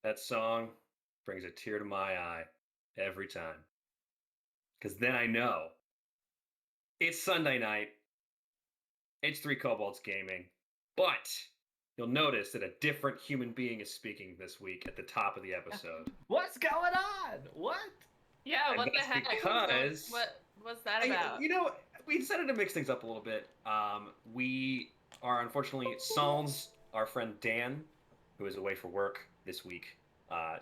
That song brings a tear to my eye every time. Because then I know it's Sunday night, it's Three Kobolds Gaming, but you'll notice that a different human being is speaking this week at the top of the episode. What's going on? What? Yeah, And what the that's heck? because What's that about? We decided to mix things up a little bit. We are unfortunately Sans, our friend Dan, who is away for work this week,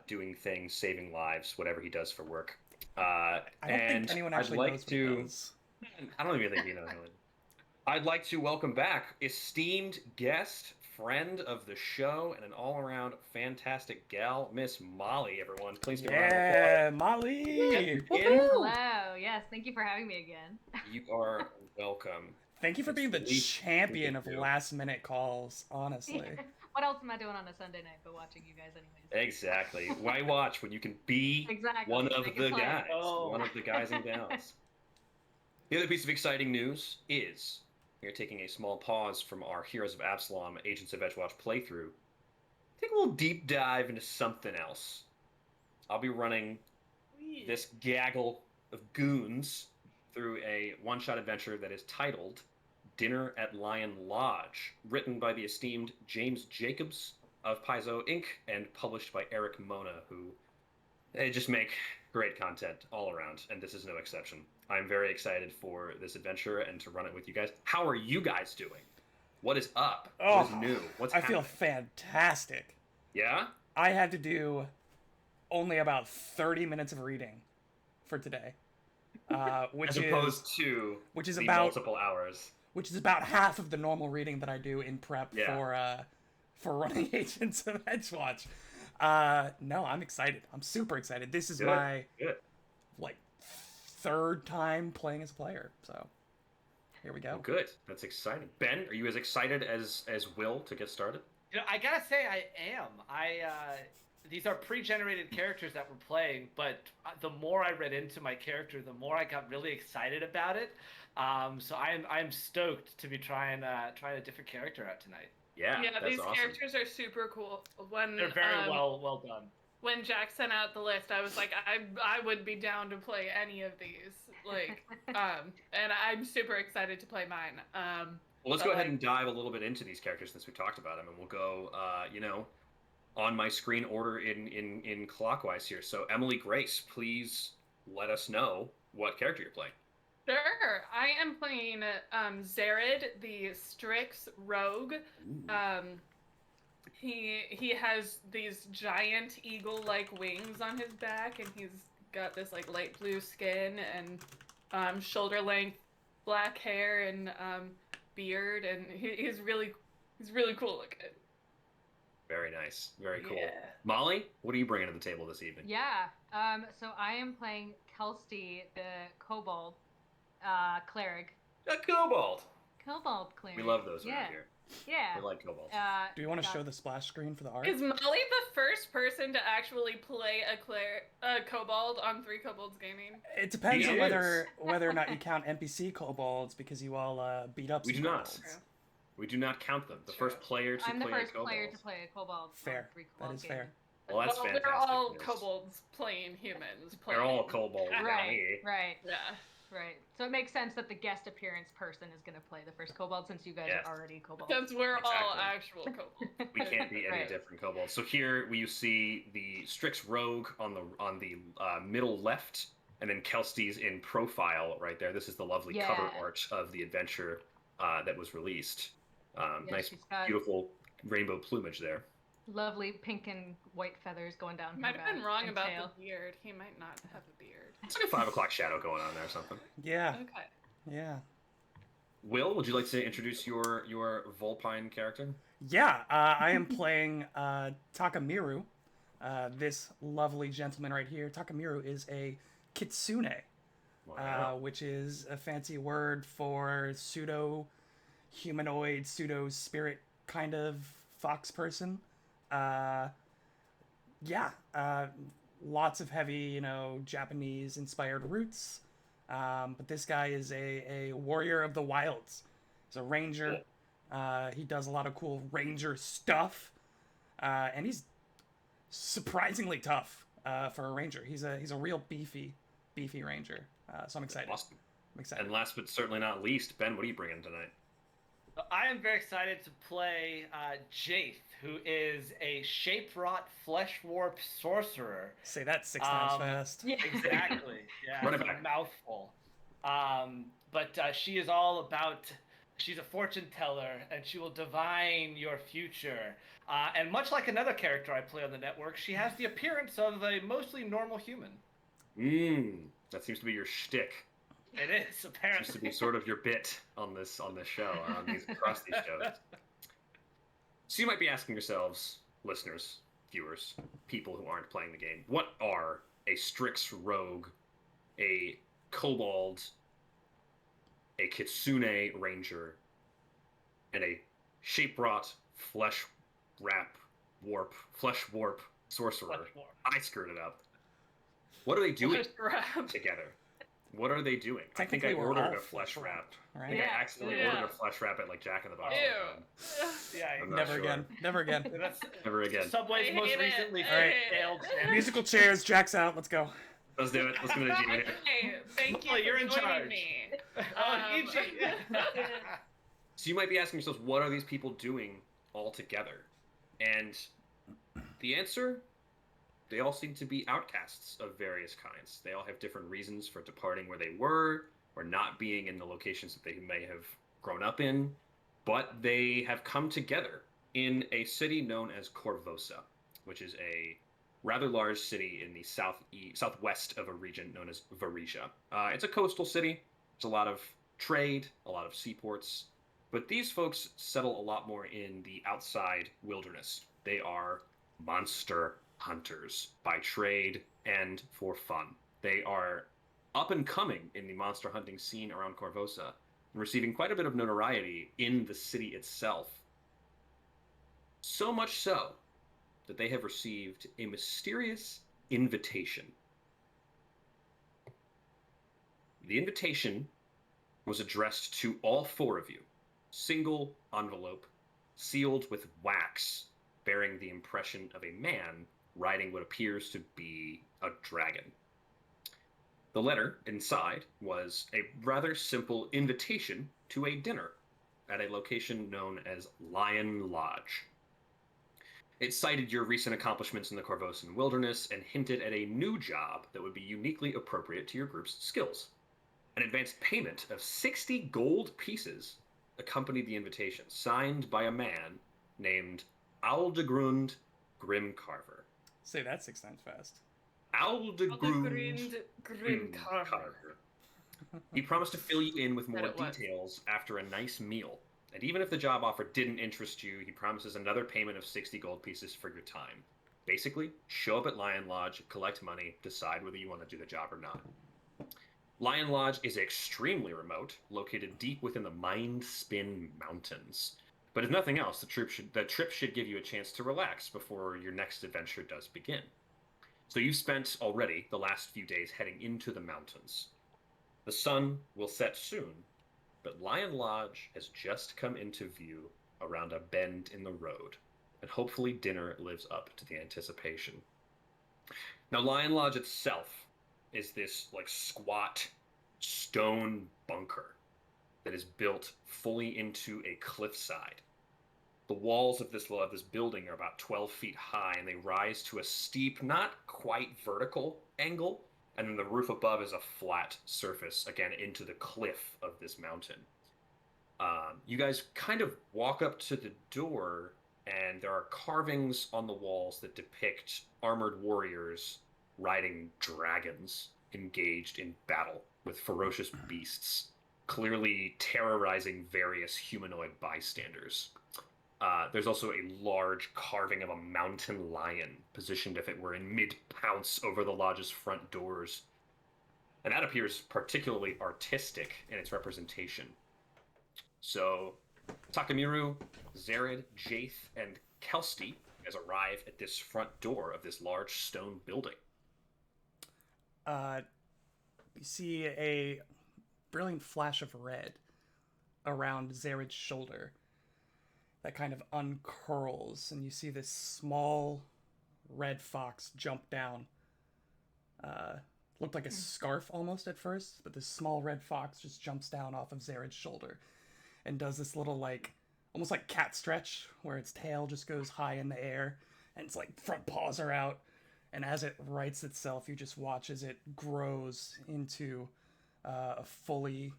doing things, saving lives, whatever he does for work. I don't think anyone actually knows what he does. I don't even think he knows. I'd like to welcome back esteemed guest, friend of the show, and an all-around fantastic gal, Miss Molly. Everyone, please give her a round of applause. Molly! Hello. Yes, thank you for having me again. You are welcome. Thank you for It's being the the least champion we of can do. last-minute calls, honestly. What else am I doing on a Sunday night but watching you guys anyways? Exactly. Why watch when you can be Exactly. one of Make the it fun. guys? Oh. One of the guys and gals. The other piece of exciting news is we are taking a small pause from our Heroes of Absalom Agents of Edgewatch playthrough. Take a little deep dive into something else. I'll be running this gaggle of goons through a one-shot adventure that is titled Dinner at Lionlodge, written by the esteemed James Jacobs of Paizo Inc. and published by Erik Mona, who they just make great content all around, and this is no exception. I'm very excited for this adventure and to run it with you guys. How are you guys doing? What is up? What is new? What's I happening? feel fantastic. Yeah? I had to do only about 30 minutes of reading for today, As opposed to which is the about multiple hours. which is about half of the normal reading that I do in prep for running Agents of Edgewatch. No, I'm excited. I'm super excited. This is my Good. like third time playing as a player, so here we go. Well, good. That's exciting. Ben, are you as excited as Will to get started? You know, I gotta say I am. These are pre-generated characters that we're playing, but the more I read into my character, the more I got really excited about it. So I'm stoked to be trying a different character out tonight. Yeah, that's these awesome. characters are super cool. They're very well done. When Jack sent out the list, I was like, I would be down to play any of these. And I'm super excited to play mine. Well, let's go ahead and dive a little bit into these characters since we talked about them, and we'll go, on my screen order in clockwise here. So, Emily Grace, please let us know what character you're playing. Sure. I am playing Zared, the Strix Rogue. He has these giant eagle-like wings on his back, and he's got this like light blue skin and shoulder-length black hair and beard, and he's really cool looking. Very nice. Very cool. Yeah. Molly, what are you bringing to the table this evening? Yeah. So I am playing Kelsty, the kobold cleric. A kobold. Kobold cleric. We love those around here. Yeah. We like kobolds. Do you want to show the splash screen for the art? Is Molly the first person to actually play a kobold on Three Kobolds Gaming? It depends on whether or not you count NPC kobolds, because you all beat up. We some do not. kobolds. We do not count them. The first player to play a kobold. I'm the first player to play a kobold. Fair. On Three That Kobold is Gaming. fair. Well, that's fantastic. They're all news. kobolds playing humans. They're all kobolds. Right. Yeah. Right. So it makes sense that the guest appearance person is going to play the first kobold, since you guys Yes. are already kobolds. Since we're all Exactly. actual kobolds. We can't be any Right. different kobolds. So here you see the Strix Rogue on the middle left, and then Kelsty's in profile right there. This is the lovely cover art of the adventure that was released. Nice, she's got beautiful rainbow plumage there. lovely pink and white feathers going down. Might her have been back wrong and about tail. the beard. He might not have a beard. It's like a 5 o'clock shadow going on there or something. Yeah. Okay. Yeah. Will, would you like to introduce your Volpine character? Yeah, I am playing Takamiru, this lovely gentleman right here. Takamiru is a kitsune, Wow. which is a fancy word for pseudo-humanoid, pseudo-spirit kind of fox person. Lots of heavy, Japanese-inspired roots. But this guy is a warrior of the wilds. He's a ranger. He does a lot of cool ranger stuff. And he's surprisingly tough for a ranger. He's a real beefy ranger. So I'm excited. Awesome. I'm excited. And last but certainly not least, Ben, what are you bringing tonight? I am very excited to play Jaith, who is a shape-wrought flesh warp sorcerer. Say that 6 times fast. Yeah. Exactly. Yeah, Run it it's back. a mouthful. But she is all about. She's a fortune teller, and she will divine your future. And much like another character I play on the network, she has the appearance of a mostly normal human. That seems to be your shtick. It is, apparently. Seems to be sort of your bit on this show, or across these shows. So you might be asking yourselves, listeners, viewers, people who aren't playing the game, what are a Strix rogue, a kobold, a kitsune ranger, and a shape-wrought flesh warp sorcerer? I screwed it up. What are they doing together? What are they doing? I think I ordered a flesh wrap. Right? I think I accidentally ordered a flesh wrap at like Jack in the Box. Ew. Yeah, I'm not Never sure. again. Never again. That's Never again. Subway's I most hate it. recently I hate failed. it. Musical chairs. Jack's out. Let's go. Let's do it. Let's do it. Okay, thank you Oh, for you're in joining charge. me. Oh, EG. So you might be asking yourselves, what are these people doing all together? And the answer, they all seem to be outcasts of various kinds. They all have different reasons for departing where they were, or not being in the locations that they may have grown up in, but they have come together in a city known as Corvosa, which is a rather large city in the southwest of a region known as Varesia. It's a coastal city. There's a lot of trade, a lot of seaports, but these folks settle a lot more in the outside wilderness. They are monster hunters by trade and for fun. They are up and coming in the monster hunting scene around Corvosa, and receiving quite a bit of notoriety in the city itself. So much so that they have received a mysterious invitation. The invitation was addressed to all four of you. Single envelope, sealed with wax, bearing the impression of a man riding what appears to be a dragon. The letter inside was a rather simple invitation to a dinner at a location known as Lionlodge. It cited your recent accomplishments in the Corvosan wilderness and hinted at a new job that would be uniquely appropriate to your group's skills. An advanced payment of 60 gold pieces accompanied the invitation, signed by a man named Aldegrund Grimcarver. Say that 6 times fast. Aldegrund Grimcarver. He promised to fill you in with more it was. details after a nice meal. And even if the job offer didn't interest you, he promises another payment of 60 gold pieces for your time. Basically, show up at Lionlodge, collect money, decide whether you want to do the job or not. Lionlodge is extremely remote, located deep within the Mindspin Mountains. But if nothing else, the trip should give you a chance to relax before your next adventure does begin. So you've spent already the last few days heading into the mountains. The sun will set soon, but Lionlodge has just come into view around a bend in the road, and hopefully dinner lives up to the anticipation. Now, Lionlodge itself is this squat stone bunker that is built fully into a cliffside. The walls of this building are about 12 feet high, and they rise to a steep, not quite vertical angle, and then the roof above is a flat surface, again, into the cliff of this mountain. You guys kind of walk up to the door, and there are carvings on the walls that depict armored warriors riding dragons engaged in battle with ferocious beasts, clearly terrorizing various humanoid bystanders. There's also a large carving of a mountain lion, positioned if it were in mid-pounce over the lodge's front doors. And that appears particularly artistic in its representation. So, Takamiru, Zared, Jaith, and Kelsti guys arrive at this front door of this large stone building. You see a brilliant flash of red around Zared's shoulder that kind of uncurls, and you see this small red fox jump down. Looked like a scarf almost at first, but this small red fox just jumps down off of Zared's shoulder and does this little, like, almost like cat stretch, where its tail just goes high in the air, and its, like, front paws are out. And as it rights itself, you just watch as it grows into a fully,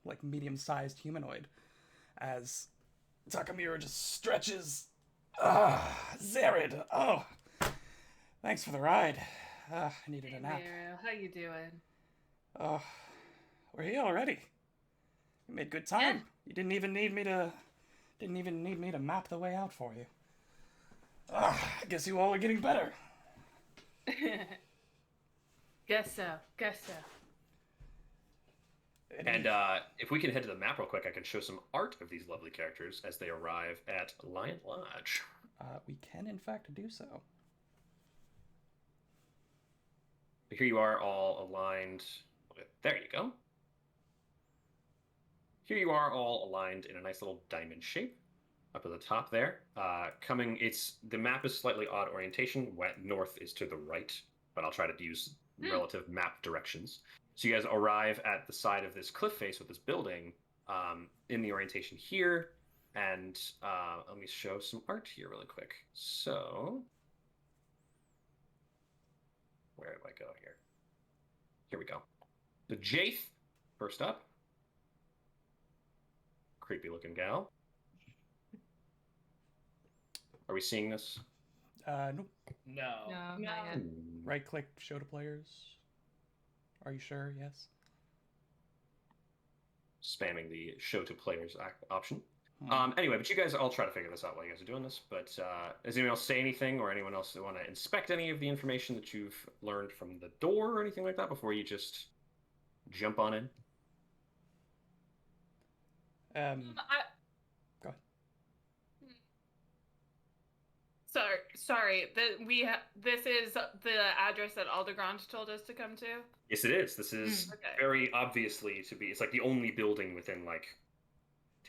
like, medium-sized humanoid. As Takamiru just stretches. Zared! Oh! Thanks for the ride. I needed a nap. Miru, how you doing? Oh, we're here already. You made good time. Yeah. You didn't even need me to map the way out for you. I guess you all are getting better. Guess so. And if we can head to the map real quick, I can show some art of these lovely characters as they arrive at Lionlodge. We can, in fact, do so. Here you are, all aligned. There you go. Here you are, all aligned in a nice little diamond shape up at the top there. The map is slightly odd orientation. North is to the right, but I'll try to use relative map directions. So you guys arrive at the side of this cliff face with this building in the orientation here. And let me show some art here really quick. So, where do I go here? Here we go. The Jaith, first up. Creepy looking gal. Are we seeing this? Nope. No. Not yet. Right click, show to players. Are you sure? Yes. Spamming the show to players option. Hmm. Anyway, but you guys all try to figure this out while you guys are doing this. But does anyone else say anything, or anyone else want to inspect any of the information that you've learned from the door or anything like that before you just jump on in? Go ahead. Sorry. This is the address that Aldegrand told us to come to. Yes, it is. This is Okay. very obviously to be. It's like the only building within like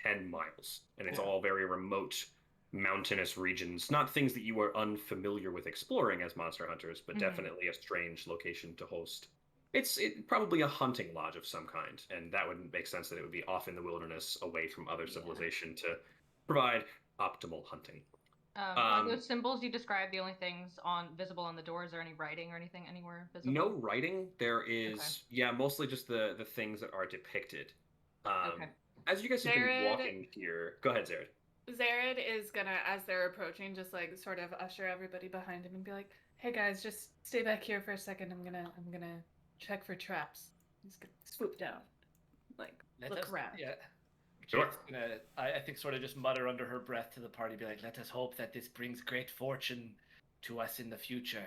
10 miles, and it's all very remote, mountainous regions. Not things that you are unfamiliar with exploring as monster hunters, but definitely a strange location to host. It's probably a hunting lodge of some kind, and that would make sense that it would be off in the wilderness, away from other civilization, to provide optimal hunting. Are those symbols you described the only things visible on the doors, or any writing or anything anywhere visible? No writing. There is, mostly just the things that are depicted. Okay. As you guys have been Zared- walking here, go ahead, Zared. Zared is gonna, as they're approaching, just like sort of usher everybody behind him and be like, "Hey guys, just stay back here for a second. I'm gonna check for traps." He's gonna swoop down, like look around. Yeah. Sure. Jade's gonna, I think, sort of just mutter under her breath to the party, be like, "Let us hope that this brings great fortune to us in the future."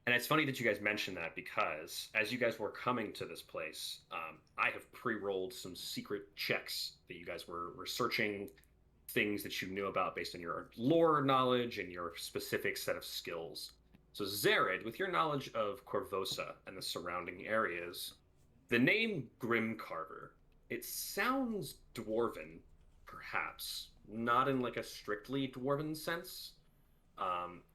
And it's funny that you guys mentioned that, because as you guys were coming to this place, I have pre-rolled some secret checks that you guys were researching things that you knew about based on your lore knowledge and your specific set of skills. So Zared, with your knowledge of Corvosa and the surrounding areas, the name Grimcarver, it sounds dwarven, perhaps. Not in like a strictly dwarven sense.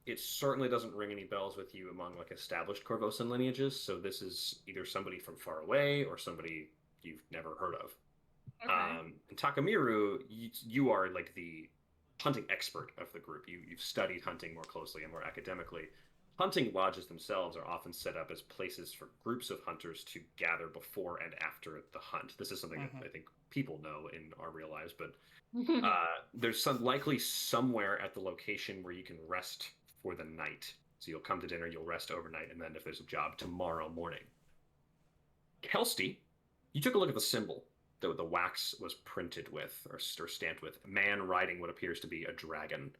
It certainly doesn't ring any bells with you among like established Corvosan lineages, so this is either somebody from far away or somebody you've never heard of. Okay. And Takamiru, you are like the hunting expert of the group. You've studied hunting more closely and more academically. Hunting lodges themselves are often set up as places for groups of hunters to gather before and after the hunt. This is something that I think people know in our real lives, but there's likely somewhere at the location where you can rest for the night. So you'll come to dinner, you'll rest overnight, and then if there's a job, tomorrow morning. Kelsty, you took a look at the symbol that the wax was printed with, or stamped with. A man riding what appears to be a dragon.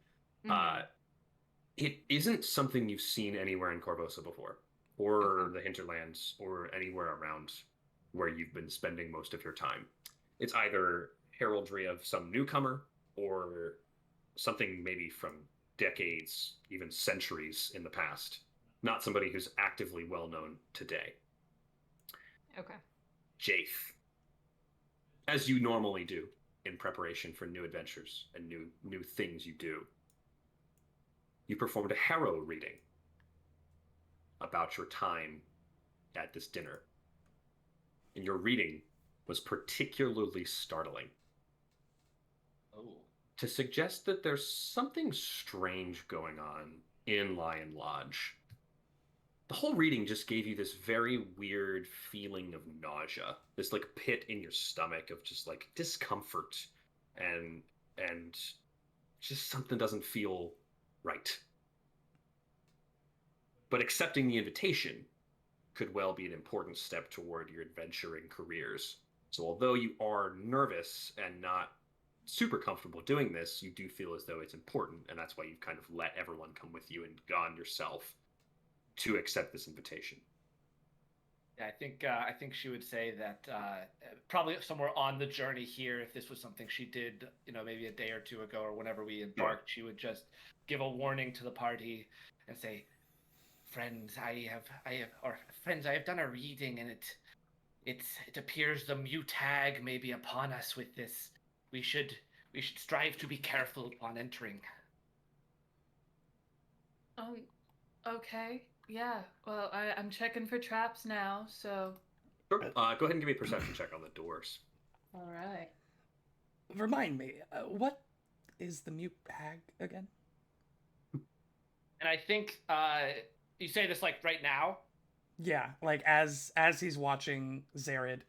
It isn't something you've seen anywhere in Corvosa before, or the hinterlands, or anywhere around where you've been spending most of your time. It's either heraldry of some newcomer, or something maybe from decades, even centuries in the past. Not somebody who's actively well known today. Okay. Jaith, as you normally do in preparation for new adventures and new things you do, you performed a harrow reading about your time at this dinner. And your reading was particularly startling. Oh. To suggest that there's something strange going on in Lionlodge. The whole reading just gave you this very weird feeling of nausea, this like pit in your stomach of just like discomfort and just something doesn't feel right. But accepting the invitation could well be an important step toward your adventuring careers. So although you are nervous and not super comfortable doing this, you do feel as though it's important, and that's why you've kind of let everyone come with you and gone yourself to accept this invitation. Yeah, I think she would say that probably somewhere on the journey here, if this was something she did, maybe a day or two ago or whenever we embarked, she would just give a warning to the party and say, "Friends, I have done a reading, and it appears the mute hag may be upon us with this. We should strive to be careful upon entering." Okay. Yeah. Well, I'm checking for traps now, so. Sure. Go ahead and give me a perception check on the doors. All right. Remind me, what is the mute hag again? And I think you say this like right now. Yeah, like as he's watching Zared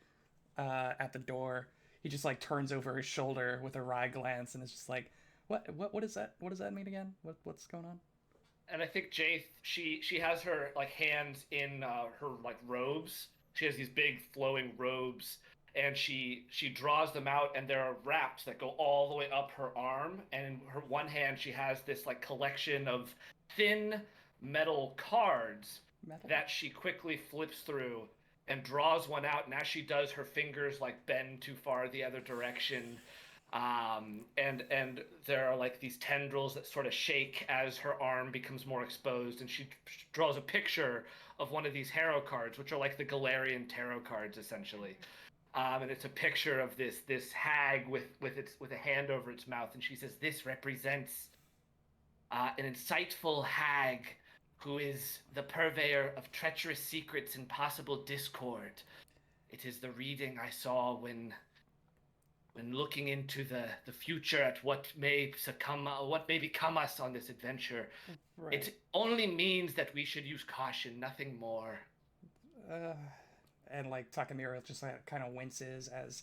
at the door, he just like turns over his shoulder with a wry glance and is just like, what is that? What does that mean again? What's going on? And I think Jaith, she has her like hands in her like robes. She has these big flowing robes, and she draws them out, and there are wraps that go all the way up her arm. And in her one hand, she has this like collection of thin metal cards that she quickly flips through and draws one out. And as she does, her fingers like bend too far the other direction. And there are like these tendrils that sort of shake as her arm becomes more exposed, and she draws a picture of one of these hero cards, which are like the Galarian tarot cards essentially. And it's a picture of this hag with a hand over its mouth, and she says, "This represents an insightful hag who is the purveyor of treacherous secrets and possible discord. It is the reading I saw when looking into the future at what may become us on this adventure. Right. It only means that we should use caution, nothing more." And like Takamura just like, kind of winces as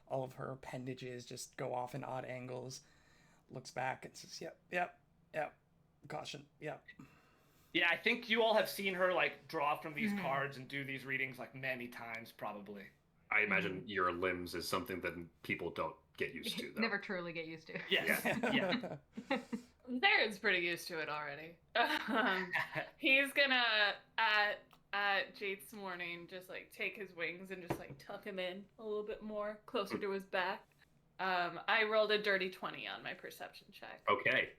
all of her appendages just go off in odd angles, looks back and says, yep, caution, yep. Yeah, I think you all have seen her like draw from these cards and do these readings like many times probably. I imagine your limbs is something that people don't get used to, though. Never truly get used to. Yes. Yeah. Zared's pretty used to it already. He's gonna at Jade's morning just like take his wings and just like tuck him in a little bit more closer to his back. I rolled a dirty 20 on my perception check. Okay.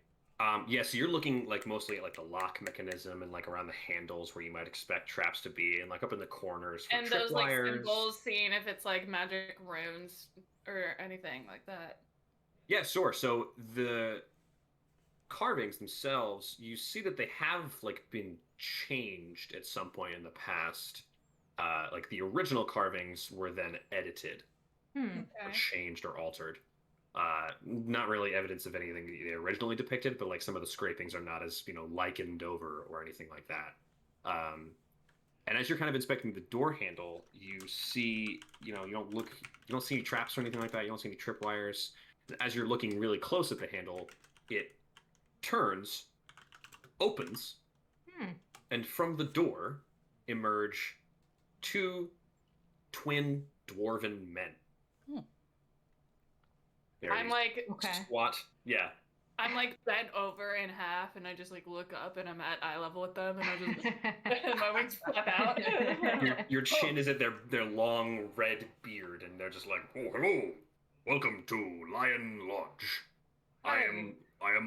Yeah, so you're looking like mostly at like the lock mechanism and like around the handles where you might expect traps to be, and like up in the corners for And those like symbols, seeing if it's like magic runes or anything like that. Yeah, sure. So the carvings themselves, you see that they have like been changed at some point in the past. Like the original carvings were then edited, or changed or altered. Not really evidence of anything that they originally depicted, but like some of the scrapings are not as likened over or anything like that. And as you're kind of inspecting the door handle, you see you don't see any traps or anything like that. You don't see any tripwires. As you're looking really close at the handle, it turns, opens, and from the door emerge two twin dwarven men. I'm like squat. Yeah. I'm like bent over in half, and I just like look up, and I'm at eye level with them, and I just and my wings flap out. Your chin is at their long red beard, and they're just like, "Oh, hello, welcome to Lionlodge. I am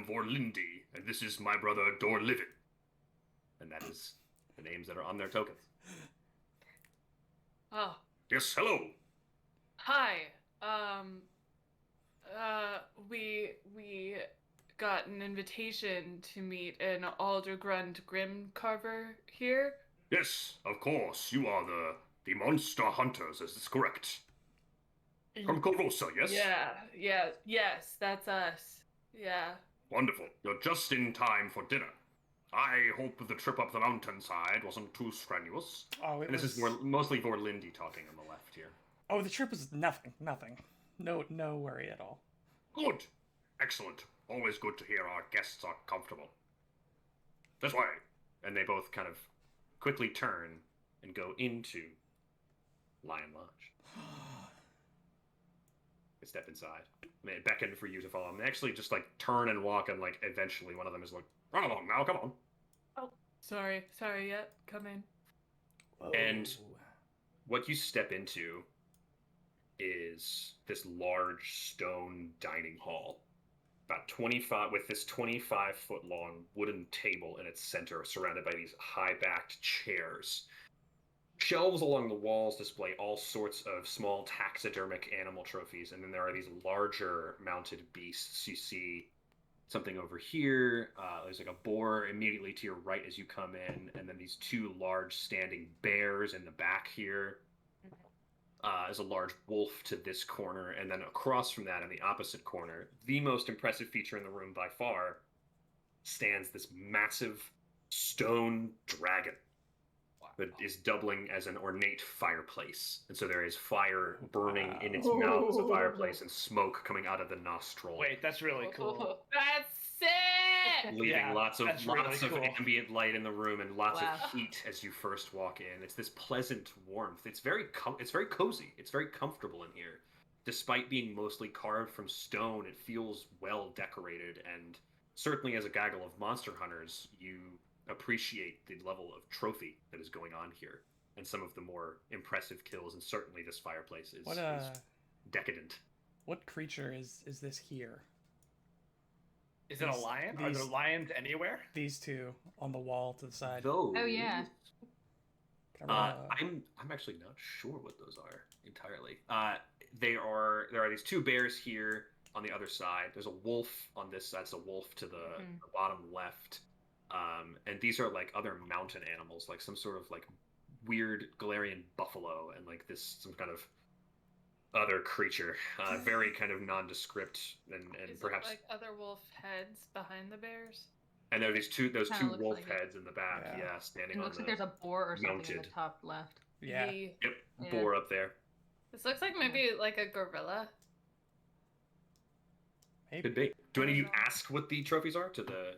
Vorlindi, and this is my brother Dorlivin." And that is the names that are on their tokens. Oh. Yes, hello. Hi. We got an invitation to meet an Aldergrund Grim Carver here. Yes, of course. You are the monster hunters, is this correct? From Corvosa, yes? Yes, that's us. Yeah. Wonderful. You're just in time for dinner. I hope the trip up the mountainside wasn't too strenuous. Oh, And this is mostly Vorlindi talking on the left here. Oh, the trip was nothing. No worry at all. Good. Excellent. Always good to hear our guests are comfortable. This way. And they both kind of quickly turn and go into Lionlodge. They step inside. They beckon for you to follow them. They actually just like turn and walk, and like eventually one of them is like, "Run along now, come on." Oh, sorry. Yep, come in. Whoa. And what you step into is this large stone dining hall, about 25, with this 25-foot long wooden table in its center, surrounded by these high-backed chairs. Shelves along the walls display all sorts of small taxidermic animal trophies, and then there are these larger mounted beasts. You see something over here. There's like a boar immediately to your right as you come in, and then these two large standing bears in the back here. There's a large wolf to this corner, and then across from that in the opposite corner, the most impressive feature in the room by far, stands this massive stone dragon that is doubling as an ornate fireplace. And so there is fire burning in its mouth as a fireplace and smoke coming out of the nostril. Wait, that's really cool. That's sick! Leaving Yeah, lots of that's really cool. ambient light in the room and lots Wow. of heat as you first walk in. It's this pleasant warmth. It's very cozy. It's very comfortable in here. Despite being mostly carved from stone, it feels well decorated, and certainly as a gaggle of monster hunters, you appreciate the level of trophy that is going on here and some of the more impressive kills, and certainly this fireplace is decadent. What creature is this here? Is it a lion? Are there lions anywhere? These two on the wall to the side. Those, Oh, yeah. I'm actually not sure what those are entirely. There are these two bears here on the other side. There's a wolf on this side. It's a wolf to the bottom left. And these are like other mountain animals, like some sort of like weird Galarian buffalo and like some kind of other creature, very kind of nondescript and Is perhaps it like other wolf heads behind the bears? And there are those two Kinda looks wolf like it. heads in the back, Yeah. standing It on looks the like there's a boar or something in the mounted. top left. Yeah. Yep, Yeah. boar up there. This looks like maybe like a gorilla. Maybe. Could be. Do any of you ask what the trophies are to the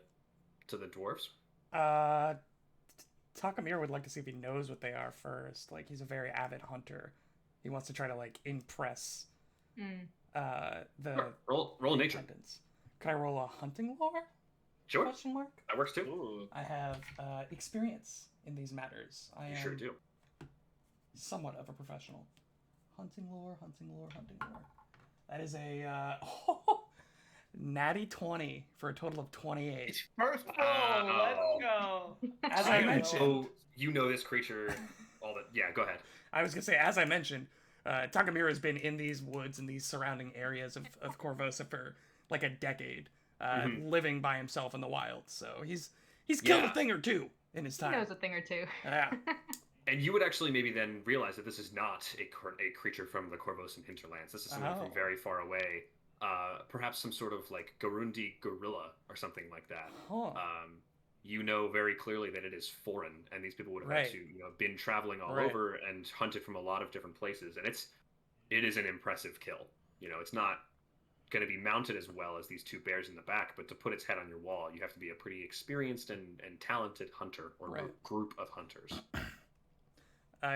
dwarves? Takamir would like to see if he knows what they are first. Like, he's a very avid hunter. He wants to try to like impress the Sure. Roll nature. attendants. Can I roll a hunting lore? Sure, Question mark. that works too. Ooh. I have experience in these matters. I You am sure do. somewhat of a professional. Hunting lore. That is a natty 20 for a total of 28. It's first roll. Let's go. As I mentioned, you know this creature. Yeah, go ahead. I was gonna say, as I mentioned, Takamura has been in these woods and these surrounding areas of Corvosa for like a decade, living by himself in the wild. So he's killed a thing or two in his He time. knows a thing or two. Yeah. And you would actually maybe then realize that this is not a creature from the Corvosan hinterlands. This is something from very far away. Perhaps some sort of like Garundi gorilla or something like that. Huh. You know very clearly that it is foreign, and these people would have had to, been traveling all over and hunted from a lot of different places, and it is an impressive kill. It's not going to be mounted as well as these two bears in the back, but to put its head on your wall, you have to be a pretty experienced and talented hunter or group of hunters.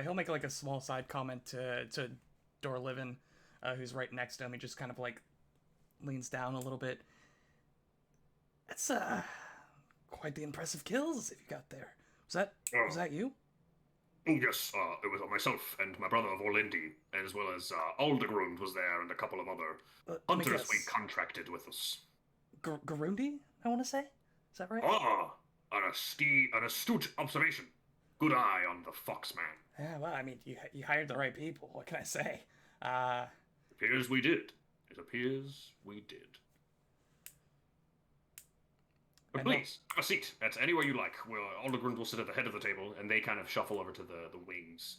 He'll make like a small side comment to Dorlivin, who's right next to him. He just kind of like leans down a little bit. That's quite the impressive kills if you got there. Was that you? Yes, it was myself and my brother Vorlindi, as well as Aldegrund was there and a couple of other hunters we contracted with us. Garundi, I want to say? Is that right? An astute observation. Good eye on the fox man. Yeah, well, I mean, you hired the right people. What can I say? Appears we did. It appears we did. But please, a seat at anywhere you like. Aldegrund will sit at the head of the table, and they kind of shuffle over to the wings.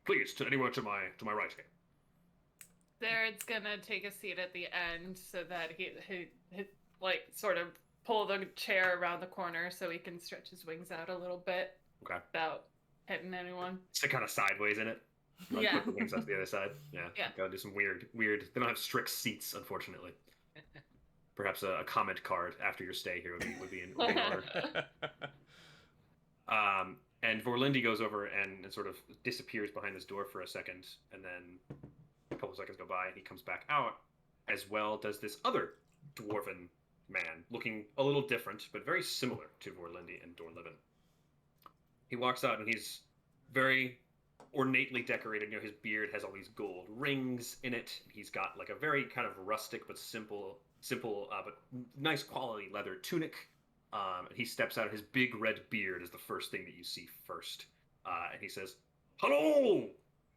Please, to anywhere to my right here. Zerod's gonna take a seat at the end so that he like sort of pull the chair around the corner so he can stretch his wings out a little bit. Okay. Without hitting anyone. Sit kind of sideways in it. Like, Yeah. put the wings up to the other side. Yeah. Yeah. Gotta do some weird. They don't have strict seats, unfortunately. Perhaps a comment card after your stay here would be in order. And Vorlindi goes over and sort of disappears behind this door for a second, and then a couple seconds go by, and he comes back out. As well does this other dwarven man, looking a little different, but very similar to Vorlindi and Dorlivin. He walks out, and he's very ornately decorated. You know, his beard has all these gold rings in it. He's got like a very kind of rustic but simple but nice quality leather tunic. He steps out. His big red beard is the first thing that you see first. And he says, "Hello!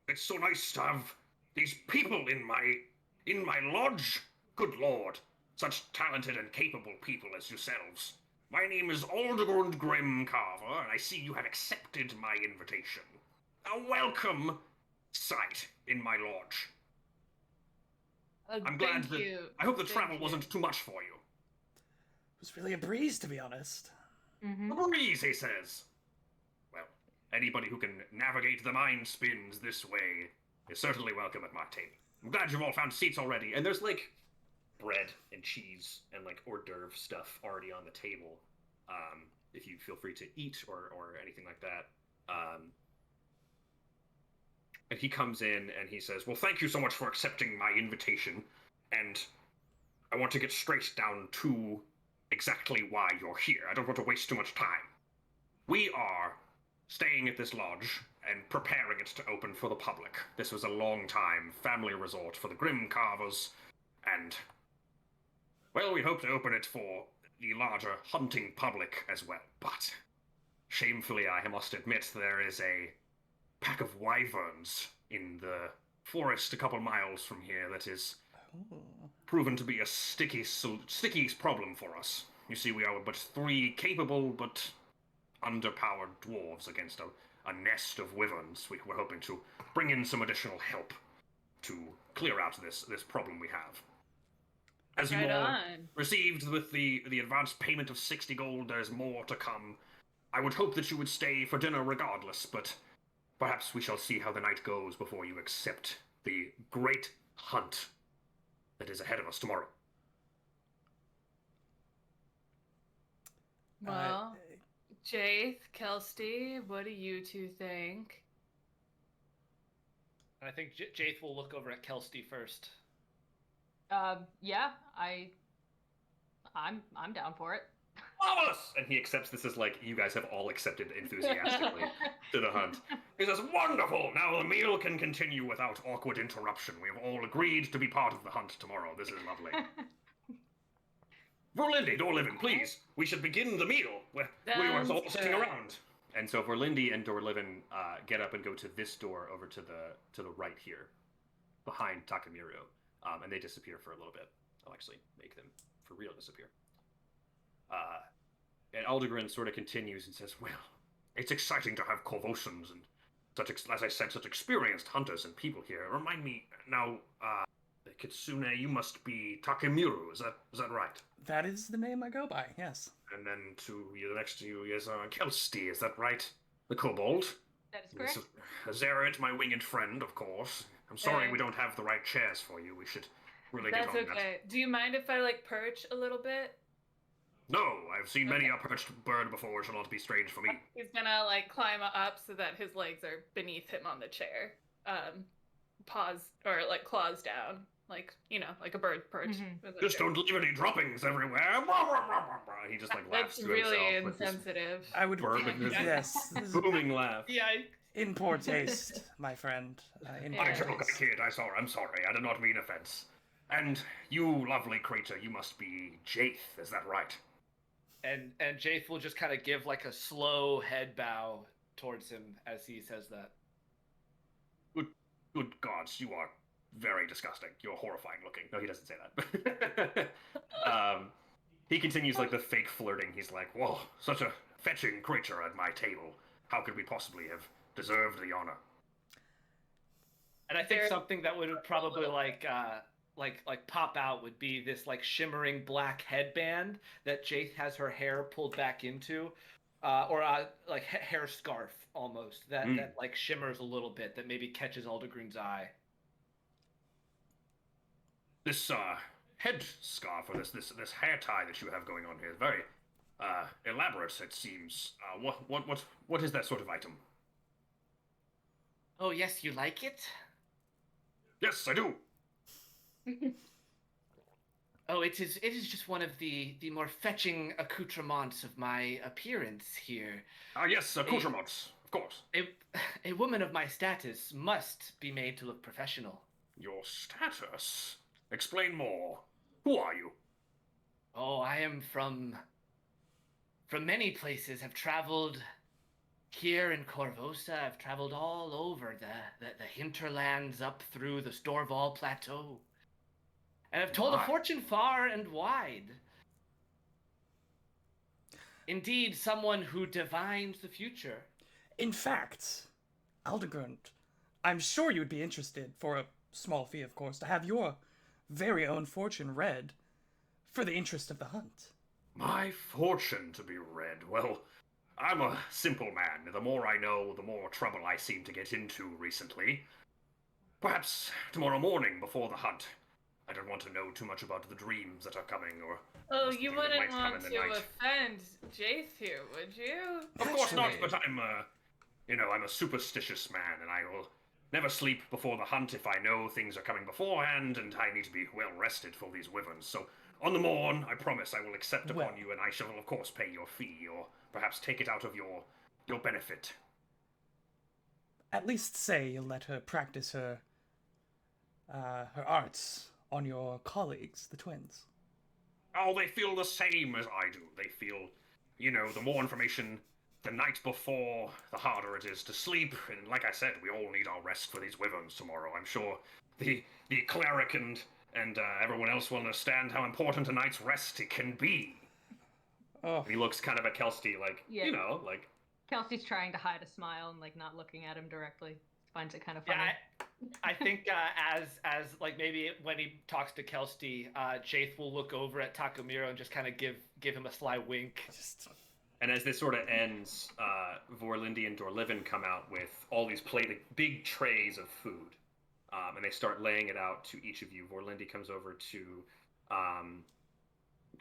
It's so nice to have these people in my lodge. Good lord, such talented and capable people as yourselves. My name is Aldegrund Grimcarver, and I see you have accepted my invitation. A welcome sight in my lodge. I'm glad Thank that. you. I hope the Thank travel you. wasn't too much for you. It was really a breeze, to be honest. Mm-hmm. A breeze, he says. Well, anybody who can navigate the mind spins this way is certainly welcome at my table. I'm glad you've all found seats already. and there's like bread and cheese and like hors d'oeuvre stuff already on the table. If you feel free to eat or anything like that. And he comes in and he says, "Well, thank you so much for accepting my invitation. And I want to get straight down to exactly why you're here. I don't want to waste too much time. We are staying at this lodge and preparing it to open for the public. This was a long-time family resort for the Grimcarvers, and, well, we hope to open it for the larger hunting public as well. But, shamefully, I must admit, there is a pack of wyverns in the forest a couple miles from here that is Oh. proven to be a sticky problem for us. You see, we are but 3 capable but underpowered dwarves against a nest of wyverns. We're hoping to bring in some additional help to clear out this problem we have. As you Right all on. received with the advance payment of 60 gold, there's more to come. I would hope that you would stay for dinner regardless, but perhaps we shall see how the night goes before you accept the great hunt that is ahead of us tomorrow." Well, Jaith, Kelsey, what do you two think? And I think Jaith will look over at Kelsey first. Yeah, I'm down for it. Marvelous! And he accepts this as like, you guys have all accepted enthusiastically to the hunt. He says, "Wonderful! Now the meal can continue without awkward interruption. We have all agreed to be part of the hunt tomorrow. This is lovely." Vorlindi, Dorlivin, please. We should begin the meal. We were all Sounds sitting good. around. And so Vorlindi and Dorlivin get up and go to this door over to the right here, behind Takamiru, and they disappear for a little bit. I'll actually make them for real disappear. And Aldegrin sort of continues and says, Well, it's exciting to have Corvosans and as I said, such experienced hunters and people here. Remind me now, Kitsune, you must be Takemiru, is that right? That is the name I go by, yes. And then next to you is Kelsey, is that right? The kobold? That is correct. Zeret, my winged friend, of course. I'm sorry Okay. we don't have the right chairs for you. We should really That's get on okay. Do you mind if I like perch a little bit? that. No, I've seen many Okay. a perched bird before. It shall not be strange for me. He's gonna like climb up so that his legs are beneath him on the chair. Paws or like claws down, like like a bird perch. Mhm. with a Just chair. don't leave any droppings everywhere. He just like laughs That's to really himself with this insensitive. I would. Bourbon. Yes. This is booming laugh. Yikes. in poor taste, my friend. In Yeah. I poor joke, I taste. kid. I'm sorry. I did not mean offense. And you, lovely creature, you must be Jaith, is that right? And Jaith will just kind of give like a slow head bow towards him as he says that. Good gods, you are very disgusting. You're horrifying looking. No, he doesn't say that. He continues like the fake flirting. He's like, "Whoa, such a fetching creature at my table. How could we possibly have deserved the honor?" And I think There- something that would probably like pop out would be this like shimmering black headband that Jaith has her hair pulled back into, or like hair scarf almost that like shimmers a little bit that maybe catches Aldegrun's eye. This head scarf or this hair tie that you have going on here is very elaborate. It seems. What is that sort of item? Oh yes, you like it? Yes, I do. Oh, it is just one of the more fetching accoutrements of my appearance here. Ah, yes, accoutrements, of course. A woman of my status must be made to look professional. Your status? Explain more. Who are you? Oh, I am from many places. I've traveled here in Corvosa. I've traveled all over the hinterlands up through the Storval Plateau. And I've told a My. fortune far and wide. Indeed, someone who divines the future. In fact, Aldegrund, I'm sure you'd be interested, for a small fee, of course, to have your very own fortune read for the interest of the hunt. My fortune to be read. Well, I'm a simple man. The more I know, the more trouble I seem to get into recently. Perhaps tomorrow morning before the hunt. I don't want to know too much about the dreams that are coming, or... Oh, something you that wouldn't might come want in the to night. offend Jaith here, would you? Of course not, Naturally. but I'm a superstitious man, and I will never sleep before the hunt if I know things are coming beforehand, and I need to be well rested for these wyverns. So, on the morn, I promise I will accept upon Well. you, and I shall, of course, pay your fee, or perhaps take it out of your benefit. At least say you'll let her practice her arts on your colleagues, the twins. Oh, they feel the same as I do. They feel, the more information the night before, the harder it is to sleep. And like I said, we all need our rest for these wyverns tomorrow. I'm sure the cleric and everyone else will understand how important a night's rest it can be. Oh, He looks kind of at Kelsey like, Yeah. like, Kelsey's trying to hide a smile and like not looking at him directly. Finds it kind of funny. Yeah, I think as like maybe when he talks to Kelsey, Jaith will look over at Takamiro and just kind of give him a sly wink. just and as this sort of ends, Vorlindi and Dorlivin come out with all these big trays of food, and they start laying it out to each of you. Vorlindi comes over to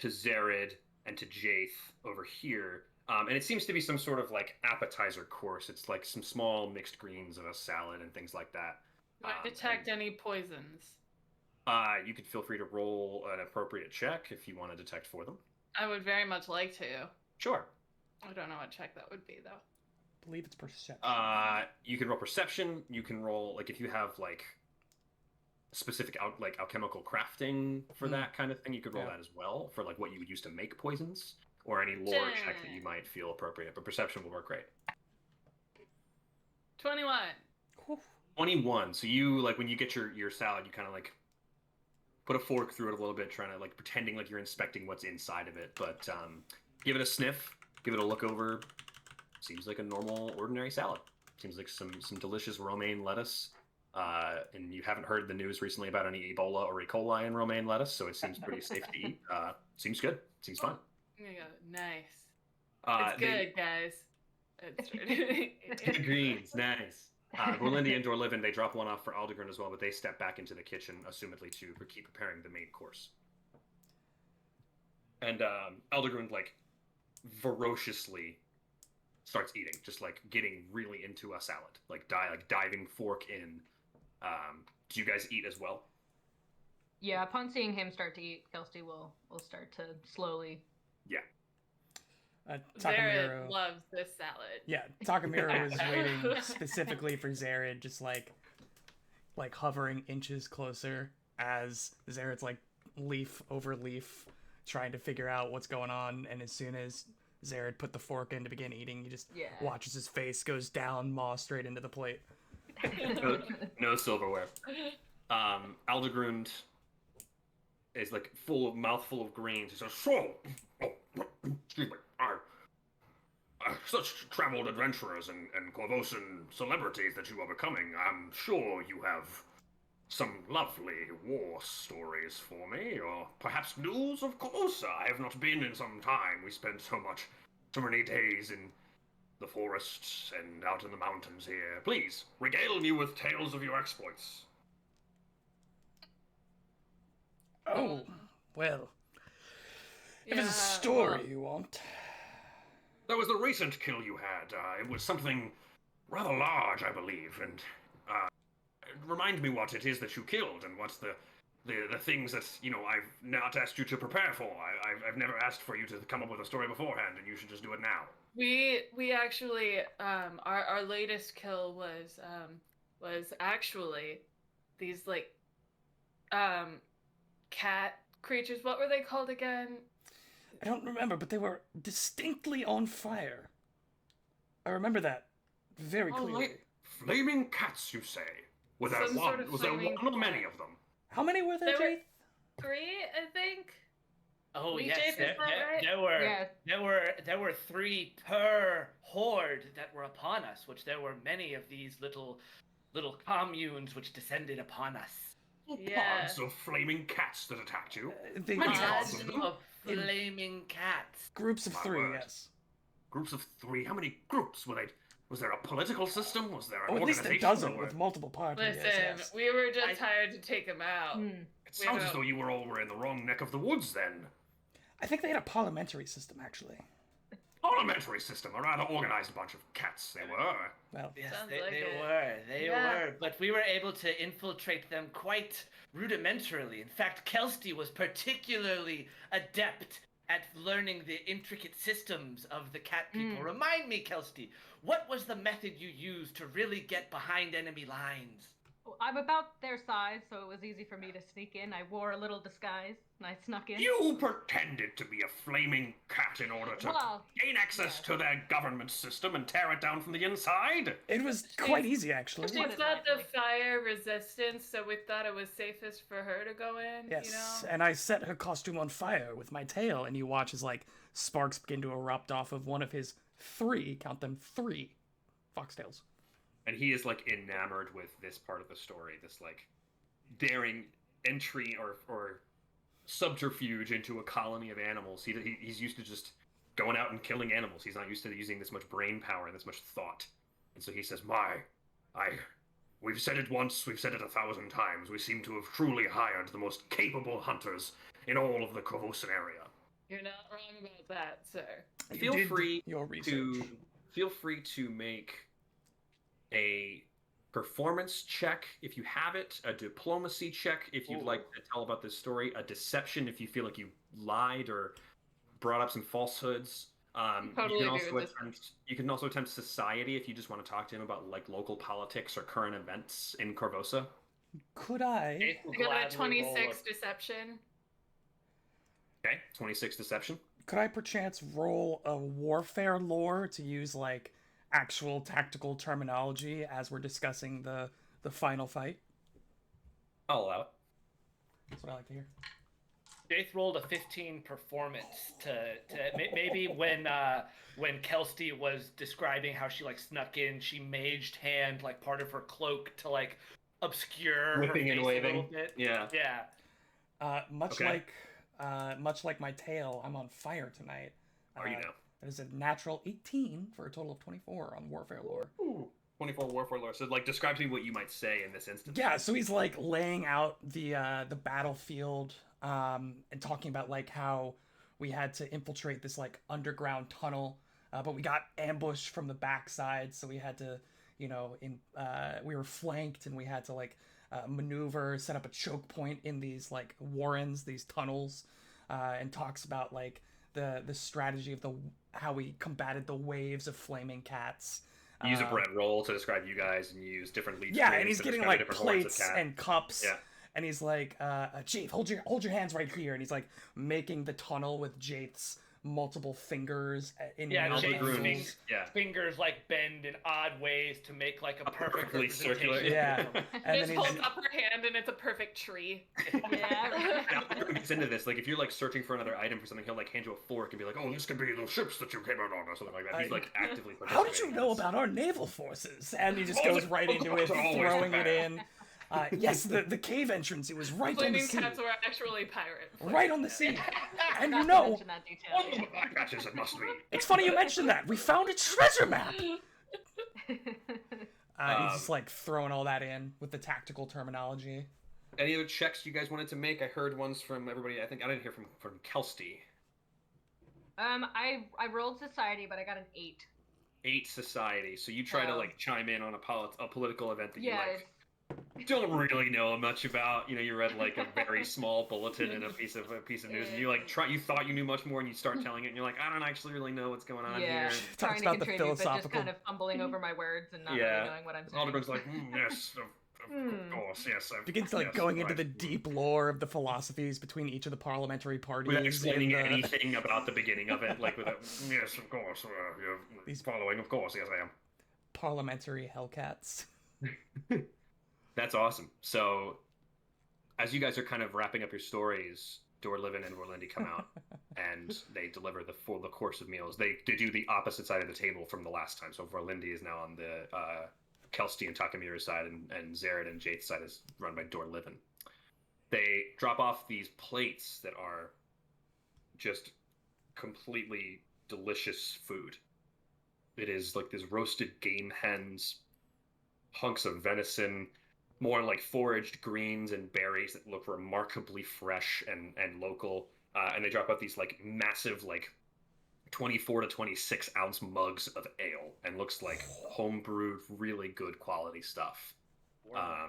Zared and to Jaith over here. And it seems to be some sort of like appetizer course. It's like some small mixed greens of a salad and things like that. Do I detect any poisons? You could feel free to roll an appropriate check if you want to detect for them. I would very much like to. Sure. I don't know what check that would be, though. believe it's perception. You can roll perception. You can roll like if you have like specific alchemical crafting for that kind of thing. You could roll Yeah. that as well for like what you would use to make poisons or any lore check that you might feel appropriate. But perception will work great. 21. Whew. 21. So you like when you get your salad, you kind of like put a fork through it a little bit, trying to like pretending like you're inspecting what's inside of it. But give it a sniff, give it a look over. Seems like a normal, ordinary salad. Seems like some delicious romaine lettuce. And you haven't heard the news recently about any Ebola or E. coli in romaine lettuce, so it seems pretty safe to eat. Seems good. Seems fun. Yeah, nice. It's They- good, guys. It's really... The greens, nice. Gorlindi and Dorlivin, they drop one off for Aldegren as well, but they step back into the kitchen, assumedly to keep preparing the main course. And Aldegren, like, ferociously starts eating, just, like, getting really into a salad. Like, diving fork in. Do you guys eat as well? Yeah, upon seeing him start to eat, Kelsey will start to slowly. Yeah. Zared Takamiro. loves this salad. Yeah, Takamiro was waiting specifically for Zared, just like hovering inches closer as Zared's like leaf over leaf, trying to figure out what's going on. And as soon as Zared put the fork in to begin eating, he just Yeah. watches his face goes down, maw straight into the plate. No silverware. Aldegrund is like mouthful of grains. He says, "So, oh, excuse me, such traveled adventurers and Corvosan celebrities that you are becoming. I'm sure you have some lovely war stories for me, or perhaps news of Corvosa. I have not been in some time. We spent so many days in the forests and out in the mountains here. Please, regale me with tales of your exploits." Oh, well. If it's a Yeah, story well, you want. That was the recent kill you had. It was something rather large, I believe, and remind me what it is that you killed and what's the things that, I've not asked you to prepare for. I've never asked for you to come up with a story beforehand, and you should just do it now. we actually our latest kill was actually these like cat creatures. What were they called again? I don't remember, but they were distinctly on fire. I remember that very Oh, clearly. Flaming cats, you say? Was there Some one? sort of Was there flaming one or many cat. of them? How many were there, There were Jade? 3, I think. Oh We yes, did, is that right? there were 3 per horde that were upon us, which there were many of these little communes which descended upon us. Yeah. Pods of flaming cats that attacked you. They Many yes. pods Pods of them. of flaming cats. Groups of My 3, word. yes. Groups of 3. How many groups were they? Was there a political system? Was there an Oh, at least a organization? dozen or- with multiple parties. Listen, yes. we were just hired to take him out. Hmm. It sounds as though you were in the wrong neck of the woods then. I think they had a parliamentary system, actually. Parliamentary system, a rather organized bunch of cats they were. Well, Yes, Sounds they like it. were. They Yeah. were. But we were able to infiltrate them quite rudimentarily. In fact, Kelsey was particularly adept at learning the intricate systems of the cat people. Remind me, Kelsey, what was the method you used to really get behind enemy lines? I'm about their size, so it was easy for me to sneak in. I wore a little disguise, and I snuck in. You pretended to be a flaming cat in order to Well, gain access yes. to their government system and tear it down from the inside. it was quite easy, actually. She's What is got that, the fire resistance, so we thought it was safest for her to go in. Yes, You know? and I set her costume on fire with my tail, and you watch as, like, sparks begin to erupt off of one of his 3, count them 3, foxtails. And he is like enamored with this part of the story, this like daring entry or subterfuge into a colony of animals. He's used to just going out and killing animals. He's not used to using this much brain power and this much thought. And so he says, we've said it once, we've said it 1,000 times. We seem to have truly hired the most capable hunters in all of the Corvosan area. You're not wrong about that, sir. You Feel did free your research. to make a performance check if you have it, a diplomacy check if you'd Ooh. like to tell about this story, a deception if you feel like you lied or brought up some falsehoods. Totally agree with this. You can also attempt society if you just want to talk to him about like local politics or current events in Corvosa. Could I? Will I got a gladly roll 26 deception. Okay, 26 deception. Could I perchance roll a warfare lore to use, like, actual tactical terminology as we're discussing the final fight? I'll allow it. That's what I like to hear. Jaith rolled a 15 performance to maybe when Kelsey was describing how she like snuck in, she maged hand like part of her cloak to like obscure her Whipping face and a waving. little bit. Yeah. Yeah. Much Okay. like my tail, I'm on fire tonight. Are you now? That is a natural 18 for a total of 24 on warfare lore. Ooh. 24 warfare lore. So like describe to me what you might say in this instance. Yeah, so he's like laying out the battlefield, and talking about like how we had to infiltrate this like underground tunnel, but we got ambushed from the backside, so we had to, we were flanked and we had to like maneuver, set up a choke point in these like warrens, these tunnels, and talks about like the strategy of how we combated the waves of flaming cats. You use a bread roll to describe you guys, and you use different lead Yeah, screens and he's to getting describe the like different hordes of plates cat. and cups. Yeah. And he's like, Jaith, hold your hands right here. And he's like making the tunnel with Jaith's multiple fingers in Yeah, your Jake's veins. fingers like bend in odd ways to make like a perfect perfectly circular. representation. Yeah. He And just then holds he's up her hand and it's a perfect tree. Yeah. Now, gets into this, like if you're like searching for another item for something, he'll like hand you a fork and be like, "Oh, this could be the ships that you came out on," or something like that. He's like actively. how did you participating in know this. about our naval forces? And he just Oh, goes right into it, always throwing it prepared. in. Yes, the cave entrance, it was right on the Flaming sea. cats were actually pirates. Right on the sea. And you Forgot to know, mention that detail, Oh, yeah. black patches it must be. it's funny you mentioned that. We found a treasure map. He's just like throwing all that in with the tactical terminology. Any other checks you guys wanted to make? I heard ones from everybody. I think I didn't hear from Kelsey. I rolled society, but I got an 8. 8 society. So you try to Oh. like chime in on a political event that you Yeah, like don't really know much about. You know, you read like a very small bulletin and a piece of news, and you like you thought you knew much more, and you start telling it, and you're like, I don't actually really know what's going on yeah, here. Talks trying about to the contribute, but just philosophical- kind of fumbling over my words and not Yeah. really knowing what I'm saying. Alderman's like, yes, of course, yes. Begins like yes, going into right. the deep lore of the philosophies between each of the parliamentary parties. Without explaining and, anything about the beginning of it, like without Yes, of course. You're These- following, of course, yes, I am. parliamentary hellcats. That's awesome. So, as you guys are kind of wrapping up your stories, Dorlivin and Vorlindi come out, and they deliver the course of meals. They do the opposite side of the table from the last time. So Vorlindi is now on the Kelsey and Takamira's side, and Zared and Jate's side is run by Dorlivin. They drop off these plates that are just completely delicious food. It is like these roasted game hens, hunks of venison, more like foraged greens and berries that look remarkably fresh and local. And they drop out these like massive, like 24 to 26 ounce mugs of ale, and looks like homebrewed, really good quality stuff. Yeah.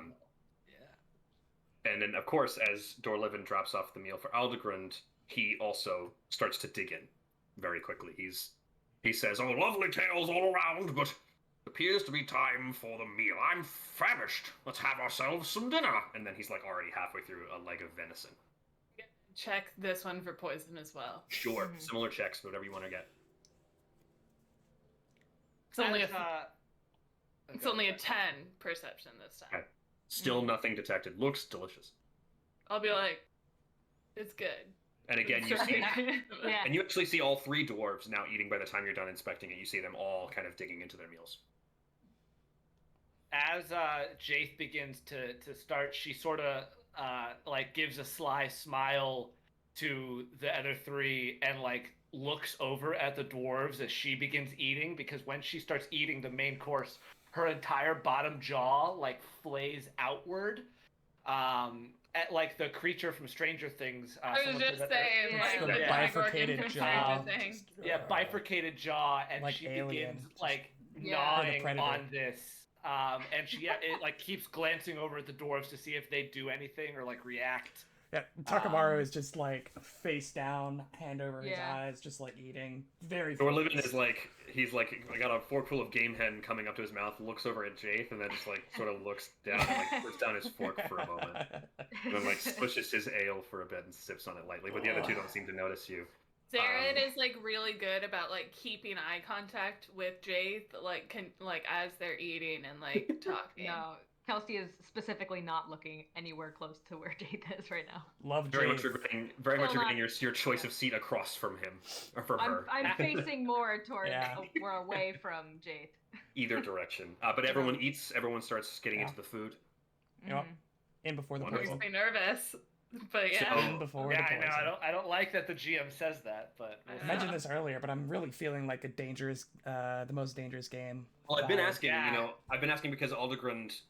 And then, of course, as Dorlivin drops off the meal for Aldegrund, he also starts to dig in very quickly. He says, "Oh, lovely tales all around, but appears to be time for the meal. I'm famished. Let's have ourselves some dinner." And then he's like already halfway through a leg of venison. Check this one for poison as well. Sure, similar checks, whatever you want to get. It's only It's only a 10 perception this time. Okay. Still nothing detected. Looks delicious. I'll be like, it's good. And again, you see, Yeah. and you actually see all 3 dwarves now eating by the time you're done inspecting it. You see them all kind of digging into their meals. As Jaith begins to start, she sort of like gives a sly smile to the other 3 and like looks over at the dwarves as she begins eating, because when she starts eating the main course, her entire bottom jaw like flays outward. At like the creature from Stranger Things. I was someone just said that saying, like, Got a the bifurcated Demogorgon from jaw. Stranger Things. Yeah, bifurcated jaw, and Like she Alien, begins just- like Yeah. gnawing Predator. on this. And she it like keeps glancing over at the dwarves to see if they do anything or like react. Yeah, Takamaru is just like face down, hand over his Yeah. eyes, just like eating. Very Dorlivin focused. is like, he's like got a forkful of game hen coming up to his mouth, looks over at Jaith, and then just like sort of looks down and like puts down his fork for a moment. And then like swishes his ale for a bit and sips on it lightly, but the other 2 don't seem to notice you. Zared is like really good about like keeping eye contact with Jaith, like as they're eating and like talking. No, Kelsey is specifically not looking anywhere close to where Jade is right now. Love Very much Jade. regretting, Well, your choice of seat across from him or from her. I'm facing more towards Yeah. we're away from Jade. Either direction. But everyone eats. Everyone starts getting Yeah. into the food. You know, in before the Wonderful. poison. Makes me nervous, but yeah. So- In before Yeah, the I know. poison. I don't like that the GM says that, but I I mentioned this earlier, but I'm really feeling like the most dangerous game. Well, I've been vibe. asking, Yeah. I've been asking because Aldegrund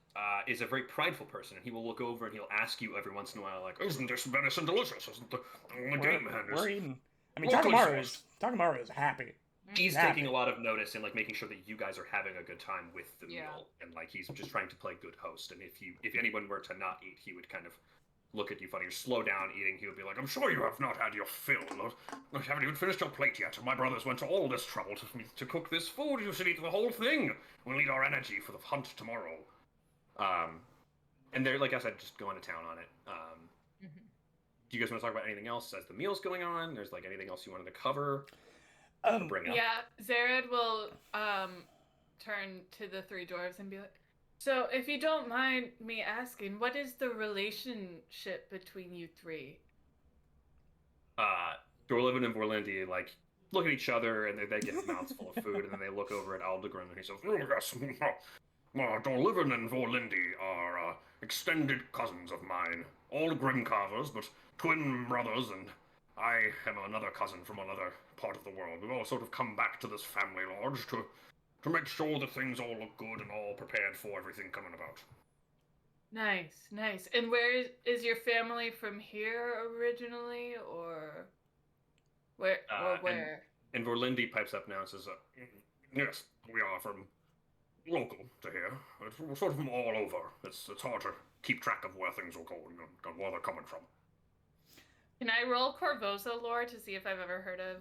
is a very prideful person, and he will look over and he'll ask you every once in a while, like, Isn't this venison delicious? Isn't the game hen We're eating. I mean, Well, Takamaru is happy. he's Yeah. taking a lot of notice and like making sure that you guys are having a good time with the Yeah. meal, and like he's just trying to play good host. And if anyone were to not eat, he would kind of look at you funny or slow down eating. He would be like, I'm sure you have not had your fill. I haven't even finished your plate yet. My brothers went to all this trouble to cook this food. You should eat the whole thing. We'll need our energy for the hunt tomorrow. and they're like I said, just going to town on it. do you guys want to talk about anything else as the meal's going on? There's like anything else you wanted to cover? Or bring up? Yeah, Zared will turn to the three dwarves and be like, so if you don't mind me asking, what is the relationship between you three? Dorlivin and Vorlindi like look at each other and they get mouths full of food and then they look over at Aldegren and he says, "Oh yes, Dorlivin and Vorlindi are extended cousins of mine, all grim carvers, but twin brothers, and I am another cousin from another part of the world. We've all sort of come back to this family lodge to make sure that things all look good and all prepared for everything coming about." Nice, nice. And where is your family from here originally, or where? Where? And Vorlindi pipes up now and says, "Yes, we are from local to here. We're sort of from all over. It's hard to keep track of where things are going and where they're coming from." Can I roll Corvosa lore to see if I've ever heard of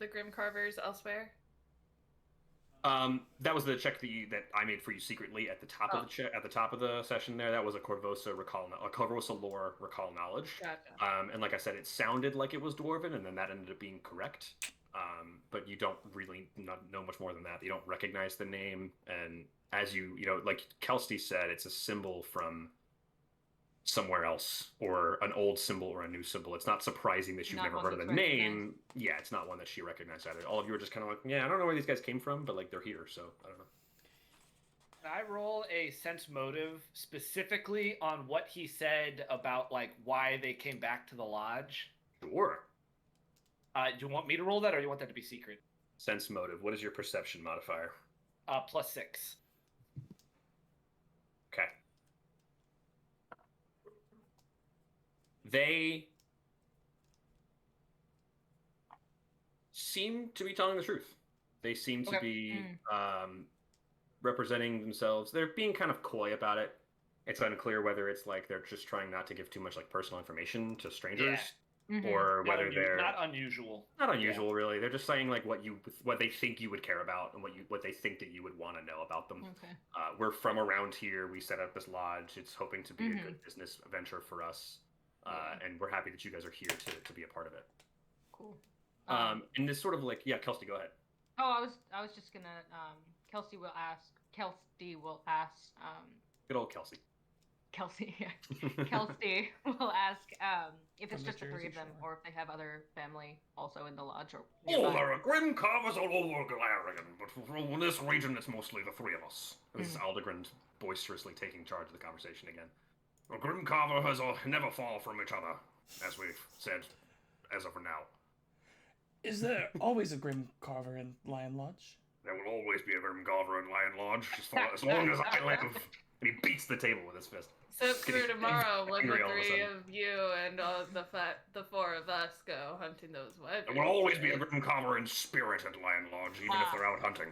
the Grim Carvers elsewhere? That was the check that I made for you secretly at the top of the at the top of the session there. That was a Corvosa lore recall knowledge. Gotcha. And like I said, it sounded like it was Dwarven, and then that ended up being correct. But you don't really know much more than that. You don't recognize the name, and as you know, like Kelsey said, it's a symbol from somewhere else, or an old symbol or a new symbol. It's not surprising that you've Not never one heard of the that's name. Yeah, it's not one that she recognized either. All of you are just kind of like, yeah, I don't know where these guys came from, but like they're here, so I don't know. Can I roll a sense motive specifically on what he said about like why they came back to the lodge? Sure. Do you want me to roll that, or you want that to be secret? Sense motive. What is your perception modifier? +6. Okay. They seem to be telling the truth. They seem to be representing themselves. They're being kind of coy about it. It's unclear whether it's like they're just trying not to give too much like personal information to strangers, or whether they're not unusual. Not unusual, really. They're just saying like what they think you would care about and what they think that you would want to know about them. Okay. We're from around here. We set up this lodge. It's hoping to be a good business venture for us. And we're happy that you guys are here to be a part of it. Cool. And this sort of like, yeah, Kelsey, go ahead. Oh, I was just gonna. Kelsey will ask. Good old Kelsey. Kelsey will ask if it's From the just the three Jersey of them, Shore. or if they have other family also in the lodge. Or Oh, nearby. there are grim carvers all over Galarian, but in this region it's mostly the three of us. This is Aldegren boisterously taking charge of the conversation again. A grim carver has never fall from each other, as we've said, as of now. Is there always a Grim Carver in Lionlodge? There will always be a grim carver in Lionlodge, as long as I live. And he beats the table with his fist. Except for tomorrow, when the Angry all of a three sudden. of you and the four of us go hunting those wyverns. There will always be a grim carver in spirit at Lionlodge, even if they're out hunting.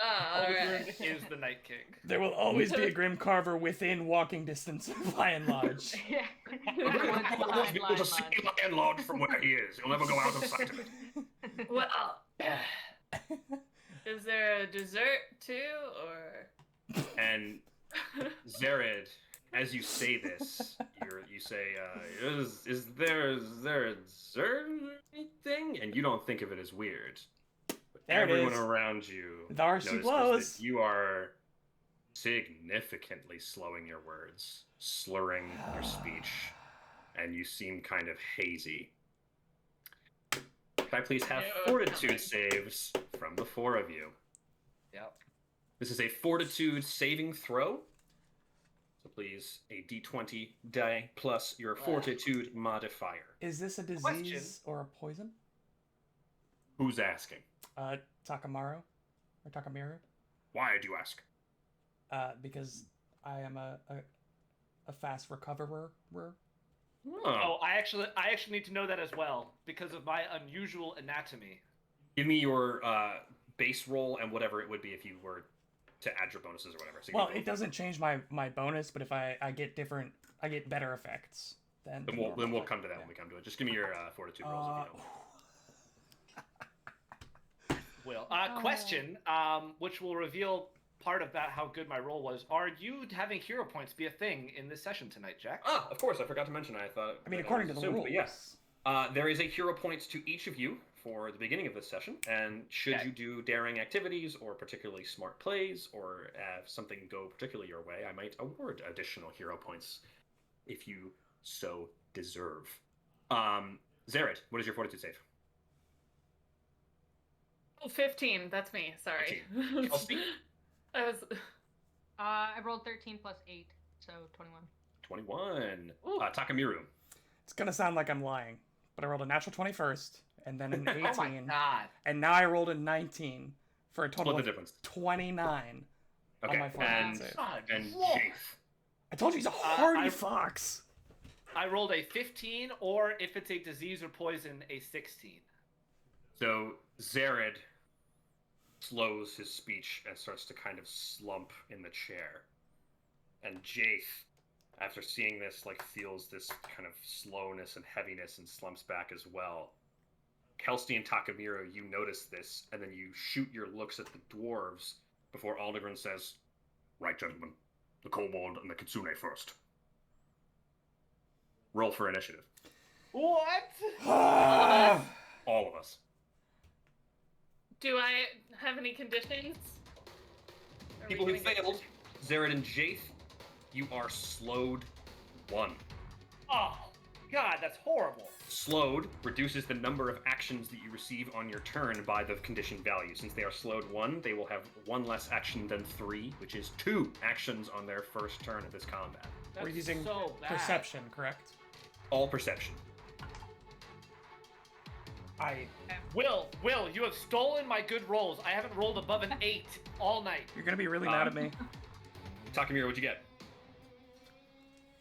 Oh, alright. Aldegren is the Night King. There will always be a Grim Carver within walking distance of Lionlodge. Yeah. The grim carver will always be able to see Lionlodge from where he is. He'll never go out of sight of it. Well, is there a dessert too, or? And Zared, as you say this, you say, is there a dessert or anything? And you don't think of it as weird. There it Everyone is. around you There she notices blows. that you are significantly slowing your words, slurring your speech, and you seem kind of hazy. Can I please have fortitude saves from the four of you? Yep. This is a fortitude saving throw. So please, a d20 die plus your fortitude modifier. Is this a disease Question. or a poison? Who's asking? Takamaro? Or Takamiru? Why do you ask? Because I am a fast recoverer. Oh, I actually need to know that as well because of my unusual anatomy. Give me your base roll and whatever it would be if you were to add your bonuses or whatever. So Well, it doesn't change my bonus, but if I get better effects. Then Then we'll come to that when we come to it. Just give me your fortitude rolls if you know. Will. Question, which will reveal part about how good my roll was. Are you having hero points be a thing in this session tonight, Jack? Ah, of course, I forgot to mention. I thought. I mean, according to the assumed, rules. but yes. There is a hero points to each of you for the beginning of this session, and should Okay. you do daring activities or particularly smart plays, or have something go particularly your way, I might award additional hero points if you so deserve. Zared, what is your fortitude save? Oh, 15. That's me. Sorry. Kelsey? I was. I rolled 13 plus 8, so 21. 21. Ooh. Takamiru. It's gonna sound like I'm lying, but I rolled a natural 20 first, and then an 18, Oh my god. and now I rolled a 19 for a total Split the of difference. 29 on Okay, my fortitude and save. God. and Whoa. Jace. I told you he's a hardy I- fox. I rolled a 15, or if it's a disease or poison, a 16. So Zared slows his speech and starts to kind of slump in the chair. And Jace, after seeing this, like feels this kind of slowness and heaviness and slumps back as well. Kelsey and Takamiru, you notice this, and then you shoot your looks at the dwarves before Aldegren says, "Right, gentlemen. The kobold and the kitsune first. Roll for initiative. What? Ah! All of us. Do I have any conditions? Are we People who gonna get- failed, Zared and Jaith, you are slowed 1. Oh, God, that's horrible. Slowed reduces the number of actions that you receive on your turn by the condition value. Since they are slowed 1, they will have 1 less action than 3, which is 2 actions on their first turn of this combat. That's We're using so bad. perception, correct? All perception. Will, you have stolen my good rolls. I haven't rolled above an 8 all night. You're gonna be really mad at me. Takamiru, what'd you get?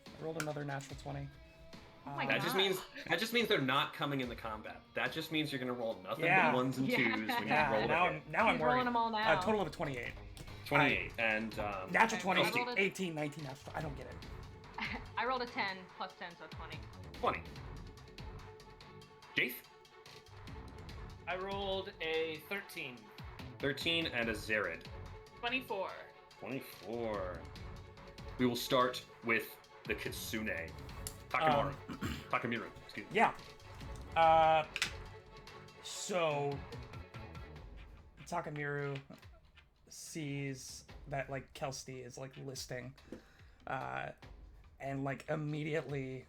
I rolled another natural 20. Oh my That God. just means they're not coming in the combat. That just means you're gonna roll nothing Yeah. but 1s and 2s Yeah. when you Yeah, roll now it. I'm He's worried. rolling them all now. A total of a 28. 28 and Natural Okay, 20, I rolled a- 18, 19, natural. I don't get it. I rolled a 10 plus 10, so 20. 20. Jaith? I rolled a 13. 13 and a Zared. 24. 24. We will start with the Kitsune. Takamaru. Takamiru, excuse me. Yeah. So Takamiru sees that like Kelsey is like listing, and like immediately,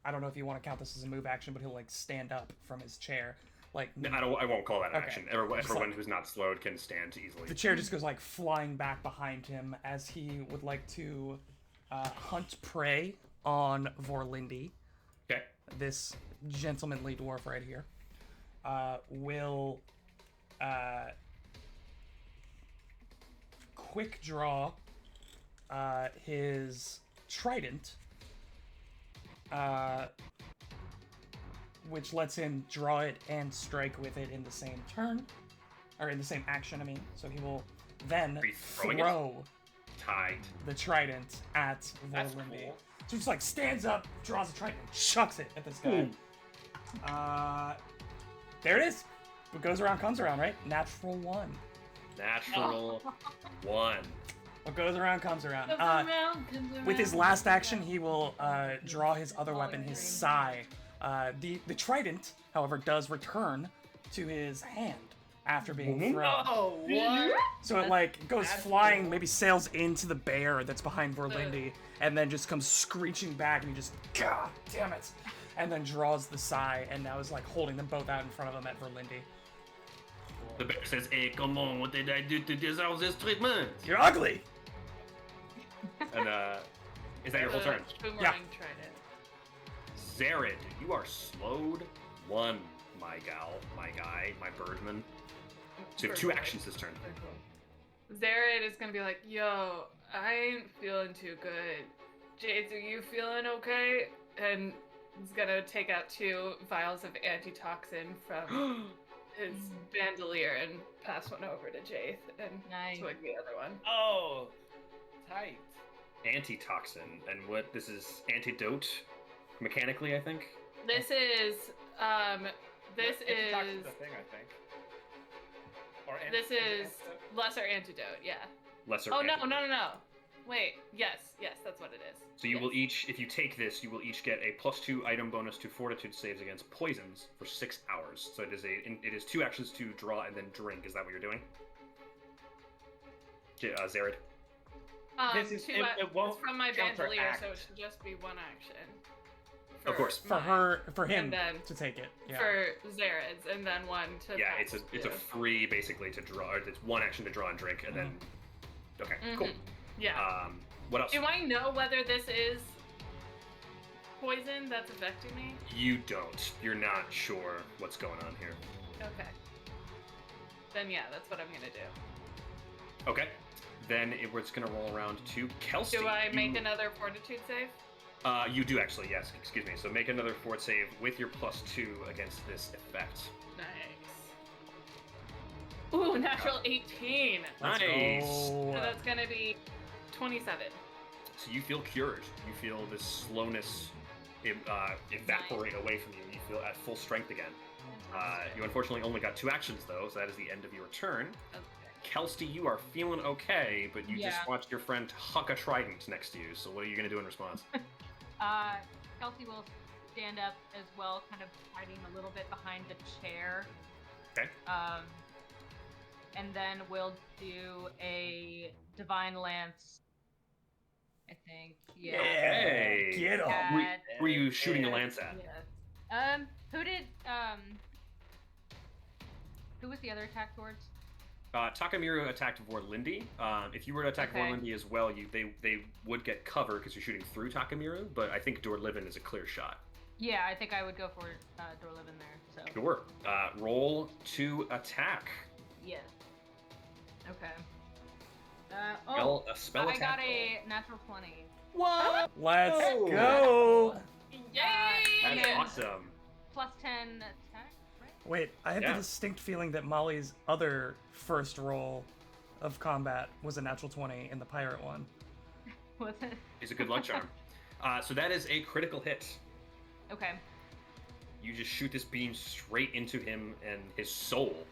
I don't know if you want to count this as a move action, but he'll like stand up from his chair, like No, I won't call that an Okay. action. Everyone like- who's not slowed can stand easily. the chair just goes like flying back behind him as he would like to hunt prey on Vorlindi. Okay. This gentlemanly dwarf right here will quick draw his trident, which lets him draw it and strike with it in the same turn, or in the same action, I mean. So he will then Are you throwing it? throw Tied. the trident at That's Vorlindi. cool. So he just like stands up, draws the trident, and chucks it at this guy. There it is. What goes around comes around, right? Natural 1. Natural 1. What goes around comes around. Comes around, comes With his around, last comes action, around. he will draw his other weapon, his sai. The trident, however, does return to his hand after being thrown. Oh, what? So it like goes That's flying, cool. maybe sails into the bear that's behind Vorlindi, and then just comes screeching back, and he just, God damn it, and then draws the sai, and now is like holding them both out in front of him at Vorlindi. The bear says, "Hey, come on, what did I do to deserve this treatment?" You're ugly. And is that your whole turn? Boomerang Yeah. trident. Zared, you are slowed 1, my gal, my guy, my birdman. So you have 2 actions this turn. Zared is gonna be like, yo, I ain't feeling too good. Jades, are you feeling okay? And he's gonna take out 2 vials of antitoxin from his bandolier and pass one over to Jaith and Nice. swing the other one. Oh, tight. Antitoxin, and what this is antidote mechanically, I think. This is this Antitoxin's is a thing, I think. Or this is antidote. lesser antidote, yeah. lesser. Oh no, antidote. no. Wait, yes, that's what it is. So you will Yes. each, if you take this, you will each get a +2 item bonus to fortitude saves against poisons for 6 hours. So it is 2 actions to draw and then drink. Is that what you're doing? Zared? This is- Two, it won't it's from my counteract. bandolier, so it should just be 1 action. Of course. For him And then to take it. Yeah. For Zared's, and then 1 to. Yeah, pass it's a too. free basically to draw. It's 1 action to draw and drink, and then. Okay, cool. Yeah. What else? Do I know whether this is poison that's affecting me? You don't. You're not sure what's going on here. Okay. Then yeah, that's what I'm gonna do. Okay. Then it's gonna roll around to Kelsey. Do I make another fortitude save? You do actually, yes. Excuse me. So make another fort save with your +2 against this effect. Nice. Ooh, natural 18. Let's Nice. go. So that's gonna be 27. So you feel cured. You feel this slowness evaporate away from you. You feel at full strength again. You unfortunately only got 2 actions though, so that is the end of your turn. Okay. Kelsey, you are feeling okay, but you just Yeah. watched your friend huck a trident next to you. So what are you gonna do in response? Kelsey will stand up as well, kind of hiding a little bit behind the chair. Okay. And then we'll do a Divine Lance. I think. Yeah. Hey. Get him. At- Who are you shooting a lance at? Yeah. Who was the other attack towards? Takamiru attacked Vorlindi. If you were to attack Okay. Vorlindi as well, they would get cover because you're shooting through Takamiru, but I think Dorlivin is a clear shot. Yeah, I think I would go for Dorlivin there. So. Sure. Roll to attack. Yeah. Okay. A spell I attack. got a natural 20. What? Let's Oh. go. Yay! That's awesome. Plus 10 attack, right? Wait, I have Yeah. the distinct feeling that Molly's other first roll of combat was a natural 20 in the pirate one. What's it? It's a good luck charm. So that is a critical hit. Okay. You just shoot this beam straight into him and his soul.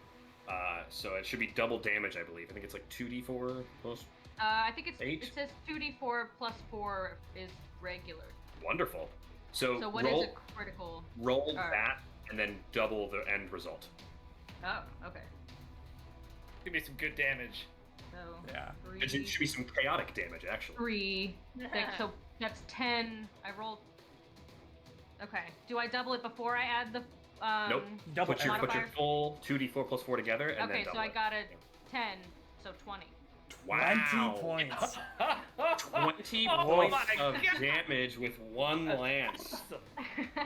So it should be double damage, I believe. I think it's like 2d4 plus. I think it 8? says 2d4 plus 4 is regular. Wonderful. So, So what is roll, a critical? roll Alright. that and then double the end result. Oh, okay. Give me some good damage. So Yeah. It should be some chaotic damage, actually. 3, 6, so that's 10. I rolled. Okay. Do I double it before I add the? Nope. Double Put your modifier? full 2d4 plus 4 together and then Okay, double so I it. got a 10, so 20. 20 points. 20 Oh points my of God. damage with 1 lance.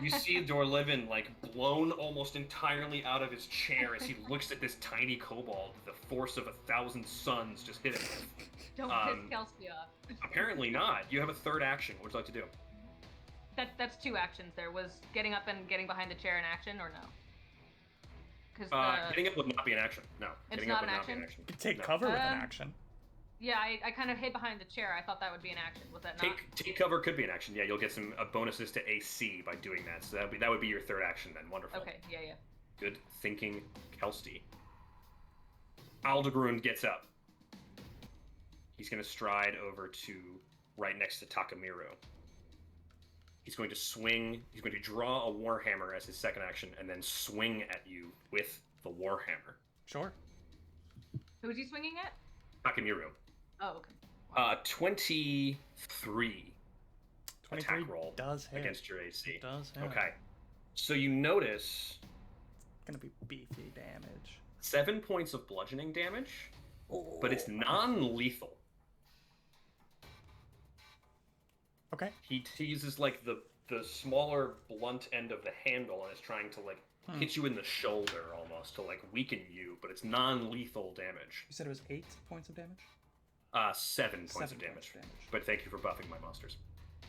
You see Dorlivin like blown almost entirely out of his chair as he looks at this tiny kobold with the force of 1,000 suns just hitting him. Don't Um, piss Kelsey off. Apparently not. You have a third action. What would you like to do? That's 2 actions. There was getting up and getting behind the chair an action or no? Because Getting up would not be an action. No. It's Getting not up would an not be an action? action. Take No. cover with an Um, action. yeah, I kind of hid behind the chair. I thought that would be an action. Was that not? Take cover could be an action. Yeah, you'll get some bonuses to AC by doing that. So that would be your third action then. Wonderful. Okay, yeah. Good thinking, Kelsey. Aldegrun gets up. He's going to stride over to right next to Takamiru. He's going to swing. He's going to draw a warhammer as his second action, and then swing at you with the warhammer. Sure. Who's he swinging at? Takamiru. Oh, okay. 23 23 attack roll does hit. against your AC. It does hit. Okay. So you notice Gonna be beefy damage. 7 points of bludgeoning damage, but it's non-lethal. Okay. He uses like the smaller blunt end of the handle and is trying to like hit you in the shoulder almost to like weaken you, but it's non-lethal damage. You said it was 8 points of damage? 7 points 7 of damage. points of damage. But thank you for buffing my monsters.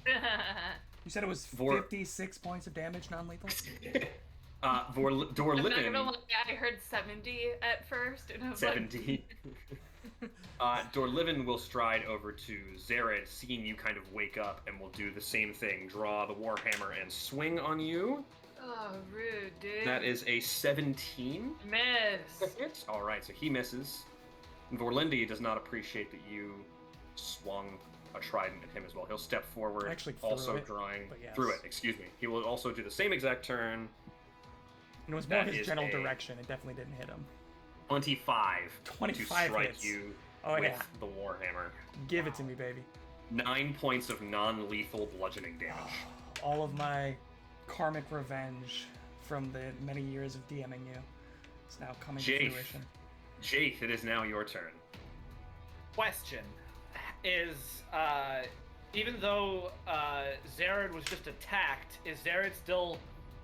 You said it was For- 56 points of damage non-lethal? I'm not gonna Dorlivin, lie, I heard 70 at first, and I was 70. Dorlivin will stride over to Zared, seeing you kind of wake up, and will do the same thing. Draw the warhammer and swing on you. like, oh, rude, dude. That is a 17. Miss. Hit. All right, so he misses. Vorlindi does not appreciate that you swung a trident at him as well. He'll step forward, I actually threw also it, drawing but yes. through it. Excuse me. He will also do the same exact turn. And it was more That his is general a- direction. It definitely didn't hit him. 25 to 25 strike hits. you Oh with yeah, the Warhammer. give it to me, baby. 9 points of non-lethal bludgeoning damage. All of my karmic revenge from the many years of DMing you is now coming to Jafe. fruition. Jaith, it is now your turn. Question is, even though Zared was just attacked, is Zared still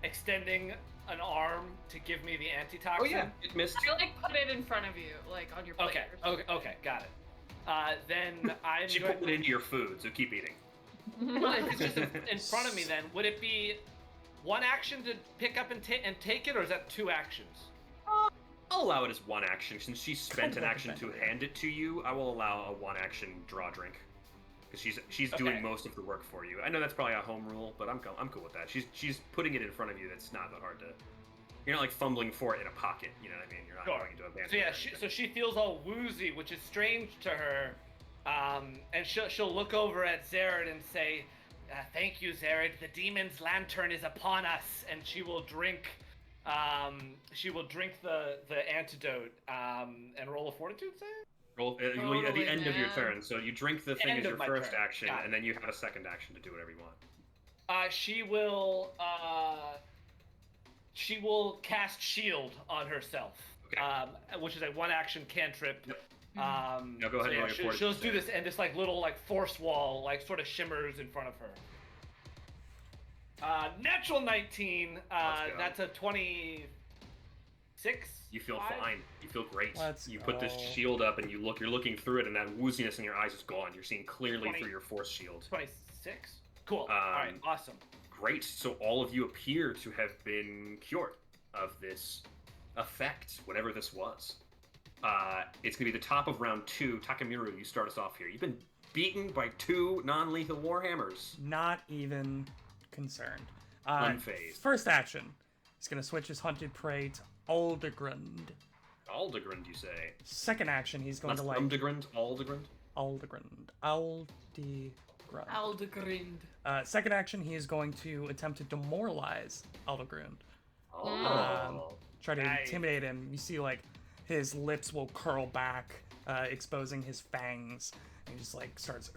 extending an arm to give me the antitoxin? it missed. I like put it in front of you, like on your plate. Okay, or something. okay, got it. Then I'm She going put it into your food, so keep eating. Well, if it's just in front of me, then would it be one action to pick up and take it, or is that 2 actions? I'll allow it as 1 action. Since she spent an Cool. action to hand it to you, I will allow a 1 action draw drink. Because she's doing Okay. most of the work for you. I know that's probably a home rule, but I'm cool with that. She's putting it in front of you. That's not that hard to. You're not like fumbling for it in a pocket. You know what I mean? You're not Sure. going into a band. So yeah, so she feels all woozy, which is strange to her, and she'll look over at Zared and say, "Thank you, Zared. The demon's lantern is upon us," and she will drink. She will drink the antidote and roll a fortitude save. Roll at the Totally, end of your man. turn. So you drink the thing End as of your my first turn. action, Got it. and then you have a second action to do whatever you want. She will cast shield on herself, Okay. which is a 1 action cantrip. Yep. No, go ahead and roll your she'll fortitude just do save. this, and this like little like force wall like sort of shimmers in front of her. Natural 19. Let's go. That's a 26. You feel Five? fine. You feel great. Let's You put this go. shield up, and you're looking through it, and that wooziness in your eyes is gone. You're seeing clearly 20. through your force shield. 26. Cool. All right. Awesome. Great. So all of you appear to have been cured of this effect, whatever this was. It's gonna be the top of round 2. Takamiru, you start us off here. You've been beaten by 2 non-lethal warhammers. Not even concerned. Unfazed. First action, he's gonna switch his hunted prey to Aldegrund. Aldegrund, you say? Second action, he's going Not to like Umdegrund, Aldegrund. Aldegrund. Aldegrind. Second action, he is going to attempt to demoralize Aldegrund. Oh. Try to Nice. intimidate him. You see, like, his lips will curl back, exposing his fangs. And he just, like, starts...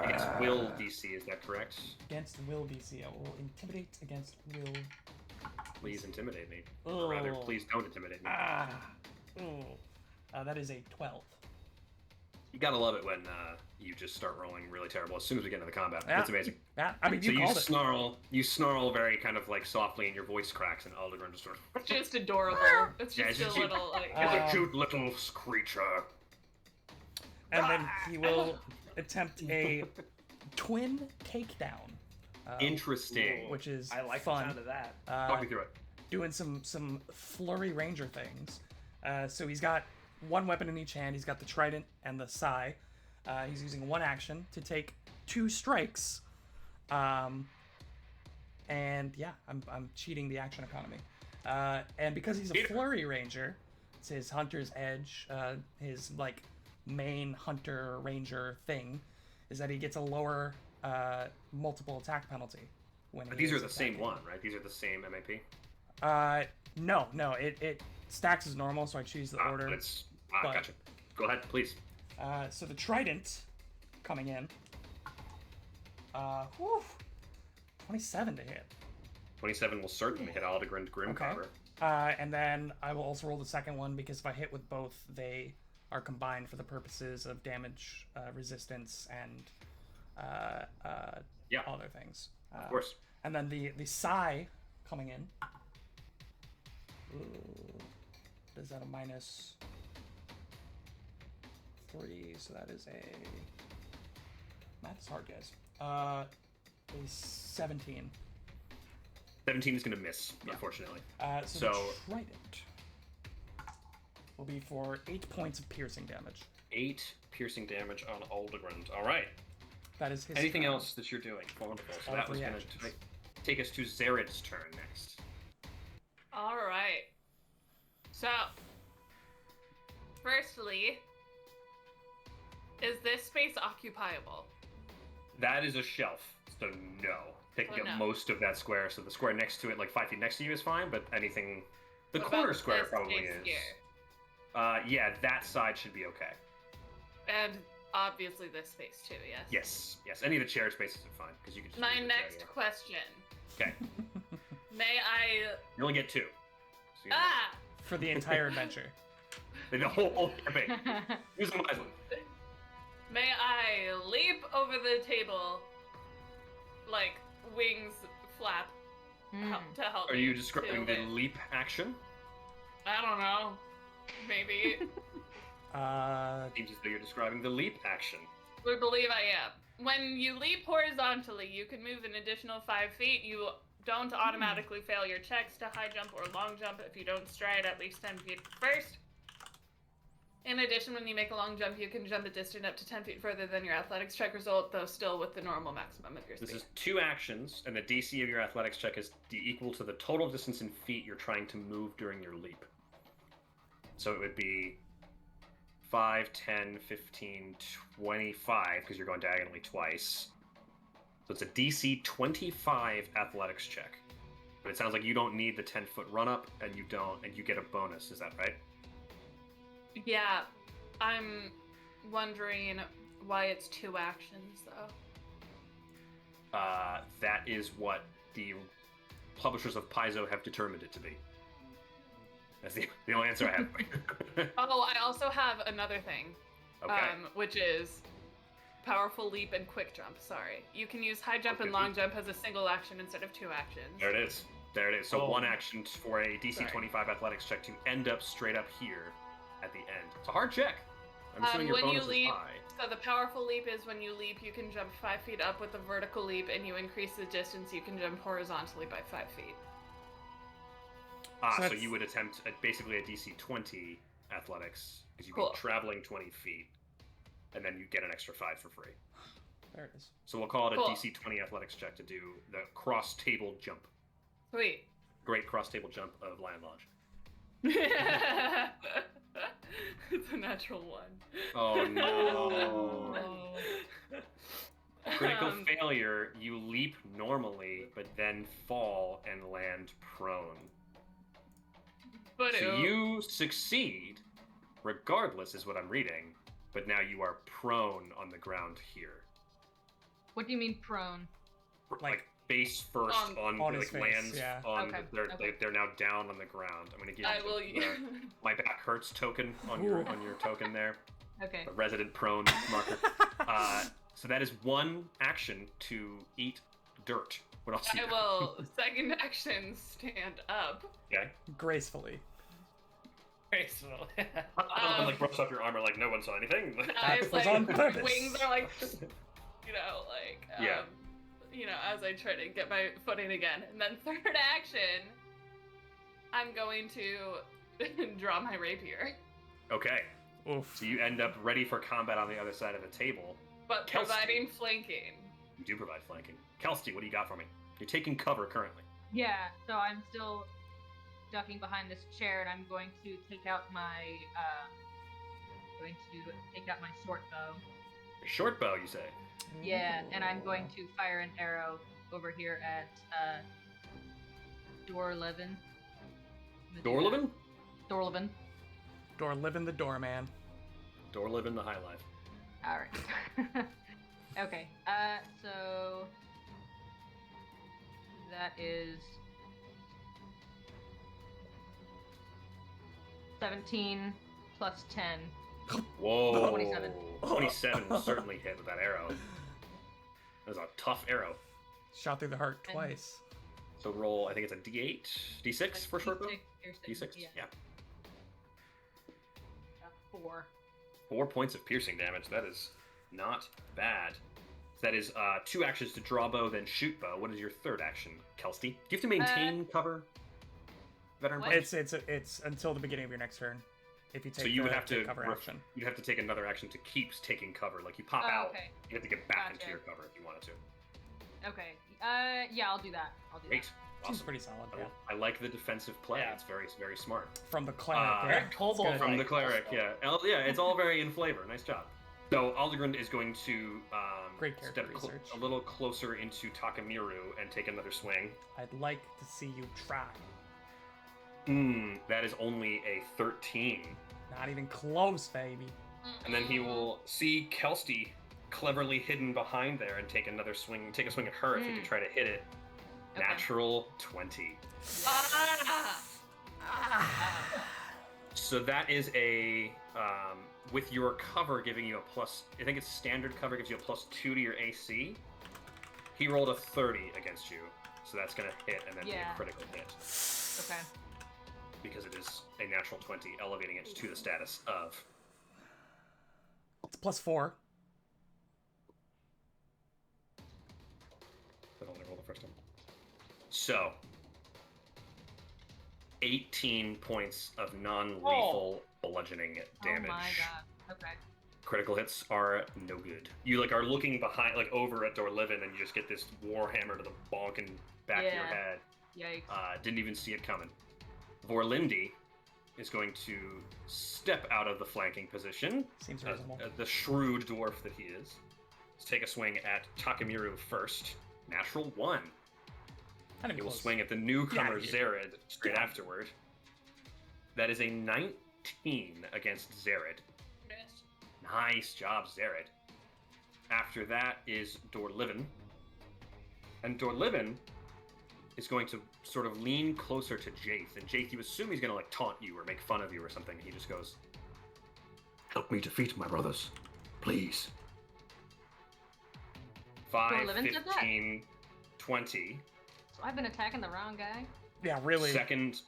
Against will DC, is that correct? Against will DC. I will intimidate against will. Please intimidate me. Or rather, Oh. please don't intimidate me. That is a 12. You gotta love it when you just start rolling really terrible as soon as we get into the combat. Yeah. That's amazing. Yeah, I mean, So you you called it. snarl very kind of like softly, and your voice cracks, and Aldegrund just sort of... Just adorable. It's Yeah, just it's a cute. little like. It's a cute little creature. And then he will attempt a twin takedown. Interesting. Which is I like fun. the sound of that. Talk me through it. Doing some flurry ranger things. So he's got 1 weapon in each hand. He's got the trident and the sai. He's using 1 action to take 2 strikes. And yeah, I'm cheating the action economy. And because he's a Peter. flurry ranger, it's his hunter's edge. His like main hunter ranger thing is that he gets a lower multiple attack penalty when. But he these are is the same attacking. one, right? These are the same MAP? No, it stacks as normal, so I choose the order. But it's... but- Gotcha. Go ahead, please. So the trident coming in. 27 to hit. 27 will certainly hit Aldegrund Grimcarver. And then I will also roll the second one because if I hit with both, they are combined for the purposes of damage resistance and Yeah. other things. Of course. And then the sai coming in. Ooh, is that a minus 3? So that is a... Math's hard, guys. A 17. 17 is going to miss, unfortunately. So the trident will be for 8 points of piercing damage. 8 piercing damage on Aldegrund. All right. That is his Anything turn. else that you're doing? Wonderful. So All that was 3 going actions. to take us to Zared's turn next. All right. So Firstly, is this space occupiable? That is a shelf, so no. Taking up most of that square, so the square next to it, like 5 feet next to you, is fine, but anything... The What corner about square this probably space is. here? Yeah, that side should be okay. And obviously this space too, yes? Yes. Any of the chair spaces are fine, because you can just... My move the chair, next yeah. question. Okay. May I... You only get 2. So you know. Ah! For the entire adventure. The whole campaign. Use them wisely. May I leap over the table, like wings flap, to help Are me you describing to the win? leap action? I don't know. Maybe. Seems as though you're describing the leap action. We believe I am. When you leap horizontally, you can move an additional 5 feet. You don't automatically fail your checks to high jump or long jump if you don't stride at least 10 feet first. In addition, when you make a long jump, you can jump a distance up to 10 feet further than your athletics check result, though still with the normal maximum of your speed. This is 2 actions, and the DC of your athletics check is equal to the total distance in feet you're trying to move during your leap. So it would be 5, 10, 15, 25, because you're going diagonally twice. So it's a DC 25 athletics check. But it sounds like you don't need the 10-foot run-up, and you get a bonus. Is that right? Yeah, I'm wondering why it's 2 actions, though. That is what the publishers of Paizo have determined it to be. That's the only answer I have. Oh, I also have another thing, Okay. which is powerful leap and quick jump. Sorry. You can use high jump and Okay. long jump as a single action instead of 2 actions. There it is. There it is. So Oh. 1 action for a DC Sorry. 25 athletics check to end up straight up here at the end. It's a hard check. I'm assuming your When you bonus leap, is high. so the powerful leap is when you leap, you can jump 5 feet up with a vertical leap, and you increase the distance you can jump horizontally by 5 feet. So that's- you would attempt basically a DC 20 athletics because you'd Cool. be traveling 20 feet, and then you get an extra 5 for free. There it is. So we'll call it a Cool. DC 20 athletics check to do the cross table jump. Sweet. Great cross table jump of Lionlodge. It's a natural 1. Oh no. Critical Um, failure, you leap normally, but then fall and land prone. But So you succeed, regardless, is what I'm reading, but now you are prone on the ground here. What do you mean prone? Like face first On on his like face, lands yeah. on Okay, they're now down on the ground. I'm gonna give I you will. my back hurts token on Ooh. your token there. Okay. The resident prone marker. So that is 1 action to eat dirt. What else? I will second action stand up. Okay. Gracefully. Graceful. I like brush off your armor like no one saw anything. Eyes was like on purpose. wings are like, you know, like Yeah. you know, as I try to get my footing again. And then third action, I'm going to draw my rapier, Okay. Oof. So you end up ready for combat on the other side of the table. but Kelsey. providing flanking. You do provide flanking. Kelsey, what do you got for me? You're taking cover currently. Yeah, so I'm still ducking behind this chair, and I'm going to take out my short bow. A short bow, you say? Yeah, and I'm going to fire an arrow over here at Dorlevin. Dorlevin? Dorlevin. Door living the doorman. Dorlevin the High Life. All right. Okay. So that is 17 plus 10. Whoa. 27. 27 will certainly hit with that arrow. That was a tough arrow. Shot through the heart And- twice. So roll, I think it's a D8, D6 for short bow? D6, D6? Yeah. 4. 4 points of piercing damage. That is not bad. So that is 2 actions to draw bow, then shoot bow. What is your third action, Kelsey? Do you have to maintain cover? Veteran what? players? It's until the beginning of your next turn. If you take So you would the have to cover action. You'd have to take another action to keep taking cover. Like you pop Oh, out, okay. you have to get back into Gotcha. your cover if you wanted to. Okay. Yeah, I'll do that. Great. Seems Awesome. pretty solid. Yeah. I like the defensive play. Yeah. It's very, very smart. From the cleric. yeah. Very It's kobold good. From the like cleric, also. yeah. It's all very in flavor. Nice job. So Aldegrund is going to Great character step research. a little closer into Takamiru and take another swing. I'd like to see you try. That is only a 13. Not even close, baby. And then he will see Kelsey cleverly hidden behind there and take another swing. Take a swing at her if he can try to hit it. Okay. Natural 20. So that is a with your cover giving you a plus. I think it's standard cover gives you a +2 to your AC. He rolled a 30 against you, so that's gonna hit and then be Yeah. a critical hit Okay. because it is a natural 20, elevating it to the status of. It's +4. But only roll the first time. So, 18 points of non-lethal bludgeoning damage. Oh my god. Okay. Critical hits are no good. You are looking behind, over at Dorlivin, and you just get this warhammer to the bonk and back of your Yeah. head. Yikes. Didn't even see it coming. Vorlindi is going to step out of the flanking position. Seems reasonable. The shrewd dwarf that he is. Let's take a swing at Takamiru first. Natural 1. Not even He will close. swing at the newcomer Get outta here. Zared straight afterward. That is a 19 against Zared. Nice job, Zared. After that is Dorlivin. And Dorlivin is going to sort of lean closer to Jaith. And Jaith, you assume he's going to taunt you or make fun of you or something. And he just goes, "Help me defeat my brothers, please." 5, Dorlivin did that? 15, 20. So I've been attacking the wrong guy. Yeah, really. Second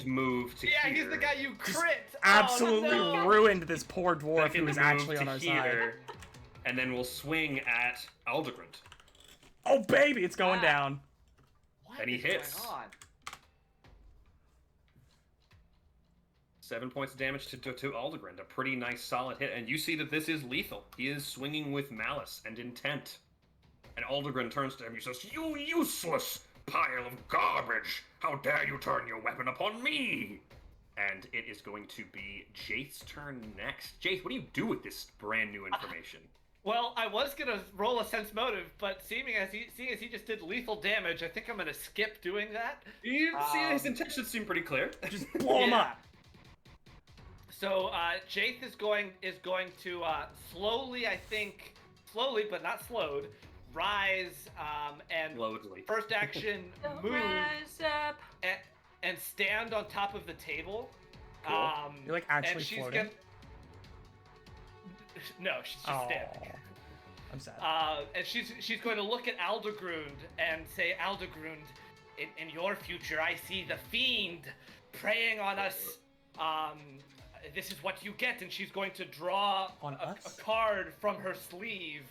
move to Yeah, here. he's the guy you crit. Absolutely Oh, no. ruined this poor dwarf Second who was move actually to on our side. here, and then we'll swing at Aldegrund. Oh, baby, it's going Wow. down. What And he is hits. going on? 7 points of damage to Aldegrund. A pretty nice solid hit. And you see that this is lethal. He is swinging with malice and intent. And Aldegrund turns to him. He says, "You useless pile of garbage! How dare you turn your weapon upon me!" And it is going to be Jaith's turn next. Jaith, what do you do with this brand new information? Well, I was gonna roll a sense motive, but seeing as he just did lethal damage, I think I'm gonna skip doing that. You see, his intentions seem pretty clear. Just blow him Yeah. up. So Jaith is going to slowly but not slowed, rise and Loadly. first action move Rise up. and stand on top of the table. Cool. You're actually and she's floating. No, she's just Oh, standing. I'm sad. And she's going to look at Aldegrund and say, "Aldegrund, in your future, I see the fiend preying on us. This is what you get." And she's going to draw On a us? card from her sleeve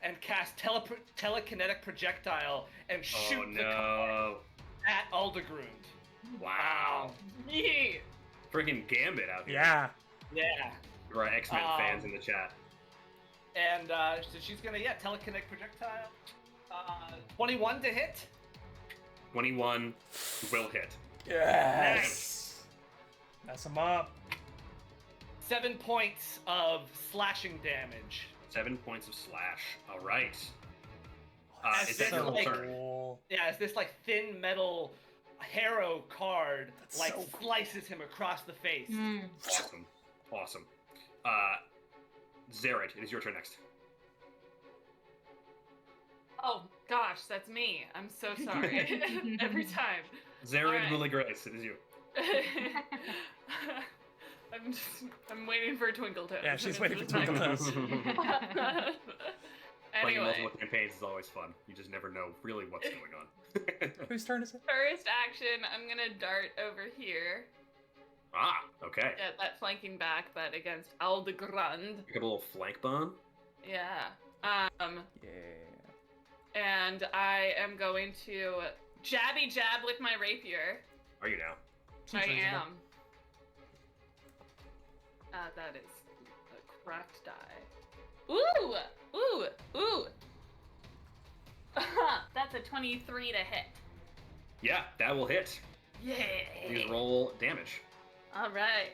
and cast telekinetic projectile and shoot the card no. at Aldegrund. Wow. Yeet. Freaking Gambit out here. Yeah. Yeah. There are X-Men fans in the chat. And so she's gonna telekinetic projectile. 21 to hit. 21 will hit. Yes. Mess him up. 7 points of slashing damage. 7 points of slash. All right. That's Is that your so whole turn? cool. Yeah, it's this thin metal harrow card That's so cool. slices him across the face. Awesome. Awesome. Zared, it is your turn next. Oh gosh, that's me. I'm so sorry. Every time. Zared Alright. Willy Grace, it is you. I'm waiting for Twinkle Toes. Yeah, she's waiting for Twinkle Toes. Playing Anyway, multiple campaigns is always fun. You just never know really what's going on. Whose turn is it? first action, I'm gonna dart over here. Okay. Get that flanking back, but against Aldegrund. Pick up a little flank bomb. Yeah. Yeah. And I am going to jabby jab with my rapier. Are you now? Seems I reasonable. am. That is a cracked die. Ooh! Ooh! Ooh! That's a 23 to hit. Yeah, that will hit. Yeah. Please roll damage. All right.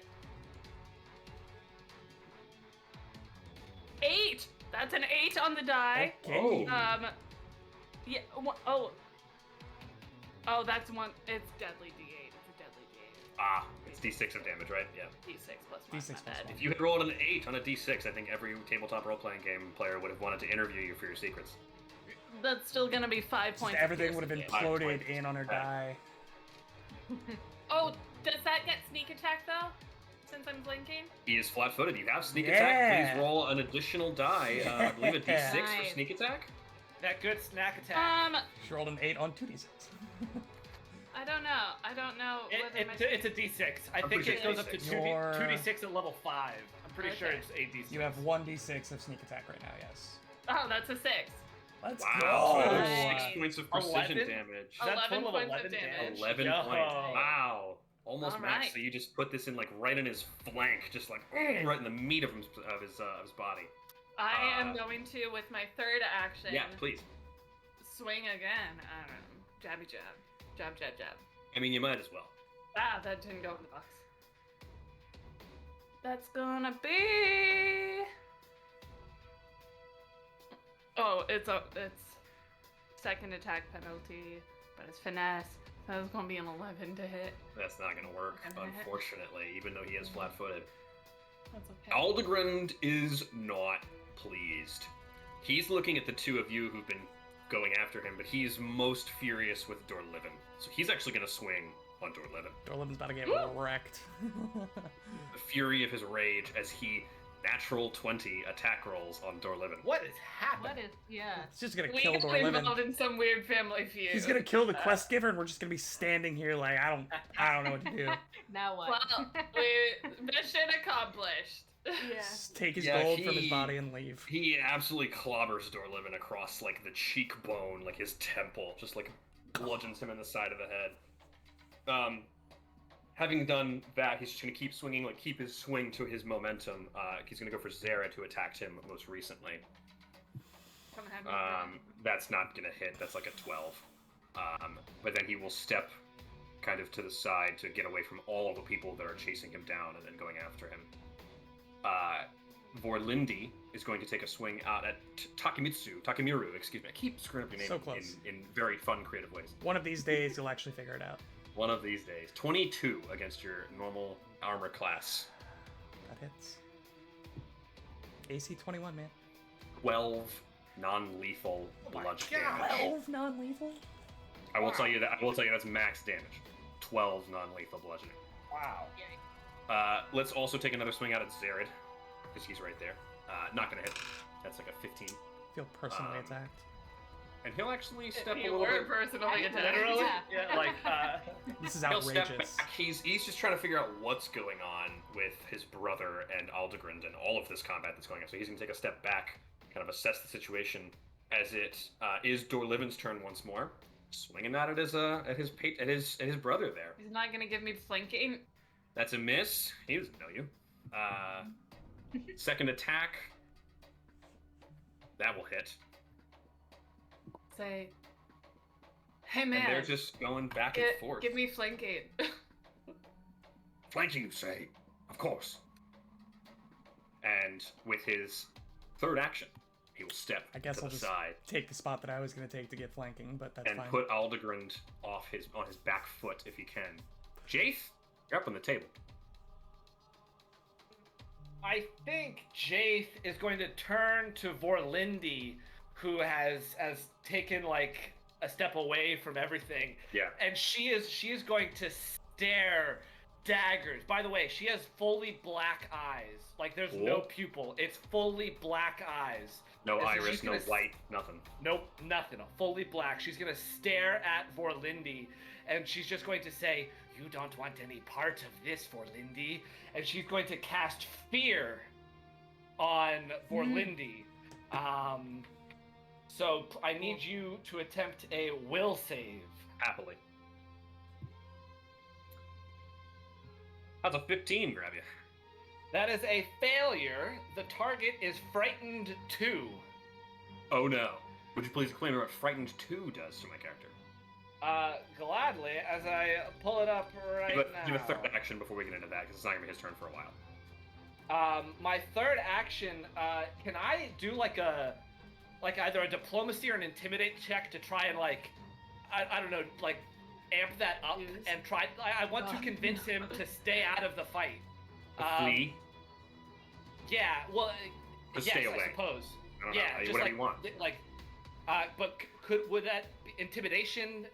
8. That's an 8 on the die. Okay. Yeah. Oh. Oh, that's one. It's deadly D8. It's a deadly D8. Ah, it's D6 of damage, right? Yeah. D6 plus 1. D6 my plus bad. 1. If you had rolled an 8 on a D6, I think every tabletop role-playing game player would have wanted to interview you for your secrets. That's still gonna be 5 Just points. everything would have piercing imploded points. in on her die. damage. Oh, does that get sneak attack though? Since I'm blinking. He is flat-footed. You have sneak Yeah. attack. Please roll an additional die. I believe a D6 for Nice. sneak attack. That good snack attack. She rolled an 8 on 2d6. I don't know. Whether my... It's a D6. I I'm think pretty it sure goes up to it's 2D6 at level 5. I'm pretty sure Okay. it's a D6. You have 1d6 of sneak attack right now, yes. Oh, that's a 6. Let's Wow. go! Nice. 6 points of precision 11? damage. Is that 11 total of points of 11 damage. 11 Yo. points. Wow. Almost All max. right. So you just put this in like right in his flank, just like right in the meat of his body. I am going to, with my third action, Yeah, please. swing again. I don't know. Jabby jab. Jab, jab, jab. I mean, you might as well. Ah, that didn't go in the box. That's gonna be... Oh, it's second attack penalty, but it's finesse. That was gonna be an 11 to hit. That's not gonna work, Okay. unfortunately, even though he is flat-footed. That's okay. Aldegrind is not pleased. He's looking at the two of you who've been going after him, but he's most furious with Dorlivin. So he's actually going to swing on Dorlivin. Dorlivin's about to get wrecked. The fury of his rage as he natural 20 attack rolls on Dorlivin. What is happening? What is? Yeah. It's just gonna We kill got Dorlivin. involved in some weird family feud. He's gonna kill the quest giver, and we're just gonna be standing here like I don't know what to do. Now what? Well, mission accomplished. yeah. Just take his Yeah, gold from his he- body and leave. He absolutely clobbers Dorlivin across like the cheekbone, like his temple, just like bludgeons him in the side of the head. Having done that, he's just going to keep swinging, like keep his swing to his momentum. He's going to go for Zara, who attacked him most recently. That's not going to hit. That's like a 12. But then he will step kind of to the side to get away from all of the people that are chasing him down and then going after him. Vorlindi is going to take a swing out at Takemiru, excuse me. I keep screwing up your name So close. in very fun, creative ways. One of these days, you'll actually figure it out. One of these days. 22 against your normal armor class. That hits. AC 21, man. 12 non-lethal bludgeoning damage. 12 non-lethal? I will tell you that's max damage. 12 non-lethal bludgeoning. Wow. Let's also take another swing out at Zared, because he's right there. Not gonna hit. That's like a 15. Feel personally Um, attacked. And he'll actually step If a you little were bit. personally attacked. Literally? Yeah. Yeah, like, This is He'll step outrageous. back. He's just trying to figure out what's going on with his brother and Aldegrind and all of this combat that's going on. So he's gonna take a step back, kind of assess the situation as it is Dorlivin's turn once more, swinging at it as at his brother there. He's not gonna give me flanking. That's a miss. He doesn't know you. Second attack. That will hit. Say, hey And they're man, just going back and forth. give me flanking. Flanking, you say? Of course. And with his third action, he will step I guess to I'll the just side take the spot that I was going to take to get flanking, but that's and fine. put Aldegrind on his back foot if he can. Jaith, you're up on the table. I think Jaith is going to turn to Vorlindi, who has taken like a step away from everything, Yeah. and she is going to stare daggers. By the way, she has fully black eyes. Like there's no Cool. pupil. It's fully black eyes. No And so iris, she's no gonna white, nothing. Nope, nothing. Fully black. She's gonna stare at Vorlindi, and she's just going to say, "You don't want any part of this, Vorlindi." And she's going to cast fear on Vorlindi. So I need you to attempt a will save. Happily. How's a 15 grab you? That is a failure. The target is frightened 2. Oh no. Would you please explain what Frightened 2 does to my character? Gladly, as I pull it up right now. Give a third action before we get into that, because it's not gonna be his turn for a while. My third action, can I do like either a diplomacy or an intimidate check to try and I don't know, like amp that up and try. I want to convince him to stay out of the fight. Flee? Yeah, well, Just yes, stay away. I suppose. I don't know, Just whatever you want. But would that be intimidation,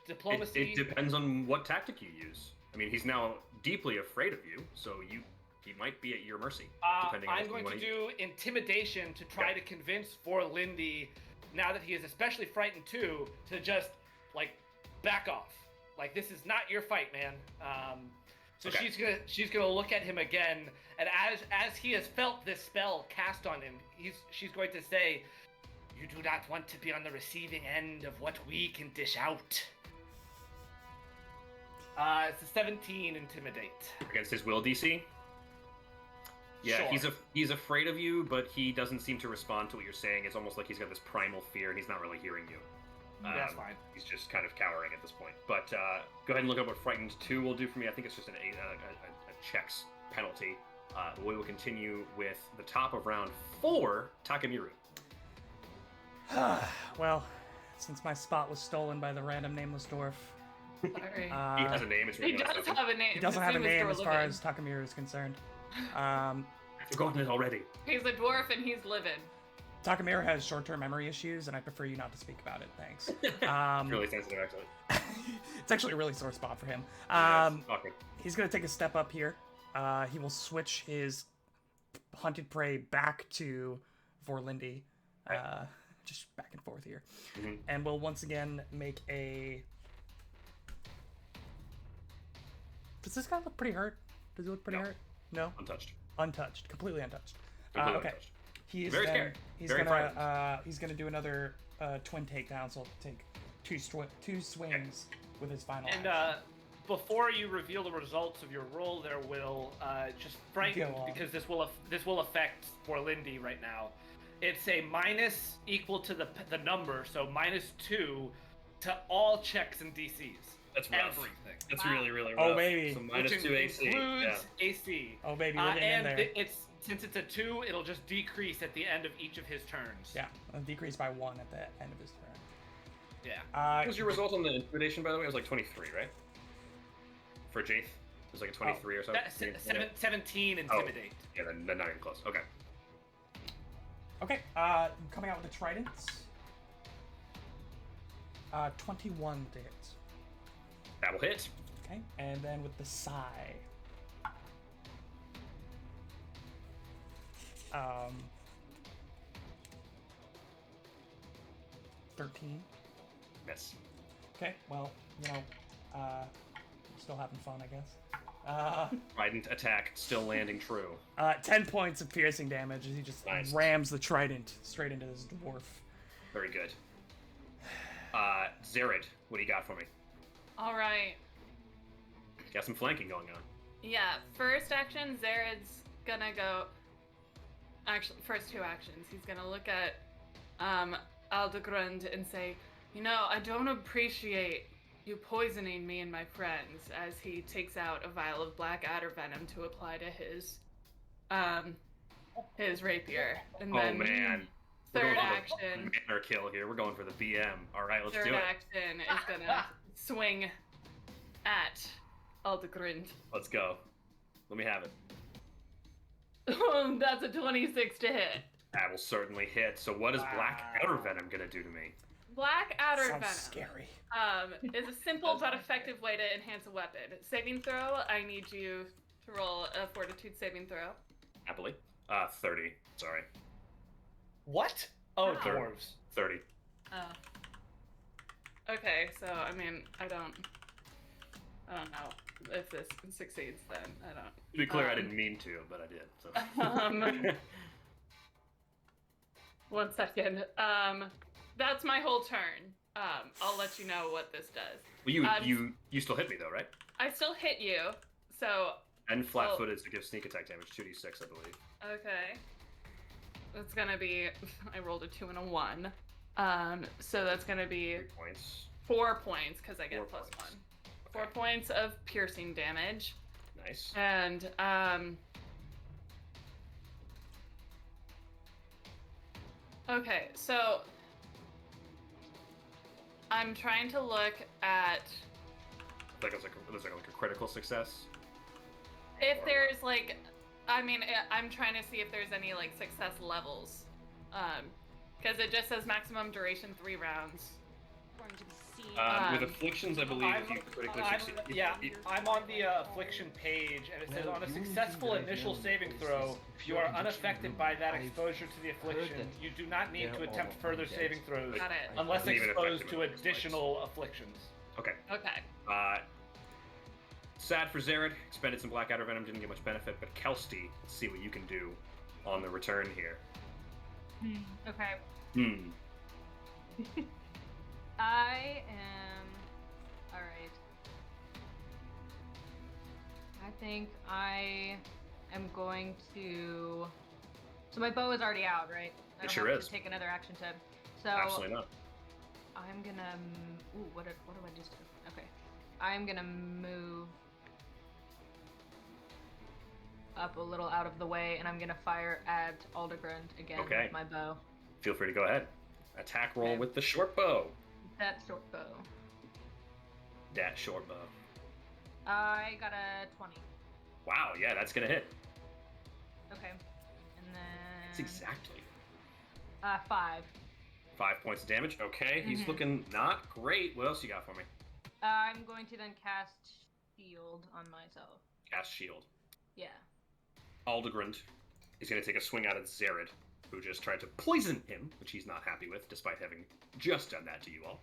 diplomacy? It depends on what tactic you use. I mean, he's now deeply afraid of you, so he might be at your mercy. Depending on I'm going to do intimidation to try Okay. to convince Vorlindi, now that he is especially frightened too, to just back off. Like, this is not your fight, man. So Okay. she's gonna look at him again, and as he has felt this spell cast on him, she's going to say, "You do not want to be on the receiving end of what we can dish out." It's a 17 intimidate. Against his will DC? Yeah, Sure. he's afraid of you, but he doesn't seem to respond to what you're saying. It's almost like he's got this primal fear, and he's not really hearing you. That's fine. He's just kind of cowering at this point. But go ahead and look up what Frightened 2 will do for me. I think it's just a checks penalty. We will continue with the top of round 4, Takamiru. Well, since my spot was stolen by the random nameless dwarf, Sorry. He has a name. It's He really does nice. have a name. he doesn't His have a is name as far Dorlivin. as Takamiru is concerned. I've forgotten it already. He's a dwarf and he's living. Takamiru has short-term memory issues, and I prefer you not to speak about it. Thanks. Really sensitive, actually. It's actually a really sore spot for him. Yeah, it's awkward. He's gonna take a step up here. He will switch his hunted prey back to Vorlindi, just back and forth here, Mhm. and will once again make a. Does this guy look pretty hurt? Does he look pretty No. hurt? No, Untouched. untouched, completely untouched. Completely Okay, untouched. he's Very then, scared. he's Very gonna he's gonna do another twin takedown, so he'll take two swings with his final. And action. before you reveal the results of your roll, there will just frightened, Go on. because this will affect Vorlindi right now. It's a minus equal to the number, so -2 to all checks and DCs. That's rough. Everything. That's Wow. really, really Oh, rough. baby. So Which -2 AC. includes Yeah. AC. Oh baby, we're getting in And there. since it's a 2, it'll just decrease at the end of each of his turns. Yeah, a decrease by 1 at the end of his turn. Yeah. What was your result on the intimidation, by the way? It was like 23, right? For Jaith? It was like a 23 or something? Yeah. 17 intimidate. Yeah, then not even close. Okay. Okay, coming out with the tridents. 21 to hit. That will hit. Okay, and then with the sai. 13. Miss. Okay, well, still having fun, I guess. Trident attack still landing true. 10 points of piercing damage as he just Nice. rams the trident straight into this dwarf. Very good. Zared, what do you got for me? All right. Got some flanking going on. Yeah, first action, Zared's gonna go. Actually, first 2 actions. He's gonna look at Aldegrund and say, I don't appreciate you poisoning me and my friends, as he takes out a vial of black adder venom to apply to his rapier. And then Oh man. third We're going for action. the manner kill here. We're going for the BM. All right, let's Third do it. action is gonna swing at Aldegrund. Let's go. Let me have it. That's a 26 to hit. That will certainly hit. So what is Black Outer Venom gonna do to me? Black adder Sounds venom scary. is a simple but effective way to enhance a weapon. Saving throw, I need you to roll a fortitude saving throw. Happily. 30. Sorry. What? Oh, Oh. dwarves. 30. Oh. Okay, so I don't know if this succeeds then. I don't. To be clear, I didn't mean to, but I did. So. 1 second. That's my whole turn. I'll let you know what this does. Well, you still hit me though, right? I still hit you, so And flat-footed to give sneak attack damage, 2d6, I believe. okay. That's gonna be. I rolled a 2 and a 1. So that's gonna be 3 points. 4 points because I get 4 plus points. 1. 4 Okay. points of piercing damage. Nice. And okay, so I'm trying to look at Like it's like a critical success. if Or there's like, I mean, I'm trying to see if there's any like success levels, because it just says maximum duration 3 rounds. Going to be seen. With afflictions, I believe if you critically succeed. I'm on the affliction page, and it says on a successful initial saving throw, you are unaffected by that exposure to the affliction. You do not need to attempt further saving throws Got it. unless Even exposed affected to with those additional afflictions. Okay. Okay. Sad for Zared, expended some Blackadder Venom, didn't get much benefit, but Kelsey, let's see what you can do on the return here. Okay. I am. Alright. I think I am going to. So my bow is already out, right? I It don't sure have is. to take another action to. So Absolutely not. I'm gonna. Ooh, what do I just do? Okay. I'm gonna move up a little out of the way, and I'm gonna fire at Aldegrund again Okay. with my bow. Feel free to go ahead. Attack roll Okay. with the short bow. That short bow. That short bow. I got a 20. Wow, yeah, that's gonna hit. Okay. And then. That's exactly 5. 5 points of damage. Okay, he's Mhm. looking not great. What else you got for me? I'm going to then cast shield on myself. Cast shield. Yeah. Aldegrund is going to take a swing out at Zared, who just tried to poison him, which he's not happy with, despite having just done that to you all.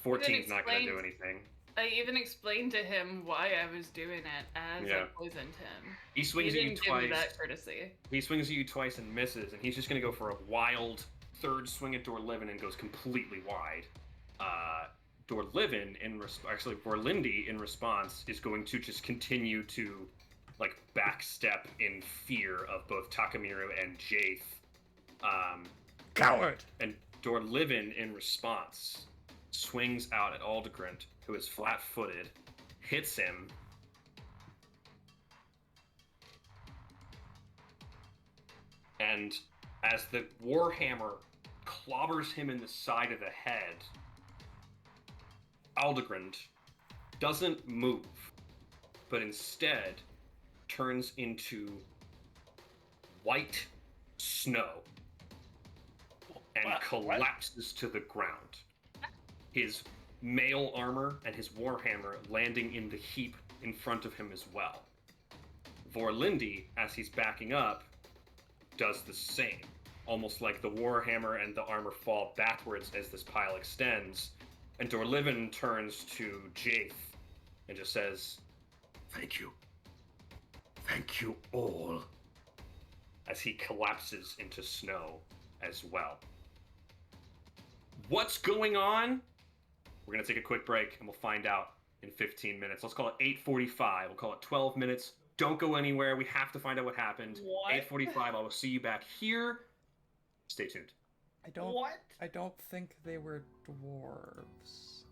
14's not going to do anything. I even explained to him why I was doing it as Yeah. I poisoned him. He swings He at you didn't give me twice. that courtesy. He swings at you twice and misses, and he's just going to go for a wild third swing at Dorlivin and goes completely wide. Dorlivin, actually Vorlindi, in response, is going to just continue to like backstep in fear of both Takamiru and Jaith. Coward! And Dorlivin, in response, swings out at Aldegrund, who is flat-footed, hits him. And as the Warhammer clobbers him in the side of the head, Aldegrund doesn't move, but instead turns into white snow and What? collapses to the ground. His mail armor and his warhammer landing in the heap in front of him as well. Vorlindi, as he's backing up, does the same. Almost like the warhammer and the armor fall backwards as this pile extends. And Dorlivin turns to Jaith and just says, "Thank you. Thank you all." As he collapses into snow as well. What's going on? We're going to take a quick break and we'll find out in 15 minutes. Let's call it 8:45. We'll call it 12 minutes. Don't go anywhere. We have to find out what happened. What? 8:45. I will see you back here. Stay tuned. What? I don't think they were dwarves.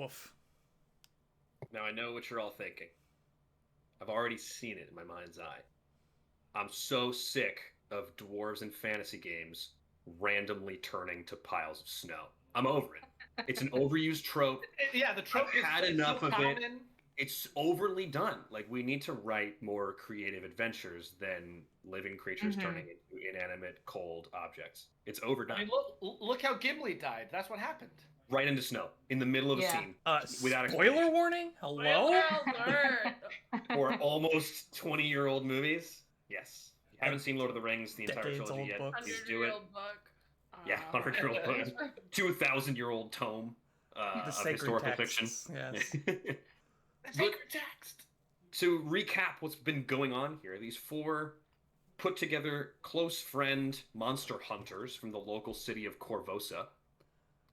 Woof. Now I know what you're all thinking. I've already seen it in my mind's eye. I'm so sick of dwarves in fantasy games randomly turning to piles of snow. I'm over it. It's an overused trope. Yeah, the trope I've had is enough so of common. it. It's overly done. Like, we need to write more creative adventures than living creatures turning into inanimate, cold objects. It's overdone. I mean, look how Gimli died. That's what happened. Right into snow in the middle of a scene without Spoiler explanation. warning? Hello? Spoiler alert! For almost 20-year-old movies. Yes. You haven't seen Lord of the Rings, the entire Decades trilogy old yet. books. Please do it. 100-year-old book. Yeah, 100-year-old book. 2,000-year-old tome The of sacred historical texts, fiction. yes. Sacred text. To recap what's been going on here, these 4 put together close friend monster hunters from the local city of Corvosa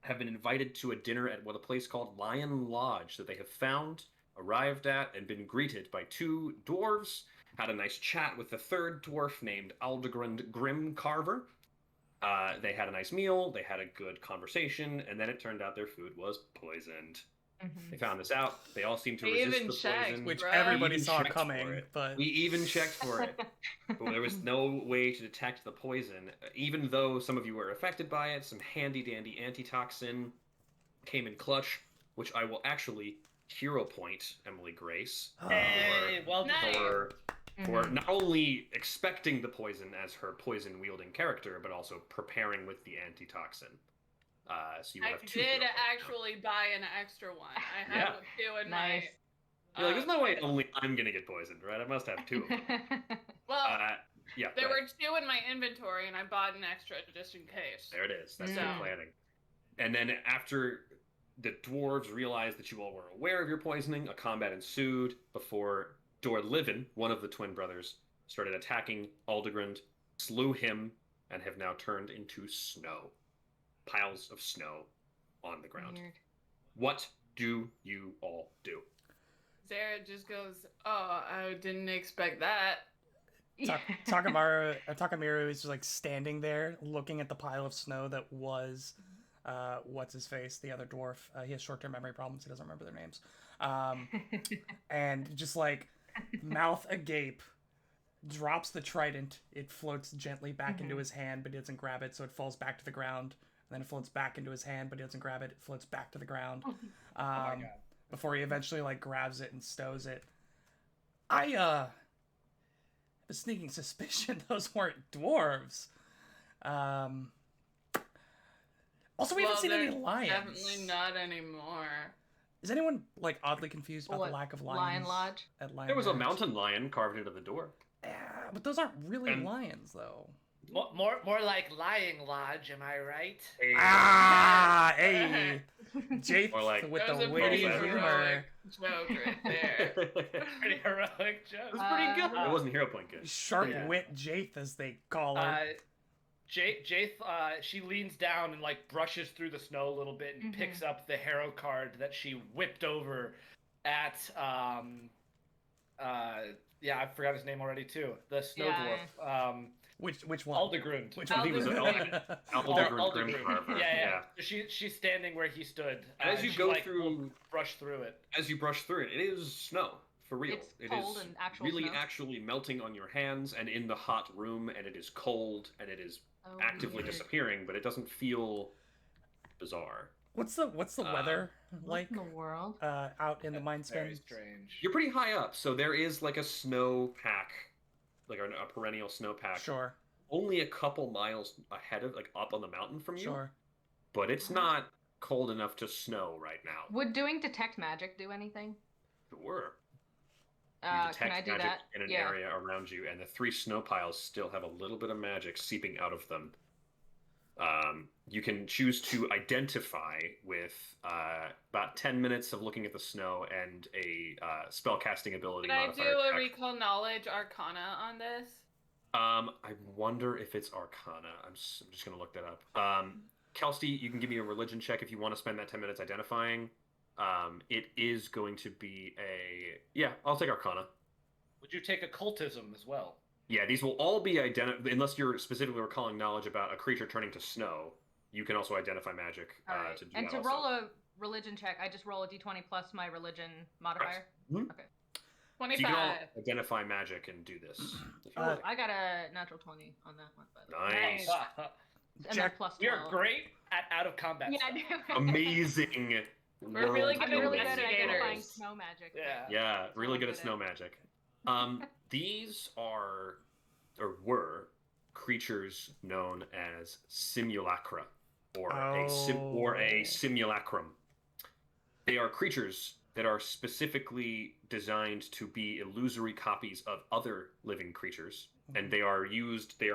have been invited to a dinner at a place called Lionlodge that they have found, arrived at, and been greeted by 2 dwarves. Had a nice chat with the 3rd dwarf named Aldegrund Grimcarver. They had a nice meal, they had a good conversation, and then it turned out their food was poisoned. They found this out. They all seemed to They resist even the checked, poison. Which Bruh. everybody even saw checked coming, for it. but We even checked for it. But there was no way to detect the poison. Even though some of you were affected by it, some handy-dandy antitoxin came in clutch, which I will actually hero point Emily Grace Hey, well Nice. deserved. for not only expecting the poison as her poison-wielding character, but also preparing with the antitoxin. So you I have 2 did hero points now. actually buy an extra one. I have Yeah. a 2 in Nice. my. You're like, there's no way only I'm gonna get poisoned, right? I must have 2 of them. Well, Yeah, there go ahead. were 2 in my inventory, and I bought an extra just in case. There it is. That's Mm. good planning. And then after the dwarves realized that you all were aware of your poisoning, a combat ensued before Dorlivin, one of the twin brothers, started attacking Aldegrund, slew him, and have now turned into snow. Piles of snow on the ground. Weird. What do you all do? Zara just goes, "Oh, I didn't expect that." Takamiru is just like standing there looking at the pile of snow that was what's his face, the other dwarf. He has short-term memory problems, he doesn't remember their names. And just like mouth agape, drops the trident. It floats gently back into his hand, but he doesn't grab it, so it falls back to the ground. And then it floats back into his hand, but he doesn't grab it. It floats back to the ground. Oh my god. Before he eventually like grabs it and stows it. I have a sneaking suspicion those weren't dwarves. Also, we haven't seen any they're lions. Definitely not anymore. Is anyone like oddly confused about What, the lack of lions? Lion Lodge? At Lion There was a Lodge? mountain lion carved into the door. Yeah, but those aren't really And- lions, though. More like lying lodge, am I right? Ah, hey, Jaith Or like- with That was the a witty pretty humor. heroic joke right there. Pretty heroic joke. It was pretty good. Uh, It wasn't hero point good. Sharp Yeah. wit Jaith, as they call her. Jaith, she leans down and like brushes through the snow a little bit and picks up the hero card that she whipped over at yeah, I forgot his name already too. The snow Yeah. dwarf. Which one? Aldegrund. Which one? He was an Aldegrund. Aldegrund Aldegrund. Grimcarver. Yeah. So she's standing where he stood. As you she, go like, through- will brush through it. As you brush through it, it is snow for real. It's It cold is and actual really snow? actually melting on your hands and in the hot room, and it is cold and it is Oh, actively weird. disappearing, but it doesn't feel bizarre. What's the weather What like in the world? out in the mine Very spin? strange. You're pretty high up, so there is like a snow pack, like a perennial snow pack, Sure, only a couple miles ahead of, like up on the mountain from you. sure. But it's not cold enough to snow right now. Would doing detect magic do anything? Sure. You Can detect I do magic that? in an Yeah. area around you, and the 3 snow piles still have a little bit of magic seeping out of them. You can choose to identify with about 10 minutes of looking at the snow and a spell casting ability Can I modifier. do a check. recall knowledge arcana on this? I wonder if it's Arcana. I'm just going to look that up. Kelsey, you can give me a religion check if you want to spend that 10 minutes identifying. It is going to be a... Yeah, I'll take Arcana. Would you take occultism as well? Yeah, these will all be unless you're specifically recalling knowledge about a creature turning to snow. You can also identify magic All right. to do And that to also. roll a religion check, I just roll a d20 plus my religion modifier. Mhm. Okay. So you can all 25. identify magic and do this. if you Uh, like. I got a natural 20 on that one, by the way. Nice. And then Jack, plus 12. We are great at out of combat Yeah, stuff. Amazing. We're really world good I'm really good at building. identifying investigators. snow magic. Yeah. Yeah, really I'm good at good snow at. magic. These are, or were, creatures known as simulacra, or a simulacrum. They are creatures that are specifically designed to be illusory copies of other living creatures, and they are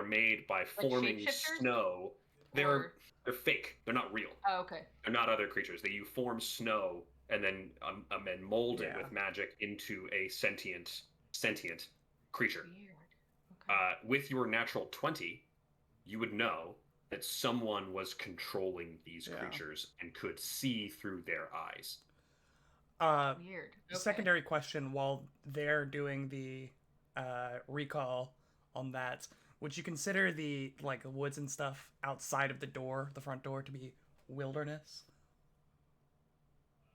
made by forming shapeshifters? snow. Or- They're fake. They're not real. Oh, okay. They're not other creatures. You form snow and then mold it Yeah. with magic into a sentient creature. Weird. Okay. With your natural 20, you would know that someone was controlling these Yeah. creatures and could see through their eyes. Weird. Okay. Secondary question: while they're doing the recall on that, would you consider the woods and stuff outside of the front door, to be wilderness?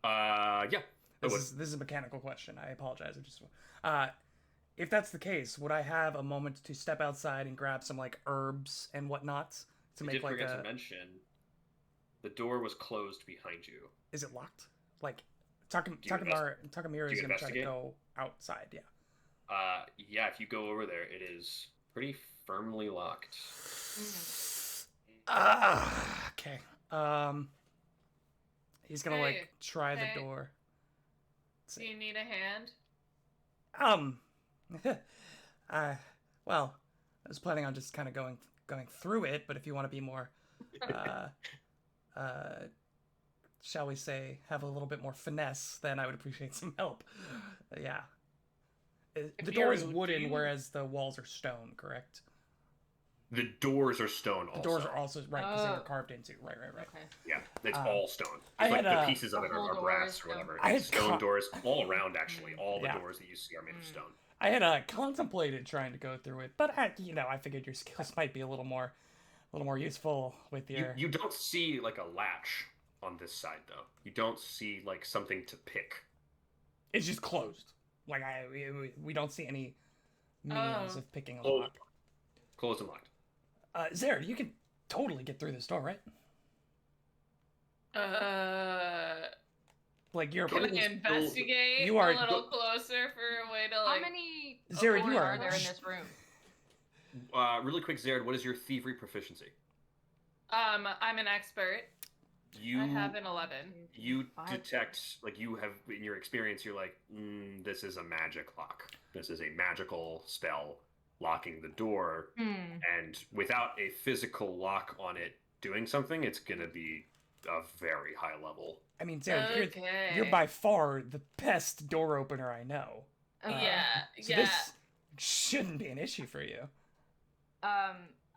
Yeah. This is a mechanical question. I apologize. I just if that's the case, would I have a moment to step outside and grab some herbs and whatnot to I make did like forget a? to mention, the door was closed behind you. Is it locked? Like you Takamura is do gonna you try to investigate? go outside. Yeah. Yeah, if you go over there, it is pretty firmly locked. Okay. He's gonna Hey, try hey. the door. Do you need a hand? Well, I was planning on just kind of going through it, but if you want to be more, shall we say, have a little bit more finesse, then I would appreciate some help. Yeah. The door is Miru, wooden, do you- whereas the walls are stone, correct? The doors are stone also. The doors are also, right, because they were Oh. carved into. Right. Okay. Yeah, it's Um, all stone. I It's like had the a- pieces of The it whole are door brass is or whatever. I It's had stone co- doors all around, actually. All the Yeah. doors that you see are made of stone. I had contemplated trying to go through it, but I figured your skills might be a little more useful with your. You don't see like a latch on this side, though. You don't see like something to pick. It's just closed. We don't see any means Oh. of picking a Closed. lock. Closed and locked. Zared, you can totally get through this door, right? You're Can I Pretty- investigate you are- a little closer for a way to How many Zared, you doors are- are there in this room? Really quick, Zared, what is your thievery proficiency? I'm an expert. You I have an 11. you Five. detect, like, you have, in your experience, you're like, this is a magic lock. This is a magical spell locking the door, and without a physical lock on it doing something, it's gonna be a very high level. I mean, Zared, Okay. you're by far the best door opener I know. Yeah, So yeah. this shouldn't be an issue for you.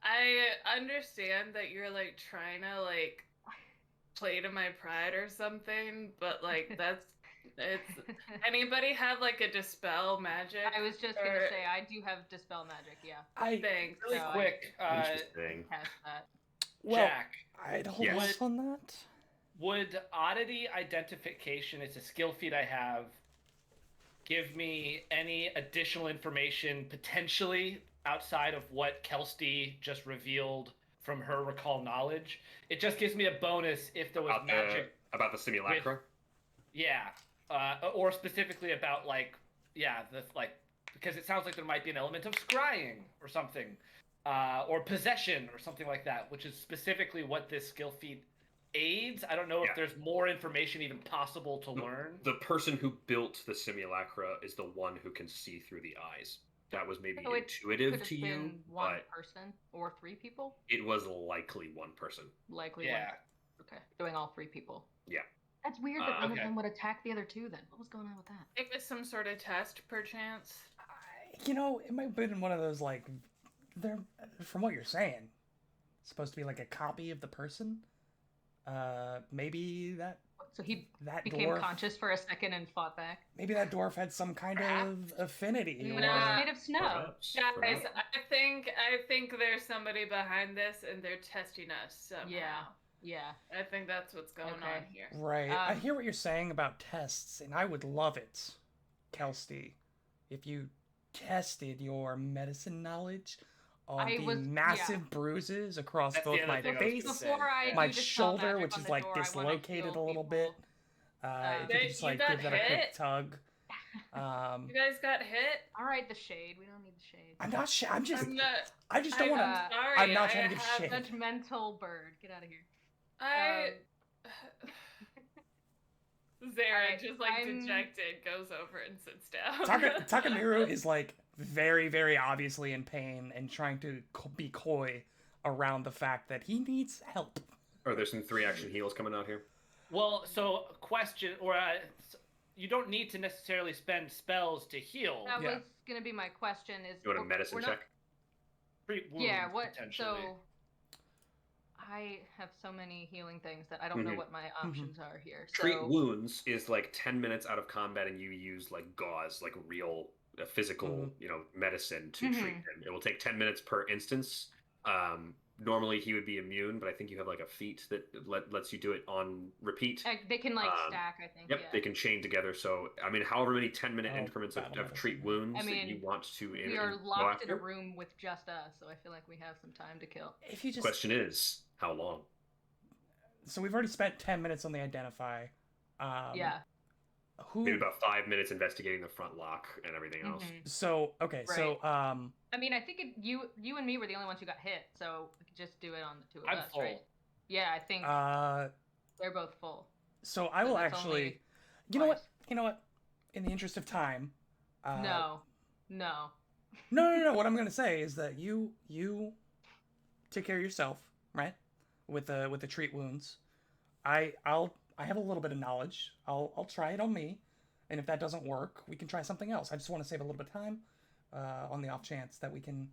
I understand that you're trying to play to my pride or something, but it's anybody have a dispel magic? I was just gonna say I do have dispel magic. Yeah, Thanks. Really So, quick, Interesting. cast that. Jack, I'd hold Yes. off on that. would oddity identification, it's a skill feat I have, give me any additional information potentially outside of what Kelsey just revealed from her recall knowledge? It just gives me a bonus if there was magic. About the simulacra? Yeah. Or specifically about because it sounds like there might be an element of scrying or something, or possession or something like that, which is specifically what this skill feat aids. I don't know Yeah. if there's more information even possible to learn. The person who built the simulacra is the one who can see through the eyes. That was maybe So it intuitive Could have to you, been one but person or 3 people. it was likely one person. Likely Yeah. one. Okay, doing all 3 people. Yeah. That's weird that one Okay. of them would attack the other 2. Then what was going on with that? It was some sort of test, perchance. It might have been one of those they're, from what you're saying, supposed to be a copy of the person. Maybe that So he that became dwarf. conscious for a second and fought back. Maybe that dwarf had some kind of affinity. No, or- Nah. it's made of snow. Perhaps. Guys, Perhaps. I think there's somebody behind this, and they're testing us somehow. Yeah. Yeah. I think that's what's going Okay. on here. Right. I Um, hear what you're saying about tests, and I would love it, Kelsey, if you tested your medicine knowledge on I the was- massive yeah. bruces across That's the both other my thing I was gonna face, say. Before I Yeah. my do dispel shoulder, magic which on is the like door, I wanna dislocated heal a little people. bit. If you They- could just you like got give that a quick hit? tug. You guys got hit? All right, the shade. We don't need the shade. I'm not. I'm just. I'm not. I just don't want I'm to. sorry. I'm not I trying to give have shit. Judgmental bird. Get out of here. I. Zara, Alright, just like I'm- dejected, goes over and sits down. Takamiru is like very, very obviously in pain and trying to be coy around the fact that he needs help. Are there some 3-action heals coming out here? Well, so question, you don't need to necessarily spend spells to heal. That Yeah. was gonna be my question. Is You want a we're- medicine we're not- check? Treat wounds, Yeah. What? potentially. So. I have so many healing things that I don't know Mhm. what my options are here. So, Treat wounds is like 10 minutes out of combat, and you use like gauze, like real physical, medicine to treat him. It will take 10 minutes per instance. Normally he would be immune, but I think you have like a feat that lets you do it on repeat. they can like Um, stack. I think. Yep, Yeah. they can chain together. So, I mean, however many 10-minute Oh, increments of battle treat medicine. wounds I that you mean, want to We are go locked in a after. room with just us, so I feel like we have some time to kill. If you just. Question is, how long? So we've already spent 10 minutes on the identify. Yeah. Who? Maybe about 5 minutes investigating the front lock and everything else. Mhm. So okay. So I mean, I think you and me were the only ones who got hit, so we could just do it on the two of I'm us, full. right? Yeah, I think they're both full. So I will that's actually. only You know what? twice. You know what? In the interest of time. No. No. What I'm gonna say is that you take care of yourself, right? With the treat wounds. I have a little bit of knowledge. I'll try it on me, and if that doesn't work, we can try something else. I just want to save a little bit of time, on the off chance that we can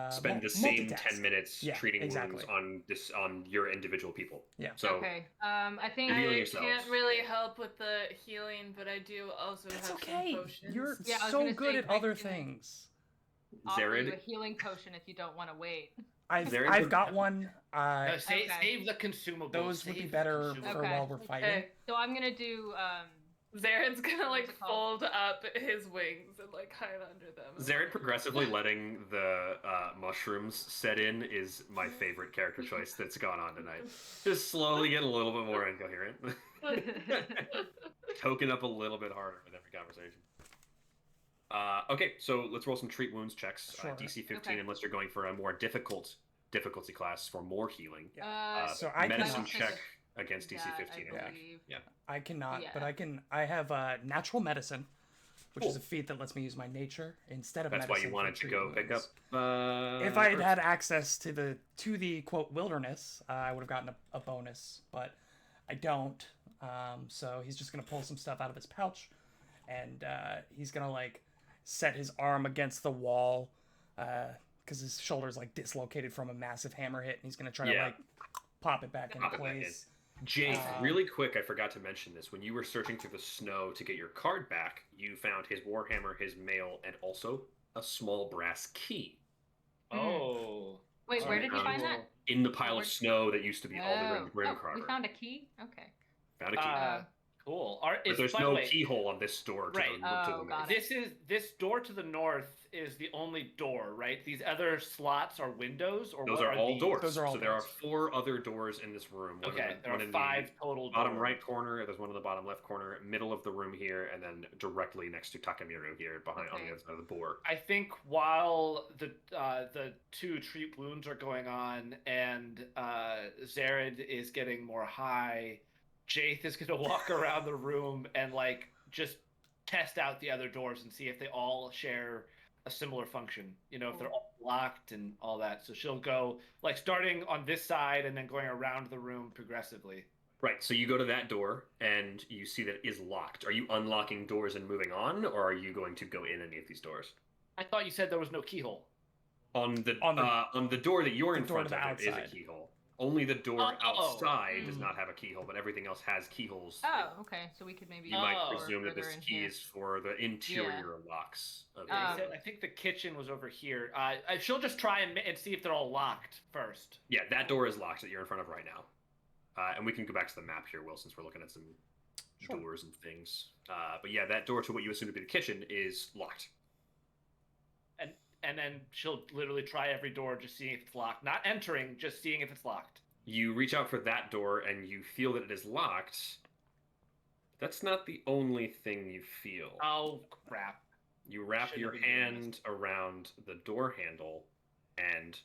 Spend the same multitask. 10 minutes Yeah, treating exactly. wounds on your individual people. Yeah. So Okay. I think You're healing I yourselves. can't really help with the healing, but I do also That's have okay. some potions. You're Yeah, I was so gonna good say, at I other can- things. offer you a Zared, healing potion if you don't want to wait. Zared I've would- got one. No, save Okay. the consumables. Those would be save the better for consumables. Okay. while we're fighting. Okay. So I'm gonna do Zaren's gonna like What's it called? fold up his wings and like hide under them. Zared progressively letting the mushrooms set in is my favorite character choice that's gone on tonight. Just slowly getting a little bit more incoherent. Token up a little bit harder with every conversation. Okay, so let's roll some treat wounds checks. Sure. DC 15 Okay. unless you're going for a more difficult difficulty class for more healing. So I medicine cannot- check against DC that, 15. I I think. believe. Yeah. I cannot, but Yeah. I have natural medicine, which is Cool. a feat that lets me use my nature instead of That's why medicine. you for wanted to treat go pick up. wounds. If I had had access to the quote wilderness, I would have gotten a bonus, but I don't. So he's just gonna pull some stuff out of his pouch, and he's gonna like set his arm against the wall, because his shoulder's like dislocated from a massive hammer hit, and he's gonna try to Yeah. like pop it back into Pop it back in. place. Jake, really quick, I forgot to mention this. When you were searching through the snow to get your card back, you found his warhammer, his mail, and also a small brass key Oh. Wait, where did you find Cool. that? in the pile Where- of snow that used to be all the Oh, Grim we Carver. found a key. Okay. Found a key. Cool. but there's by the no way, keyhole on this door to Right. the, to Oh, the got north. it. This door to the north is the only door, right? These other slots are windows, or Those what are all these? doors. Those are all so there are doors. 4 other doors in this room. One Okay, in, there one are in 5 the total. bottom doors. right corner. There's one in the bottom left corner, middle of the room here, and then directly next to Takamiru here, behind on Okay. the other side of the board. I think while the 2 treat wounds are going on and Zared is getting more high, Jaith is gonna walk around the room and like just test out the other doors and see if they all share a similar function. You know, if they're all locked and all that. So she'll go like starting on this side and then going around the room progressively. Right, so you go to that door and you see that it is locked. Are you unlocking doors and moving on, or are you going to go in any of these doors? I thought you said there was no keyhole. On the door that you're the in door front to the of there is a outside. keyhole. Only the door Oh. outside does Mm. not have a keyhole, but everything else has keyholes. Oh, okay. So we could maybe. You might Oh. presume that further this in key here. is for the interior locks. Of Yeah, the he said- I think the kitchen was over here. She'll just try and see if they're all locked first. Yeah, that door is locked that you're in front of right now. And we can go back to the map here, Will, since we're looking at some Sure. doors and things. But yeah, that door to what you assume to be the kitchen is locked. And then she'll literally try every door, just seeing if it's locked. Not entering, just seeing if it's locked. You reach out for that door and you feel that it is locked. That's not the only thing you feel. Oh crap! You wrap Shouldn't your have been doing hand around the door handle, and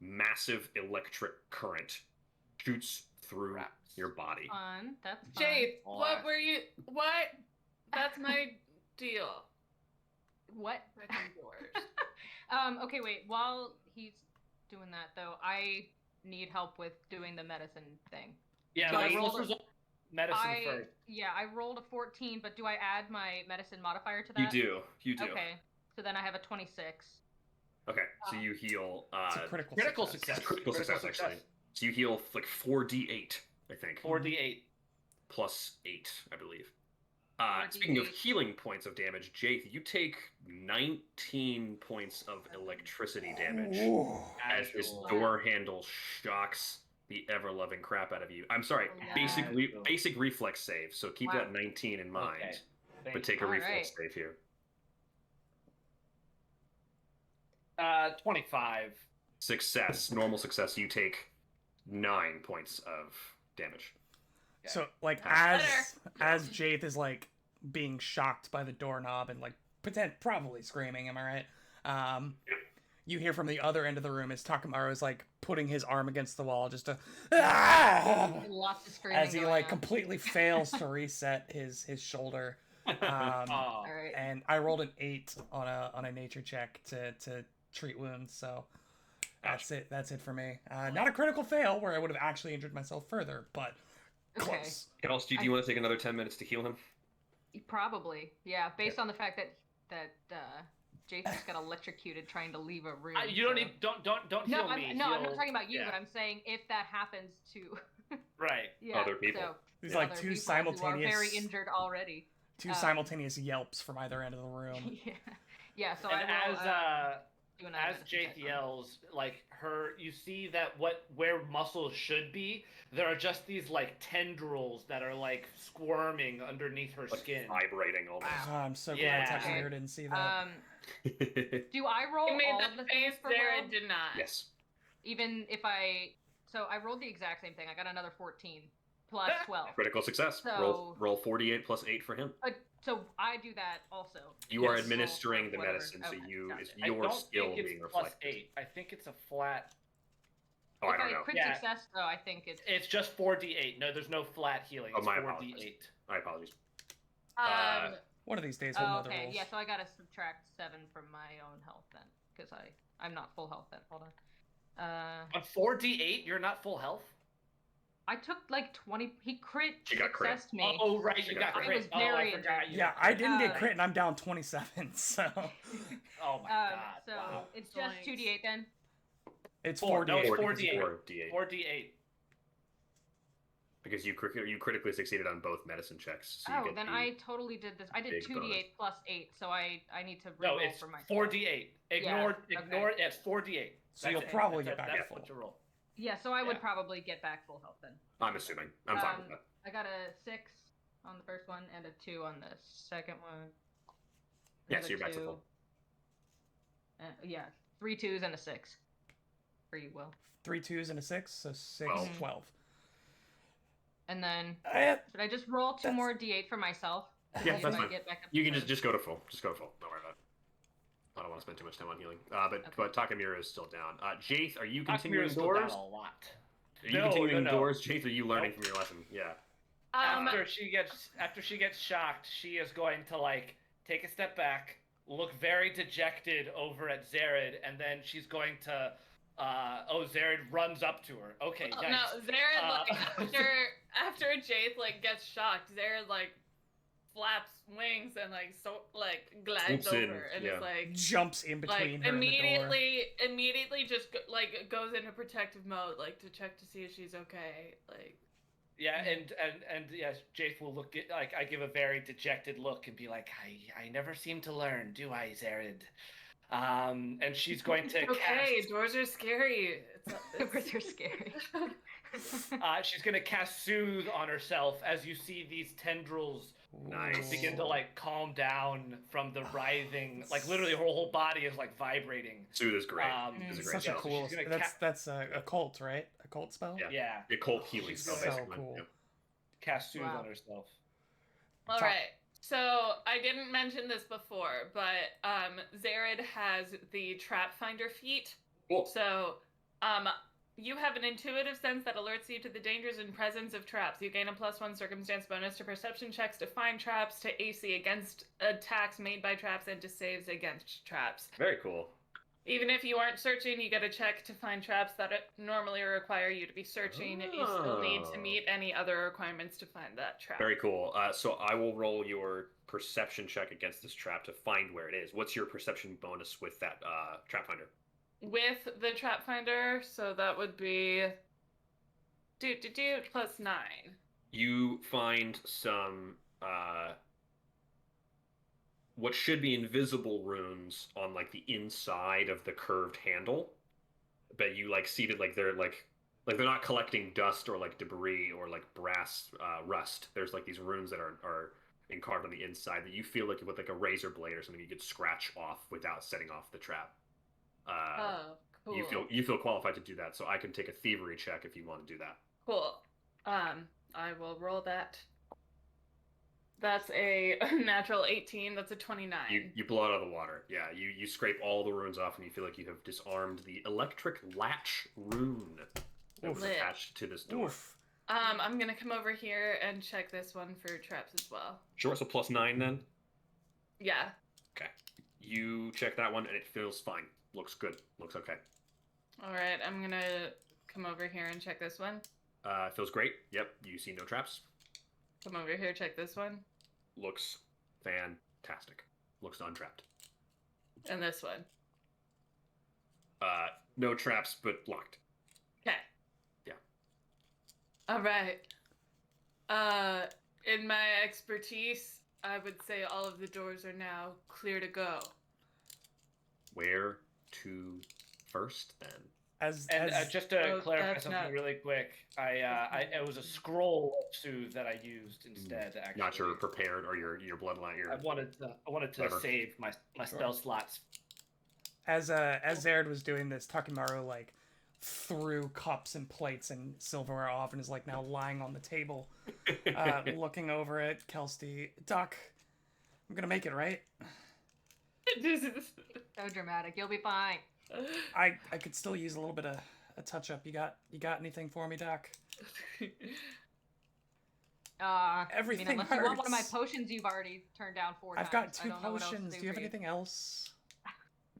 massive electric current shoots through Craps. your body. Fun. That's fun. Jade, what were you? What? That's my deal. What? Freaking doors. Okay, wait. While he's doing that, though, I need help with doing the medicine thing. Yeah, So I let's rolled resolve medicine first. Yeah, I rolled a 14, but do I add my medicine modifier to You that? do. You do. Okay, so then I have a 26. Okay, so you heal. It's a critical, Critical success. success. It's critical success, actually. So you heal like 4d8, I think. 4d8. Plus 8, I believe. 4d8. Speaking of healing points of damage, Jake, you take 19 points of electricity damage Ooh. as this Casual. door handle shocks the ever-loving crap out of you. I'm sorry, Oh, yeah. basic reflex save, so keep Wow. that 19 in mind. Okay. But take a All reflex right. save here. 25. Success, normal success, you take 9 points of damage. So like Better. as Jaith is like being shocked by the doorknob and like probably screaming, am I right? You hear from the other end of the room as Takamaru is like putting his arm against the wall just to Lots of screaming as he going like on. completely fails to reset his shoulder. Oh. All right. And I rolled an 8 on a nature check to treat wounds, so that's it. That's it for me. Not a critical fail where I would have actually injured myself further, but Okay. close. Kels, do you want to take another 10 minutes to heal him? Probably, yeah. Based on the fact that Jason's got electrocuted trying to leave a room. You don't so- need. Don't No, heal I'm, me. no, I'm heal- not talking about you, yeah. but I'm saying if that happens to Right. yeah, Other people. So, There's other like two people simultaneous who are very injured already. simultaneous yelps from either end of the room. yeah, yeah. So And I will do another as medicine Jake check on- yells, like you see that where muscles should be, there are just these like tendrils that are like squirming underneath her Like skin. vibrating almost. Oh, I'm so Yeah. glad Takamaru didn't see that. Do I roll You made all that of the face things for there Will? and did not. Yes. Even if so I rolled the exact same thing. I got another 14 plus 12. Critical success. So- Roll 48 plus 8 for him. So I do that also. You are Yes. administering Roll the whatever. medicine, so Okay, gotcha. it's I your don't skill think it's being plus reflected. 8. I think it's a flat. Oh, I If don't know. crit Yeah. success, though, I think it's. It's just 4d8. No, there's no flat healing. Oh, It's my 4d8. My apologies. One of these days we'll know the okay, rules. yeah. So I gotta subtract 7 from my own health then, because I'm not full health then. Hold on. On 4d8, you're not full health. I took like 20. He crit She got crit. successed me. Oh, right, She you got got crit. crit. I was Oh, very I forgot you Yeah, got I didn't get Uh, crit and I'm down 27, so Oh my god. So Wow. it's just Zoinks. 2d8 then. it's 4. 48. No, it's 4d8. 4d8. 4d8. Because you critically succeeded on both medicine checks. So you Oh, get then the- I totally did this. I did big 2d8 plus 8, so I need to No, reroll it's for my 4d8. Ignore. okay. It's 4d8. So you'll That's it. probably That's get back That's full. what you roll. Yeah, so I would Yeah. probably get back full health then. I'm assuming. I'm fine with that. I got a 6 on the first one and a 2 on the second one. Yeah, so Another you're back to 2. full. Yeah, 3 2s and a 6 for you, Will. 3 2s and a 6, so 6, 12. 12. And then Eh, should I just roll 2 more d8 for myself? Yeah, See if that's I fine. get back up You to can full? just go to full. Just go to full. Don't worry about it. I don't want to spend too much time on healing. But Takamura is still down. Jaith, are you continuing Takamura's still down doors? a lot. Are you No, continuing no. doors, Jaith? Or are you learning Nope. from your lesson? Yeah. After she gets shocked, she is going to like take a step back, look very dejected over at Zared, and then she's going to Zared runs up to her. Okay, Oh, nice. no, Zared Uh, after Jaith like gets shocked, Zared like flaps wings and like glides Swoops in, over and yeah. is like jumps in between her and the door. immediately just like goes into protective mode like to check to see if she's okay. Like Yeah, and yes, Jaith will look at, like I give a very dejected look and be like, I never seem to learn, do I, Zared? And she's going to okay, cast. doors are scary. Doors are scary. She's gonna cast Soothe on herself as you see these tendrils Nice. begin to like calm down from the writhing. Like literally, her whole body is like vibrating. Soothe is great. This is a Such great a spell. cool. she's gonna That's a cult, right? A cult spell. Yeah. Yeah, Occult healing She's spell, so basically. cool. Yeah. cast Soothe Wow. on herself. All Top- right. So I didn't mention this before, but Zared has the Trap Finder feat. Cool. So you have an intuitive sense that alerts you to the dangers and presence of traps. You gain a +1 circumstance bonus to perception checks to find traps, to AC against attacks made by traps, and to saves against traps. Very cool. Even if you aren't searching, you get a check to find traps that normally require you to be searching. You still need to Oh. meet any other requirements to find that trap. Very cool. So I will roll your perception check against this trap to find where it is. What's your perception bonus with that trap finder? With the trap finder, so that would be +9. You find some what should be invisible runes on like the inside of the curved handle, but you like see that like they're not collecting dust or like debris or like brass rust. There's like these runes that are carved on the inside that you feel like with like a razor blade or something you could scratch off without setting off the trap. Oh, cool. You feel qualified to do that, so I can take a thievery check if you want to do that. Cool. I will roll that. That's a natural 18. That's a 29. You blow it out of the water. Yeah, you scrape all the runes off, and you feel like you have disarmed the electric latch rune that was Lit. attached to this door. Oof. I'm gonna come over here and check this one for traps as well. Sure, so +9 then. Yeah. Okay, you check that one, and it feels fine. Looks good. Looks okay. All right. I'm gonna come over here and check this one. Feels great. Yep, you see no traps. Come over here, check this one, Looks fantastic. Looks untrapped. and this one. No traps, but locked. Okay. Yeah. All right. In my expertise, I would say all of the doors are now clear to go. Where to first then? As Just to Oh, clarify that's something not- really quick, it was a scroll of Soothe that I used instead. Actually, Not your prepared or your bloodline. I wanted to Whatever. save my spell slots. as Zared was doing this, Takimaru like threw cups and plates and silverware off and is like now lying on the table, looking over at Kelsey. Doc, I'm gonna make it, right? So dramatic. You'll be fine. I could still use a little bit of a touch up. You got anything for me, Doc? Everything unless you want one of my hurts. potions you've already turned down 4 I've times. got I 2 don't know what else to potions. Do you have for anything else?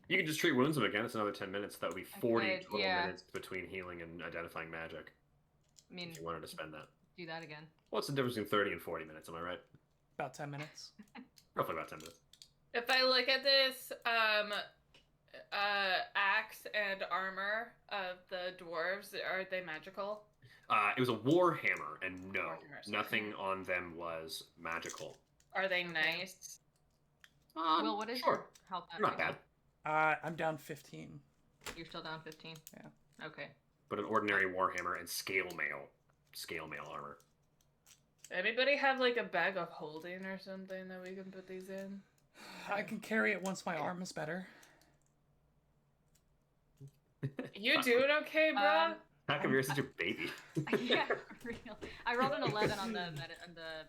You can just treat wounds them again. It's another 10 minutes. That would be I 40 could, total yeah. minutes between healing and identifying magic. I mean, If you wanted to spend that. do that again. What's the difference between 30 and 40 minutes? Am I right? About 10 minutes. Roughly about 10 minutes. If I look at this axe and armor of the dwarves, are they magical? It was a war hammer, and no, Warhammers, nothing on them was magical. Are they nice? Will, what is sure. your health at Not right bad. I'm down 15. now? You're still down 15? Yeah. Okay. But an ordinary warhammer and scale mail armor. Anybody have like a bag of holding or something that we can put these in? I can carry it once my arm is better. You doing okay, bro? How come you're such a baby? Yeah, for real. I rolled an 11 on the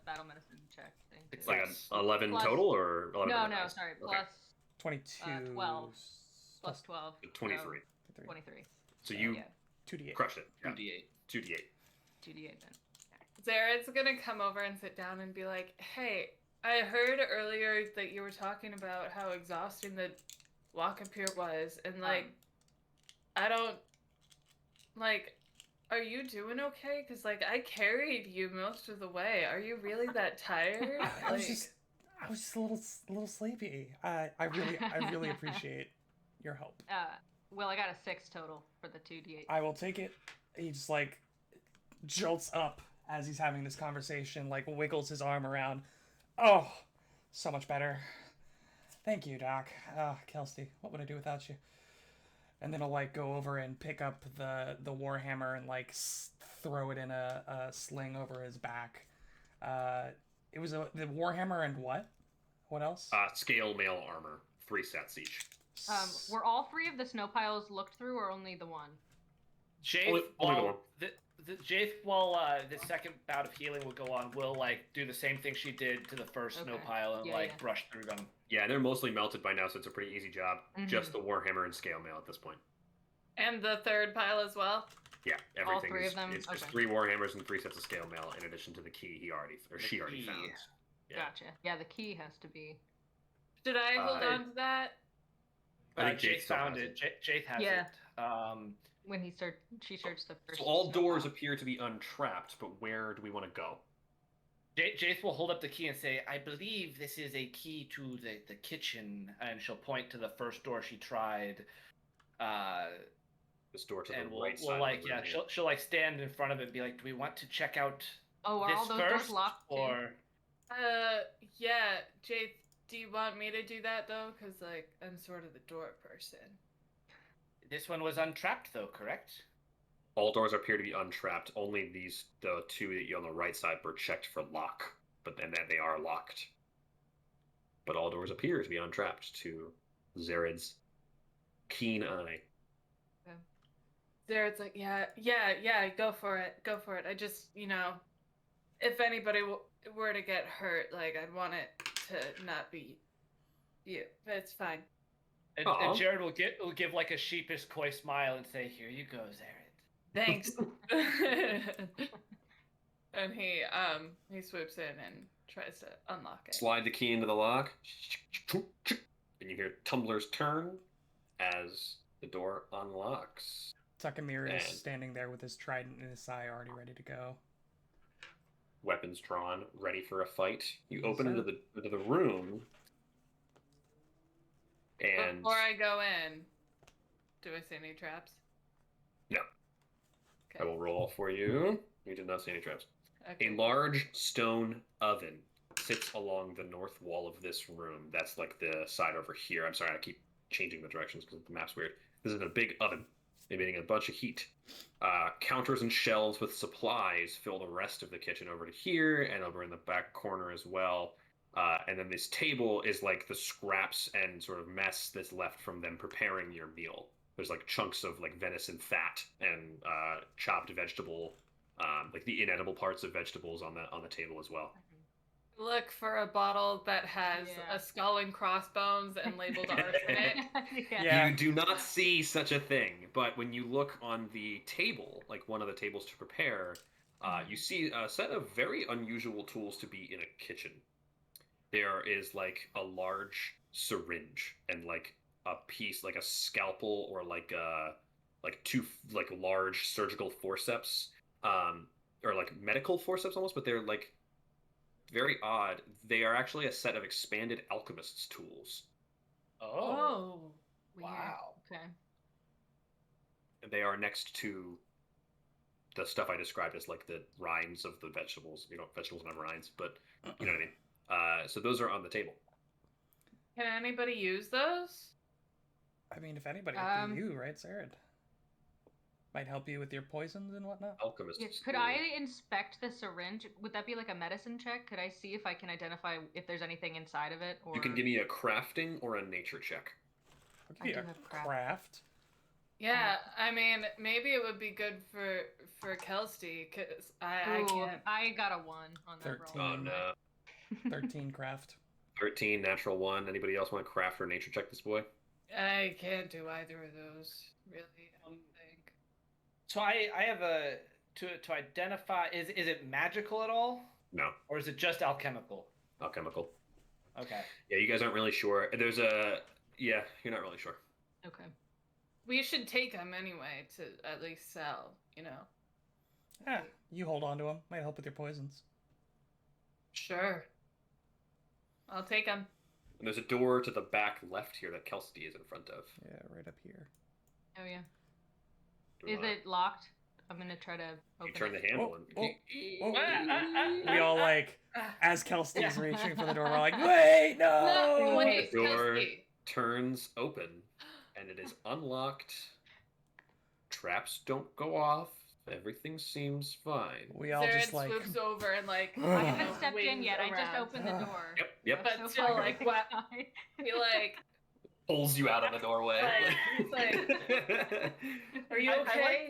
battle medicine check thing. It's too. like an 11 Plus- total or 11? No, on the no, dice? sorry. Okay. Plus 22. 12. Plus 12. 23. So 23. So you Yeah, 2d8. crushed it. Yeah. 2d8. 2d8. 2d8 then. Zared's gonna come over and sit down and be like, "Hey, I heard earlier that you were talking about how exhausting the walk up here was, and like, I don't like. Are you doing okay? Cause like I carried you most of the way. Are you really that tired? I was Like- just a little sleepy. I really appreciate your help. Well, I got a 6 total for the 2d8. I will take it. He just like jolts up as he's having this conversation, like wiggles his arm around. Oh, so much better. Thank you, Doc. Kelsey, what would I do without you? and then he'll like go over and pick up the warhammer and like throw it in a sling over his back. It was the warhammer and what? What else? Scale mail armor, 3 sets each. Were all 3 of the snow piles looked through, or only the one? Jaith, only the one. Jaith, while the second bout of healing will go on, will like do the same thing she did to the first snow pile and brush through them. Yeah, they're mostly melted by now, so it's a pretty easy job. Just the warhammer and scale mail at this point. And the third pile as well? Yeah, everything. All 3 of them? It's just 3 warhammers and 3 sets of scale mail, in addition to the key she already found. Yeah. Gotcha. Yeah, the key has to be. Should I hold on to that? I think Jaith found it. Jaith has it. When she searched the first. So all doors appear to be untrapped, but where do we want to go? Jaith will hold up the key and say, "I believe this is a key to the kitchen," and she'll point to the first door she tried. This door to and the right we'll side. like she'll like stand in front of it and be like, "Do we want to check out are this all those first, doors locked too? or?" Yeah, Jaith, do you want me to do that though? Because like I'm sort of the door person. This one was untrapped though, correct? All doors appear to be untrapped. Only the 2 that you on the right side were checked for lock, but then they are locked. But all doors appear to be untrapped to Zered's keen eye. Zered's like, yeah, go for it. I just, if anybody were to get hurt, like I'd want it to not be you, but it's fine. And Jared will give like a sheepish, coy smile and say, "Here you go, Zered." Thanks. And he swoops in and tries to unlock it. Slide the key into the lock, and you hear tumblers turn as the door unlocks. Takemir is standing there with his trident in his eye, already ready to go. Weapons drawn, ready for a fight. You open into the room, and before I go in, do I see any traps? No. Okay. I will roll for you. You did not see any traps. Okay. A large stone oven sits along the north wall of this room. That's like the side over here. I'm sorry, I keep changing the directions because the map's weird. This is a big oven emitting a bunch of heat. Counters and shelves with supplies fill the rest of the kitchen over to here and over in the back corner as well. And then this table is like the scraps and sort of mess that's left from them preparing your meal. There's like chunks of like venison fat and chopped vegetable, like the inedible parts of vegetables on the table as well. Look for a bottle that has a skull and crossbones and labeled arsenic. Yeah. You do not see such a thing, but when you look on the table, like one of the tables to prepare, you see a set of very unusual tools to be in a kitchen. There is like a large syringe and like a piece, like a scalpel or like two like large surgical forceps, or like medical forceps almost, but they're like very odd. They are actually a set of expanded alchemist's tools. Oh. Weird. Wow. Okay. They are next to the stuff I described as like the rinds of the vegetables. Vegetables don't have rinds, but you know what I mean. So those are on the table. Can anybody use those? I mean, if anybody would be you, right, Zered? Might help you with your poisons and whatnot. Alchemist. Yeah, could I inspect the syringe? Would that be like a medicine check? Could I see if I can identify if there's anything inside of it? Or You can give me a crafting or a nature check. I'll give you a craft. Yeah, I mean, maybe it would be good for Kelsey, because I can't. I got a 1 on that 13. roll. Oh no. 13 craft. 13, natural 1. Anybody else want to craft or nature check this boy? I can't do either of those, really, I don't think. So I have a to identify. Is it magical at all, No. or is it just alchemical? Alchemical. Okay. Yeah, you guys aren't really sure. You're not really sure. Okay. We should take them anyway to at least sell, Yeah, you hold on to them. Might help with your poisons. Sure. I'll take them. And there's a door to the back left here that Kelsey is in front of. Yeah, right up here. Oh yeah. Do we Is wanna- it locked? I'm gonna try to open You turn it. the handle and We all like, as Kelsey's reaching for the door, we're like, wait, no! Wait, The door Kelsey. turns open, and it is unlocked. Traps don't go off. Everything seems fine. We all Zared just like. swoops over and like I haven't stepped in wings yet. I just around. opened the door. Yep. But So still, far, like, everything's what? fine. He like, Pulls you out of the doorway. He's are you okay?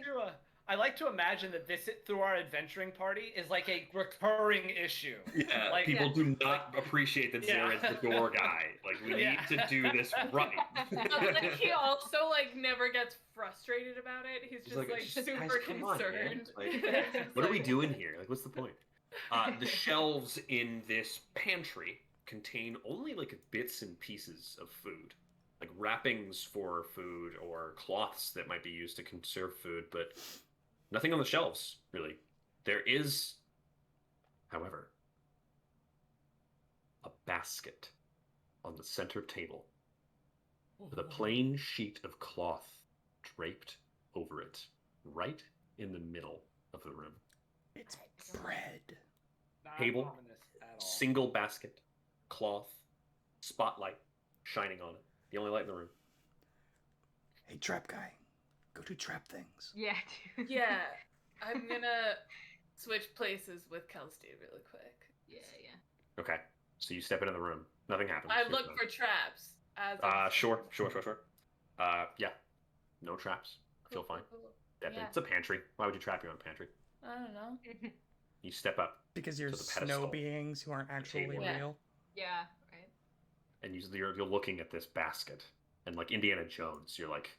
I like to imagine that this, through our adventuring party, is like a recurring issue. Yeah, Like, people do not appreciate that Yeah. Zared's the door guy. Like, we Yeah. need to do this right. But like he also like never gets frustrated about it. He's just like "Just, super guys, come on, man." concerned. Like, It's what are we like- doing here? Like, what's the point? The shelves in this pantry contain only like bits and pieces of food, like wrappings for food or cloths that might be used to conserve food, but nothing on the shelves, really. There is, however, a basket on the center table with a plain sheet of cloth draped over it, right in the middle of the room. It's bread. Not Table, ominous at all. Single basket, cloth, spotlight shining on it. The only light in the room. Hey, trap guy, go do trap things. Yeah, dude. Yeah, I'm gonna switch places with Kelsey really quick. Yeah. Okay, so you step into the room. Nothing happens. I look for traps. Sure. Yeah. No traps. Feel fine. Step in. Yeah. It's a pantry. Why would you trap you in a pantry? I don't know. You step up, Because you're To the snow pedestal. beings who aren't actually table. Yeah. real. Yeah, right. and you're looking at this basket, and like Indiana Jones, you're like,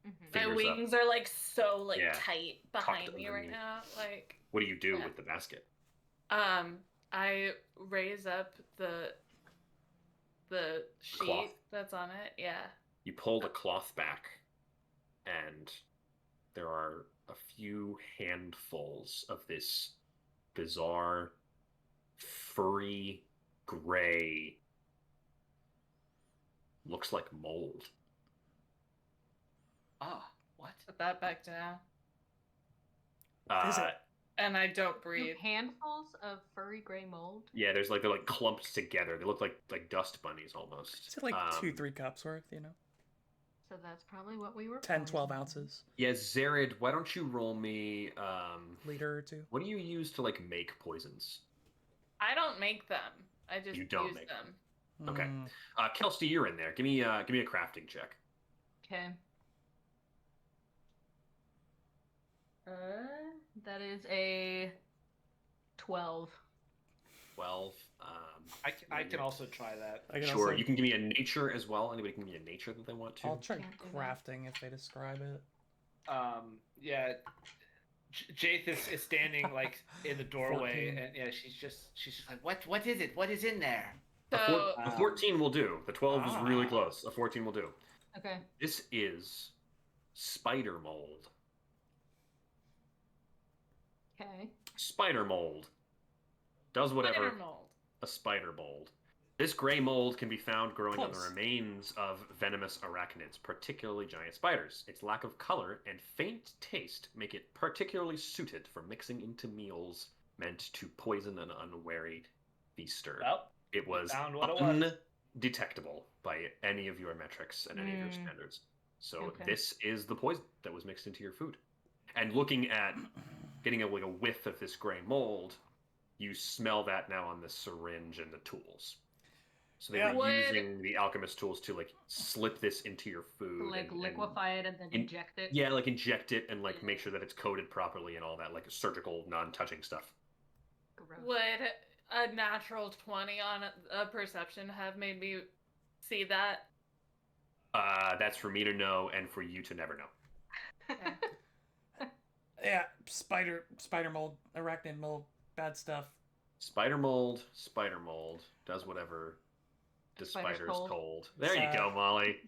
Mhm. My fingers up. wings are like so like Yeah. tight behind Tucked me right underneath. now. Like, what do you do Yeah. with the basket? I raise up the sheet Cloth. that's on it. Yeah. You pull the cloth back, and there are a few handfuls of this bizarre, furry, gray, looks like mold. Ah, what? Put that back down. Is it? And I don't You breathe. have handfuls of furry gray mold. Yeah, they're like clumped together. They look like dust bunnies almost. Is it like 2-3 cups worth, you know? So that's probably what we were 10, 12 poisoning. ounces. Yeah, Zared, why don't you roll me? Liter or two. What do you use to like make poisons? I don't make them. I just You don't use make them. Okay. Mm, Kelsey, you're in there. Give me a crafting check. Okay. That is a 12. 12. I can also try that. I can Sure. also- You can give me a nature as well. Anybody can give me a nature that they want to. I'll try Can't do that. crafting if they describe it. Yeah. Jaith is standing like in the doorway, 14. and yeah, she's just like, what is it? What is in there? So A 14 will do. The 12 is really Ah. close. A 14 will do. Okay. This is spider mold. Okay. Spider mold does whatever spider mold. a spider mold. This gray mold can be found growing on the Close. remains of venomous arachnids, particularly giant spiders. Its lack of color and faint taste make it particularly suited for mixing into meals meant to poison an unwary feaster. Well, It was found what it was. undetectable by any of your metrics and any of your Mm. standards. So Okay. this is the poison that was mixed into your food. And looking at getting like a whiff of this gray mold, you smell that now on the syringe and the tools. So they Yeah. were Would- using the alchemist tools to like slip this into your food, Like and- liquefy it and then in- inject it. yeah, like inject it and like make sure that it's coated properly and all that, like surgical, non-touching stuff. Gross. Would a natural 20 on a perception have made me see that? That's for me to know and for you to never know. Yeah, spider mold, arachnid mold, bad stuff. Spider mold does whatever the Spider's spider's cold. cold. There you go, Molly.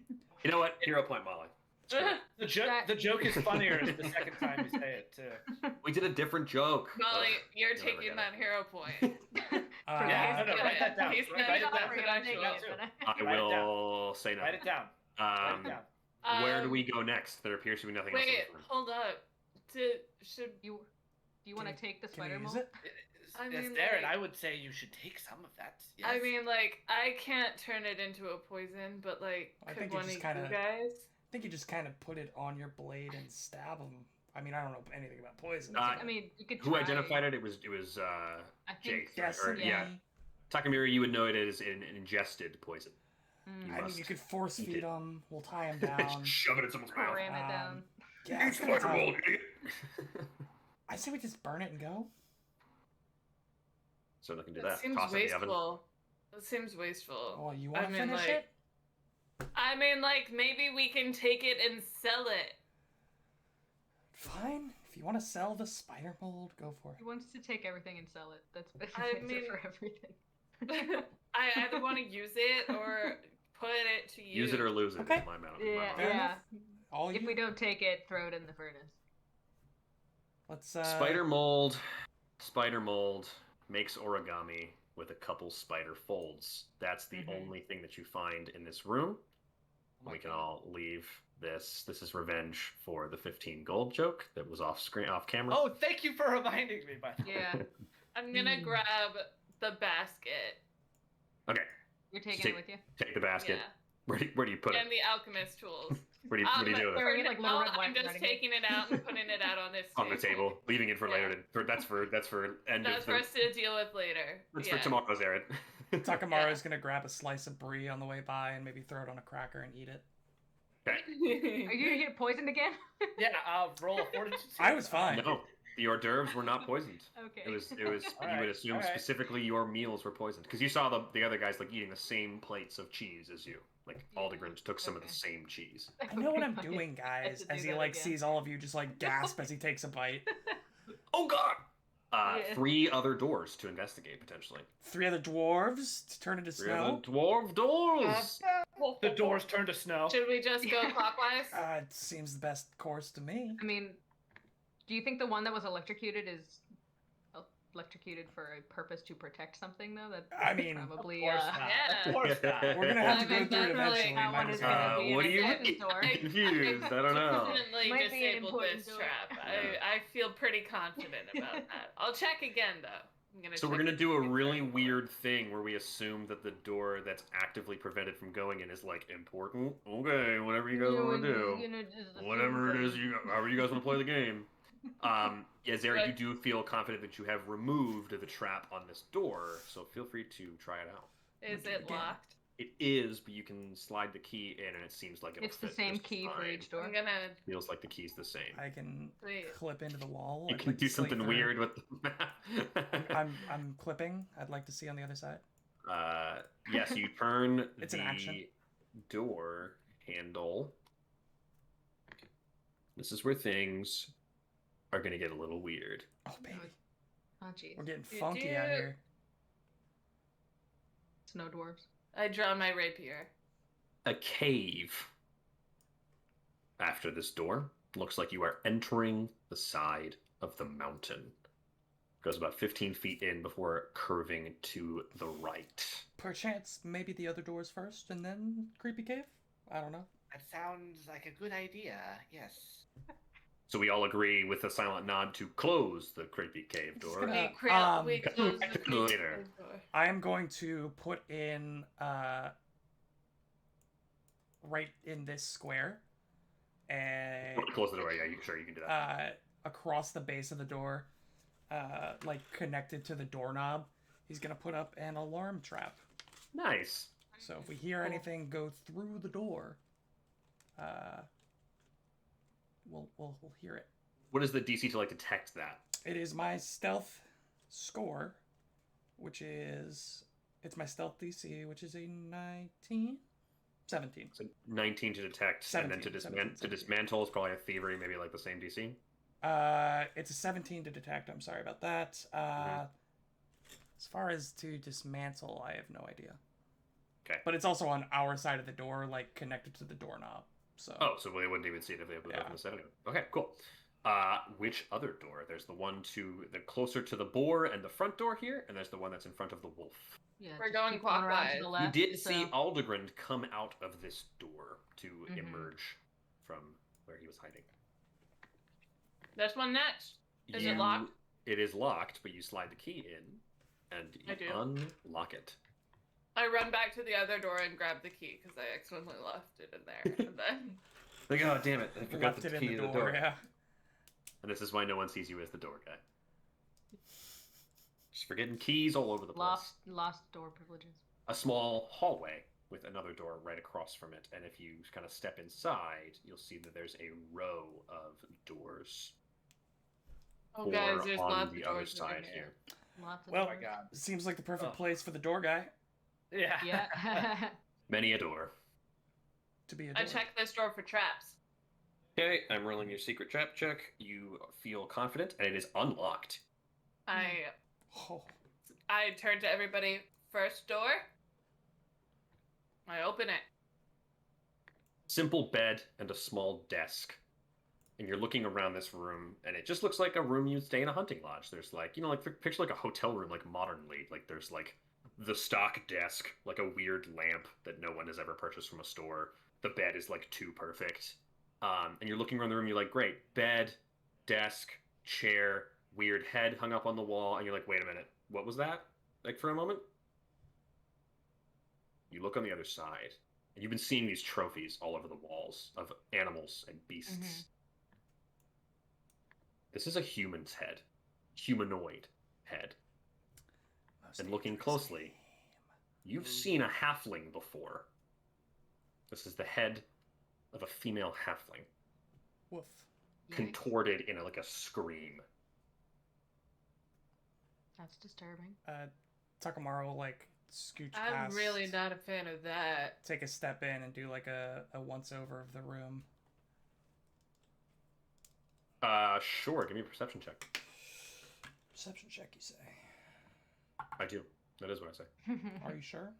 You know what? Hero point, Molly. It's great. The joke is funnier the second time you say it too. We did a different joke. Molly, Ugh, you're you'll never taking get that it. hero point. Yeah, no, write that down. He's Write gonna it down. offer for it, the I'll next take show, it, too. I Write it will say Write it nothing. down. Write Um, it down. where do we go next? There appears to be nothing else. Wait, in this room. hold up. Should Do you want to take the Can we spider use mold? it? I Yes, mean, Darren, like- I would say you should take some of that. Yes. I mean, like, I can't turn it into a poison, but like, I could think you one just of kinda- you guys? think you just kind of put it on your blade and stab him. I mean, I don't know anything about poison. I mean, you could Who try. identified it? It was I think Jake. Right? Or, Destiny. yeah. Takamura, you would know it as an ingested poison. Mm. I mean, you could force eat feed it. him. We'll tie him down. Shove it in someone's mouth. Ram it down. Yeah, Eat spider mold, idiot. I say we just burn it and go. So nothing to That that. seems Toss it in the oven. wasteful. That seems wasteful. Oh, you want to I mean, finish like- it? I mean, like, maybe we can take it and sell it. Fine. If you want to sell the spider mold, go for He it. wants to take everything and sell it. That's I basically mean- for everything. I either want to use it or put it to use. Use it or lose it. Okay. Is my mouth. Yeah, Fair yeah. enough. All If you. we don't take it, throw it in the furnace. Let's. Spider mold makes origami with a couple spider folds. That's the Mhm. only thing that you find in this room. Oh my We can God. all leave this. This is revenge for the 15 gold joke that was off screen, off camera. Oh, thank you for reminding me, by the way. Yeah, I'm gonna grab the basket. Okay, you're taking Take- it with you. take the basket. Yeah. Where do you put it? And the alchemist tools. What do you do with it? Throwing it like Little Red I'm Riding just Hood. taking it out and putting it out on this On the table, leaving it for Yeah. later. That's for end That's of for us to deal with later. That's yeah. for tomorrow's Aaron. Takamara's gonna grab a slice of brie on the way by and maybe throw it on a cracker and eat it. Are you gonna get poisoned again? Yeah, roll a fortitude. I was fine. No, the hors d'oeuvres were not poisoned. Okay. It was. All You right, would assume all right. specifically your meals were poisoned because you saw the other guys like eating the same plates of cheese as you. Like Yeah, Aldegrim took some of the okay. same cheese. I know what I'm doing, guys. to As do he that like again. sees all of you just like gasp as he takes a bite. Oh God! Yeah. 3 other doors to investigate potentially. 3 other dwarves to turn into 3 snow. other dwarf doors. The doors turn to snow. Should we just go Yeah. clockwise? It seems the best course to me. I mean, do you think the one that was electrocuted is electrocuted for a purpose to protect something though? That I mean, probably. Of course not. Yeah. Of course not. We're gonna have to I go mean, through it definitely eventually. that might one as is well. gonna be What an do you important mean? door. Confused. I don't know. Definitely Might be an disabled important this door. trap. Yeah. I feel pretty confident about that. I'll check again though. I'm gonna So we're check gonna do a again. really weird thing where we assume that the door that's actively prevented from going in is like important. Okay, whatever you guys want to do. Whatever it is, however you guys want to play the game. Yeah, Zara, you Right. do feel confident that you have removed the trap on this door, so feel free to try it out. Is it locked? It is, but you can slide the key in, and it seems like it'll It's the fit same just key for fine. each door. I'm gonna. Feels like the key's the same. I can Wait. clip into the wall. You I'd can like do to slate something through. weird with the map. I'm clipping. I'd like to see on the other side. Yes, you turn It's the an action. door handle. This is where things are going to get a little weird. Oh baby, Oh jeez. we're getting You funky out do- here. Snow dwarves. I draw my rapier. A cave after this door. Looks like you are entering the side of the mountain. Goes about 15 feet in before curving to the right. Perchance, maybe the other doors first, and then creepy cave. I don't know. That sounds like a good idea. Yes. So we all agree with a silent nod to close the creepy cave door. gonna- We close back the to later. door. I am going to put in right in this square, and Close the door. Yeah, sure you can do that. across the base of the door, like connected to the doorknob, he's gonna put up an alarm trap. Nice. So if we hear anything go through the door, we'll hear it. What is the DC to like detect that? It is my stealth score, which is it's my stealth DC, which is a 19, 17. So 19 to detect, and then to 17. dismantle is probably a thievery, maybe like the same DC. It's a 17 to detect. I'm sorry about that. As far as to dismantle, I have no idea. Okay. But it's also on our side of the door, like connected to the doorknob. So. Oh, so they wouldn't even see it if they would Yeah. open the set. Okay, cool. Which other door? There's the one to the closer to the boar and the front door here, and there's the one that's in front of the wolf. Yeah, We're just going keep around to clockwise. the You left, did see so- Aldegrind come out of this door to Mhm. emerge from where he was hiding. There's one next. Is it You- locked? It is locked, but you slide the key in, and I you do. unlock it. I run back to the other door and grab the key because I accidentally left it in there. And then Like, oh damn it! I forgot Left the it key in to the the door. door. Yeah. And this is why no one sees you as the door guy. Just forgetting keys all over the place. Lost door privileges. A small hallway with another door right across from it, and if you kind of step inside, you'll see that there's a row of doors. Oh, Or guys, there's on lots the of other doors over side here. here. Lots of Well, Oh my doors. god. Seems like the perfect Oh. place for the door guy Yeah. Yeah. Many a door. to be a I door. checked this door for traps. Okay, I'm rolling your secret trap check. You feel confident, and it is unlocked. I Oh, turn to everybody. First door. I open it. Simple bed and a small desk. And you're looking around this room, and it just looks like a room you'd stay in a hunting lodge. There's like, like picture like a hotel room, like modernly. Like there's like the stock desk, like a weird lamp that no one has ever purchased from a store. The bed is like too perfect. And you're looking around the room, you're like, great, bed, desk, chair, weird head hung up on the wall, and you're like, wait a minute, what was that? Like for a moment? You look on the other side, and you've been seeing these trophies all over the walls of animals and beasts. Mhm. This is a human's head. Humanoid head. most And looking dangerous closely, game. you've seen a halfling before. This is the head of a female halfling, Woof. Yikes. contorted in like a scream. That's disturbing. Takamaru will like scooch I'm past. really not a fan of that. Take a step in and do like a once over of the room. Sure, give me a perception check. Perception check, you say? I do. That is what I say. Are you sure?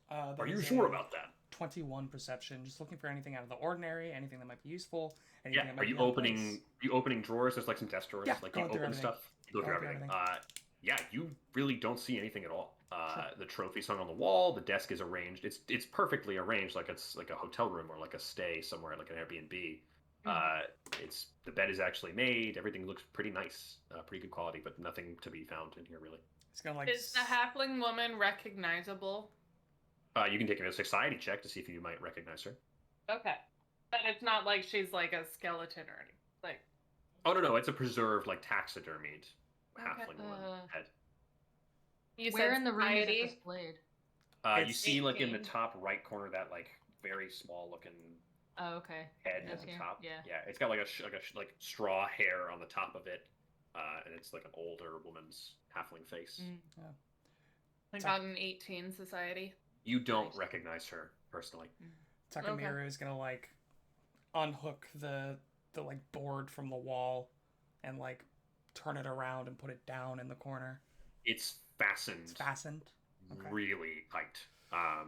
That Are you is sure a about that? 21 perception. Just looking for anything out of the ordinary, anything that might be useful. Anything Yeah. that Are might you be out of opening? place. You opening drawers? There's like some desk drawers. Yeah, Like going you through open everything. stuff. You go through Going through everything. everything. Yeah. You really don't see anything at all. Sure. The trophies hung on the wall. The desk is arranged. It's perfectly arranged, like it's like a hotel room or like a stay somewhere, like an Airbnb. It's the bed is actually made. Everything looks pretty nice, pretty good quality, but nothing to be found in here really. It's gonna like. Is the halfling woman recognizable? You can take a society check to see if you might recognize her. Okay. But it's not like she's like a skeleton or anything. Like, Oh no, it's a preserved like taxidermied Okay. halfling woman head. you Where said in the room is it society? displayed? You It's see like in the 18. top right corner that like very small looking Oh, okay. head at Okay, the top. yeah. Yeah, it's got like like straw hair on the top of it, and it's like an older woman's halfling face. Mm. I got an 18 society. You don't Nice. recognize her personally. Takamiru is gonna like unhook the like board from the wall and like turn it around and put it down in the corner. It's fastened It's fastened. Okay. really tight.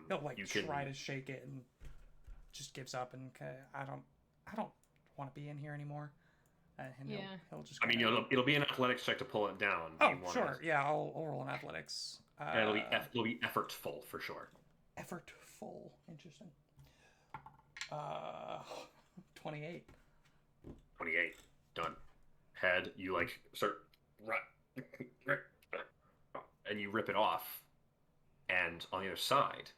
He'll like you try can to shake it and just gives up and I don't want to be in here anymore. And Yeah. he'll just. I mean, kinda- it'll be an athletics check to pull it down. Oh, You wanna- sure. Yeah, I'll roll an athletics. Yeah, it'll be effortful for sure. Effortful. Interesting. 28. 28. Done. Head, you like start and you rip it off. And on the other side,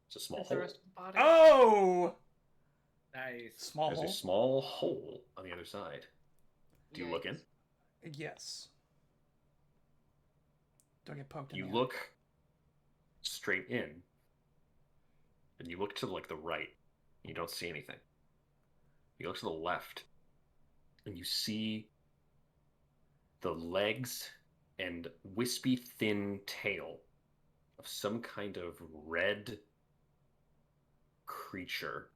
it's a small Is the hole. rest of the body? Oh! Nice. Small There's hole. a small hole on the other side. Do you look in? Yes. Do I get poked in You the eye? look straight in, and you look to like the right. You don't see anything. You look to the left, and you see the legs and wispy thin tail of some kind of red creature.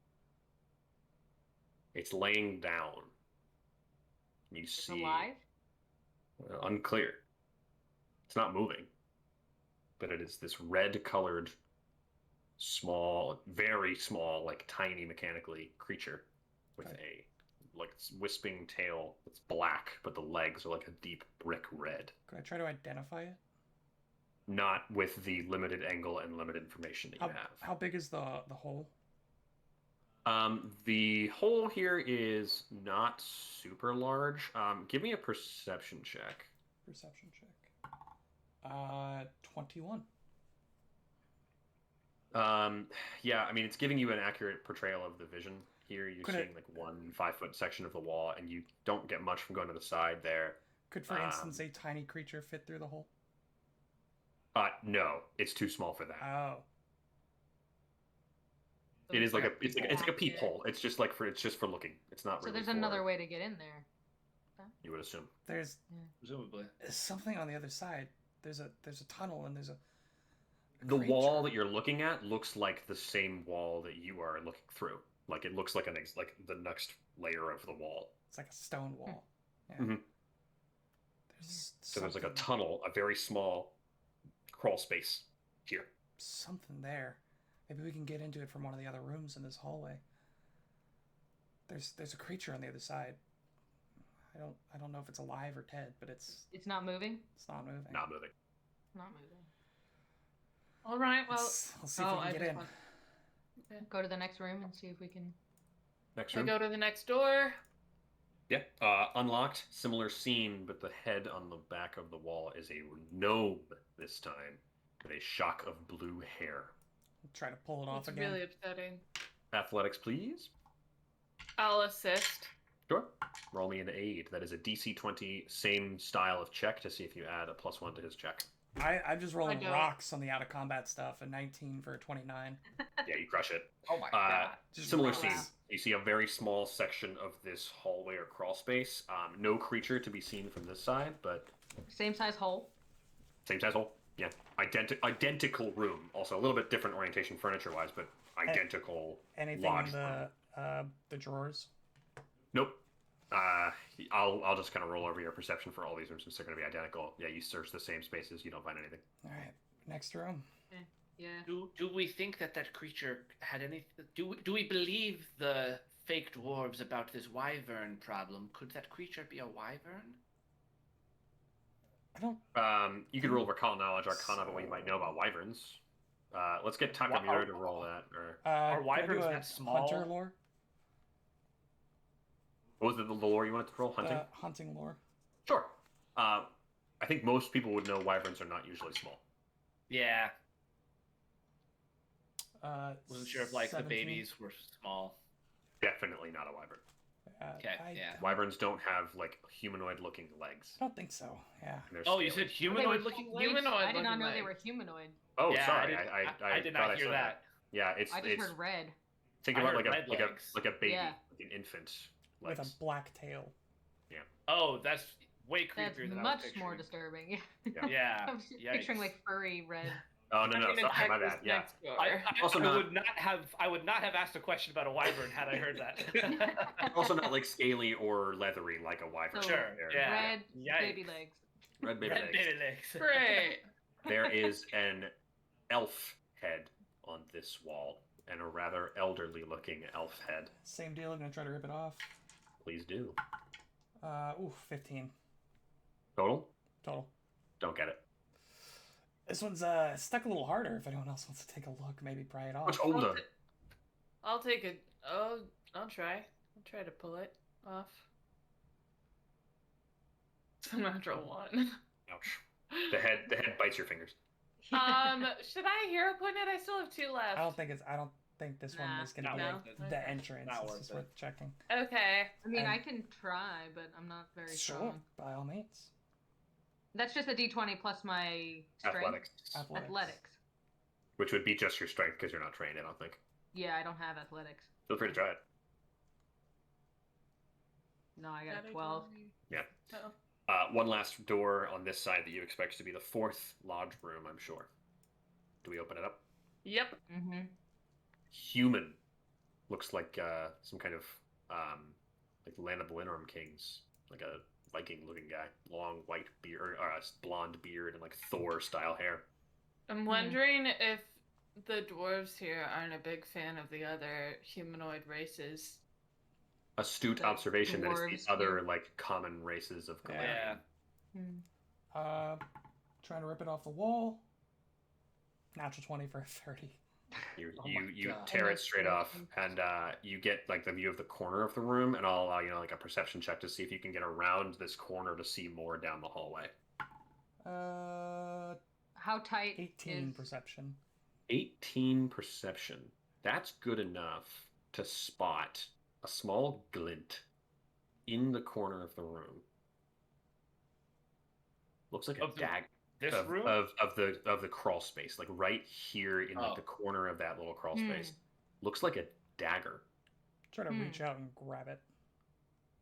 It's laying down. You It's see alive? unclear. It's not moving, but it is this red-colored, small, very small, like tiny mechanically creature with Okay. a like wisping tail that's black, but the legs are like a deep brick red. Could I try to identify it? Not with the limited angle and limited information that you How big is the hole? have. The hole here is not super large. Give me a perception check. Perception check. 21. Yeah, I mean, it's giving you an accurate portrayal of the vision. Here, you're Could seeing it- like 1 5-foot section of the wall, and you don't get much from going to the side there. Could, for instance, a tiny creature fit through the hole? No, it's too small for that. Oh. It is like a It's it's like a peephole. It's just for looking. It's not So really. there's another way to get in there. You would assume. There's Presumably. something on the other side. There's a tunnel and there's a The creature. wall that you're looking at looks like the same wall that you are looking through. Like it looks like like the next layer of the wall. It's like a stone wall. Yeah. Mhm. So there's like a tunnel, a very small crawl space here. Something there. Maybe we can get into it from one of the other rooms in this hallway. There's a creature on the other side. I don't know if it's alive or dead, but it's Not moving. not moving. Not moving. Not moving. All right. Well, Let's see if we can get in. Go to the next room and see if we can. Next I room. go to the next door. Yeah. Unlocked. Similar scene, but the head on the back of the wall is a gnome this time, with a shock of blue hair. Try to pull it off It's again. really upsetting. Athletics, please. I'll assist. Sure. Roll me an aid. That is a DC 20, same style of check to see if you add a +1 to his check. I'm just rolling don't. rocks on the out of combat stuff. A 19 for a 29. Yeah, you crush it. Oh my god. Just Similar rocks. scene. You see a very small section of this hallway or crawl space. No creature to be seen from this side, but Same size hole. same size hole. Yeah. Identical room. Also a little bit different orientation furniture-wise, but identical Anything lodge in room. the drawers? Nope. I'll just kind of roll over your perception for all these rooms since they're going to be identical. Yeah, you search the same spaces, you don't find anything. All right, next room. Yeah. Do we think that creature had any? Do we believe the fake dwarves about this wyvern problem? Could that creature be a wyvern? I don't. You could roll recall knowledge arcana about what you might know about wyverns. Let's get Takamura to roll that. Or Are can I wyverns do a that small? Hunter lore. what was it, the lore you wanted to roll? Hunting? Hunting lore. Sure. I think most people would know wyverns are not usually small. Yeah, Wasn't sure if like the babies were small. Definitely not a wyvern. Okay, yeah. Wyverns don't have like humanoid-looking legs. I don't think so. Yeah. And they're Oh, you scaly. said humanoid-looking legs? Humanoid I did not looking know they legs. were humanoid. Oh, Yeah, sorry. I did thought not hear said that. Yeah, it's I just it's heard red. think I about heard like red legs. a baby, Yeah. like an infant With legs. a black tail. Oh, that's way That's creepier than I much was more picturing. disturbing. Yeah. I was Yikes. picturing like furry red. Oh no, I'm gonna sorry, check my this bad. Yeah. next door. Also I not- would not have asked a question about a wyvern had I heard that. Also not like scaly or leathery like a wyvern. So- Sure, yeah. Red Yikes. baby legs. Red baby Red legs. baby legs. Great. There is an elf head on this wall, and a rather elderly looking elf head. Same deal. I'm gonna try to rip it off. Please do. 15 Total? total. Don't get it. This one's stuck a little harder. If anyone else wants to take a look, maybe pry it off. Much older. I'll take it. Oh, I'll try. I'll try to pull it off. It's a natural one. Ouch. The head bites your fingers. Should I hero point it? I still have 2 left. I don't think this one Nah. is gonna Not be worth like it. the entrance. Not It's worth just it. worth checking. Okay. I mean, And- I can try, but I'm not very Sure, strong. by all means. That's just a D20 plus my strength. Athletics. Athletics. Which would be just your strength because you're not trained, I don't think. Yeah, I don't have athletics. Feel free to try it. No, I got Got a a 12. 20. Yeah. Oh. One last door on this side that you expect to be the 4th lodge room, I'm sure. Do we open it up? Yep. Mm-hmm. Human. Looks like some kind of like Land of the Winterm Kings, like a Viking-looking guy, long white beard, or blonde beard, and like Thor-style hair. I'm wondering if the dwarves here aren't a big fan of the other humanoid races. Astute The observation that dwarves it's the other here. like common races of Yeah. Galarian. Trying to rip it off the wall. Natural 20 for a 30. You Oh my you God. tear it Almost straight off, broken. and you get like the view of the corner of the room, and I'll allow like a perception check to see if you can get around this corner to see more down the hallway. Uh, How tight 18 is... perception. 18 perception. That's good enough to spot a small glint in the corner of the room. Looks like a dagger. This room? Of the crawl space, like right here in like the corner of that little crawl space. Looks like a dagger. Try to reach out and grab it.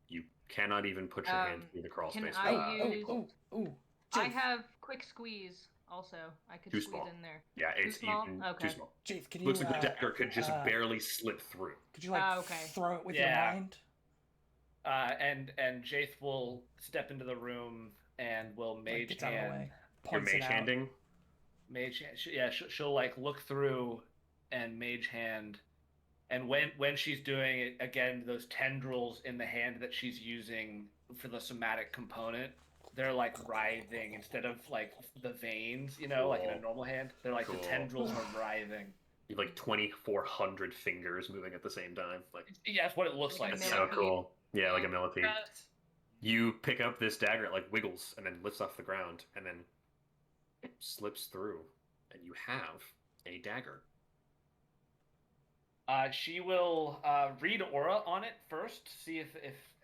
You cannot even put your hand through the crawl can space. I use... I Jaith. have quick squeeze also. I could Too squeeze small. in there. Yeah, it's Too small? too small. Jaith, can you... Looks like the dagger could just barely slip through. Could you, like, throw it with your mind? And Jaith will step into the room and will mage hand. You're mage handing? Mage hand. Yeah, she'll like look through and mage hand. And when she's doing it, again, those tendrils in the hand that she's using for the somatic component, they're like writhing instead of like the veins, you know, like in a normal hand. They're like the tendrils are writhing. You have like 2,400 fingers moving at the same time. Like, yeah, that's what it looks like. That's so cool. Yeah, like a millipede. You pick up this dagger, it like wiggles and then lifts off the ground and then it slips through, and you have a dagger. She will read aura on it first, see if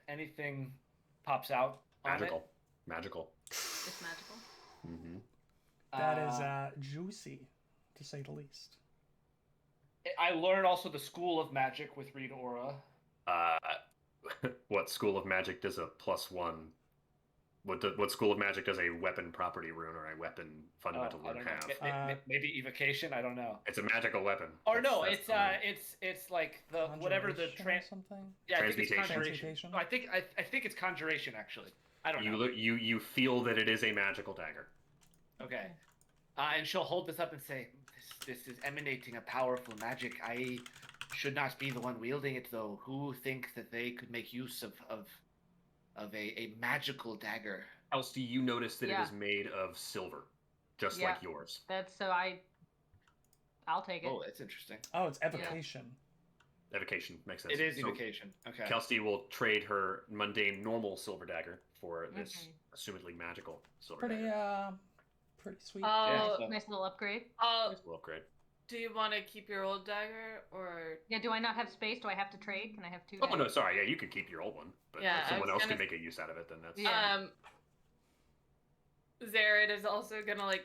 anything pops out. Magical. Magical. It's magical. Mm-hmm. That is juicy, to say the least. I learned also the School of Magic with read aura. What School of Magic does a +1? What School of Magic does a weapon property rune or a weapon fundamental rune have? Maybe evocation. I don't know. It's a magical weapon. Or no, it's like the whatever the something. Yeah, transmutation. I think it's conjuration. No, I think it's conjuration actually. I don't know. You feel that it is a magical dagger. Okay, and she'll hold this up and say, "This is emanating a powerful magic. I should not be the one wielding it, though. Who thinks that they could make use of a magical dagger?" Elsie, you notice that it is made of silver, just like yours. That's I'll take it. Oh, that's interesting. Oh, it's evocation. Evocation makes sense. It is evocation. Okay. Kelsey will trade her mundane normal silver dagger for this assumedly magical silver dagger. Pretty sweet. Nice little upgrade. Nice little upgrade. Do you want to keep your old dagger, or... Yeah, do I not have space? Do I have to trade? Can I have two Oh, daggers? no, sorry. Yeah, you could keep your old one. But if someone else can make a use out of it, then that's... Yeah. Zared is also gonna, like,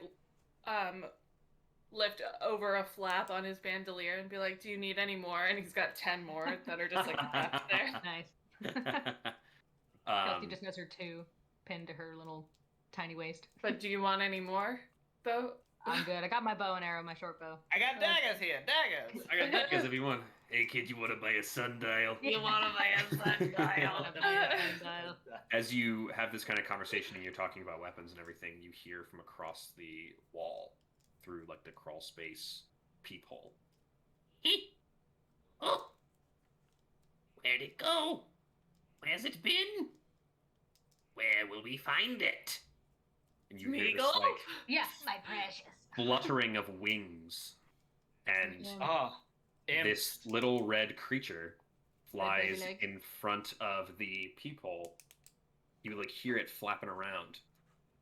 lift over a flap on his bandolier and be like, do you need any more? And he's got 10 more that are just, like, wrapped there. Nice. Kelsey just has her 2 pinned to her little tiny waist. But do you want any more, though? I'm good. I got my bow and arrow, my short bow. I got daggers here. Daggers. I got daggers if you want. Hey, kid, you want to buy a sundial? You want to buy a sundial? As you have this kind of conversation and you're talking about weapons and everything, you hear from across the wall through, like, the crawl space peephole. Oh! Where'd it go? Where's it been? Where will we find it? And you hear this, like, yes, my precious, fluttering of wings, and this little red creature flies in front of the peephole. You, like, hear it flapping around,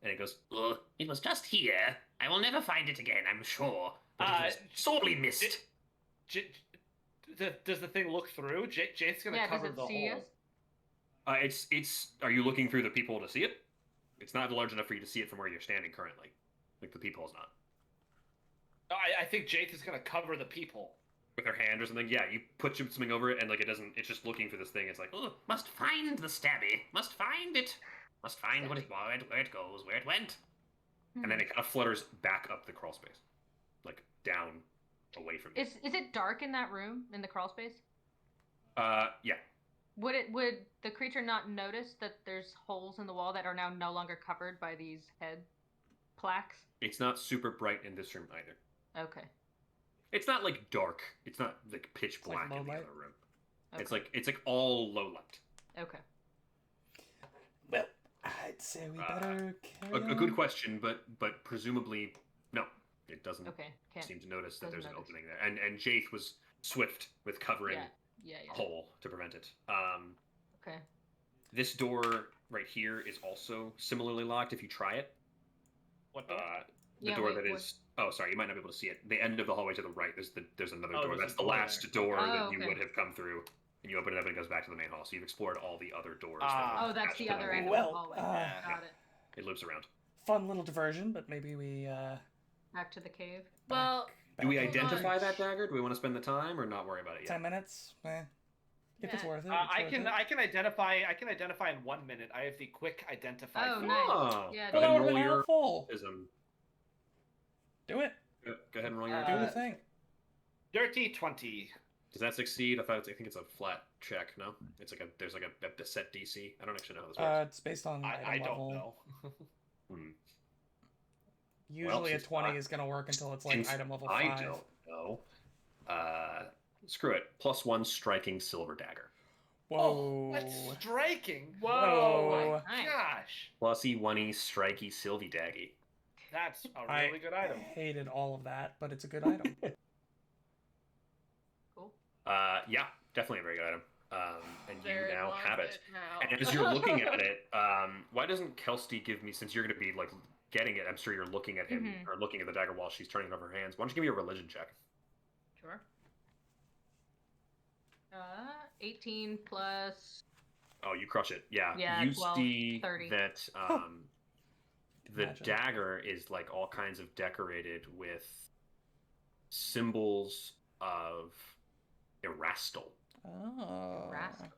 and it goes, "Oh, it was just here. I will never find it again, I'm sure. But it was sorely missed." Does the thing look through? Jake's gonna cover the hole. It's. Are you looking through the peephole to see it? It's not large enough for you to see it from where you're standing currently. Like, the peephole's not. I think Jake is gonna cover the peephole with her hand or something. Yeah, you put something over it, and, like, it doesn't. It's just looking for this thing. It's like, oh, must find the stabby. Must find it. Must find where it goes, where it went. And then it kind of flutters back up the crawl space, like down, away from you. Is it dark in that room in the crawl space? Yeah. Would the creature not notice that there's holes in the wall that are now no longer covered by these head plaques? It's not super bright in this room either. Okay. It's not, like, dark. It's not, like, pitch black in the other room. Okay. It's like all low light. Okay. Well, I'd say we better carry a good question, but presumably no. It doesn't Can't seem to notice that there's an opening there. And Jaith was swift with covering a hole to prevent it. Okay. This door right here is also similarly locked if you try it. What door? The door that is Oh, sorry, you might not be able to see it. The end of the hallway to the right, there's another Oh, door. there's a That's the door last there. door Oh, that you okay. would have come through. And you open it up and it goes back to the main hall. So you've explored all the other doors. Ah. Oh, that's the other end of Well, the hallway. yeah. Got it. It loops around. Fun little diversion, but maybe we Back to the cave. Well, Do we back to the identify beach. that dagger? Do we want to spend the time or not worry about it yet? 10 minutes? If it's Yeah. worth it. I it's worth can it. I can identify in 1 minute. I have the quick identify. Oh, feature. nice. Oh, Yeah, go Well, ahead that and would roll have been your helpful. ism. Do it. Go ahead and roll your Do the Uh, thing. Dirty 20. Does that succeed? I think it's a flat check. No, it's like there's like a set DC. I don't actually know how this works. It's based on item I level. don't know. Hmm. Usually a since 20 I- is going to work until it's like Since item level I 5. don't know. Screw it. +1 striking silver dagger. Whoa. That's striking. Whoa. Nice. Gosh, +E 1E strikey sylvie daggy. that's a I really good item. hated all of that, but it's a good item. Cool. Yeah, definitely a very good item. And you Jared now wants have it. now. And as you're looking at it, why doesn't Kelsey give me, since you're going to be like getting it, I'm sure you're looking at him or looking at the dagger while she's turning it over her hands. Why don't you give me a religion check? Sure. 18 plus. Oh, you crush it. Yeah. Yeah, You 12, see 30. that the Imagine. dagger is like all kinds of decorated with symbols of Erastil. Oh. Rascal.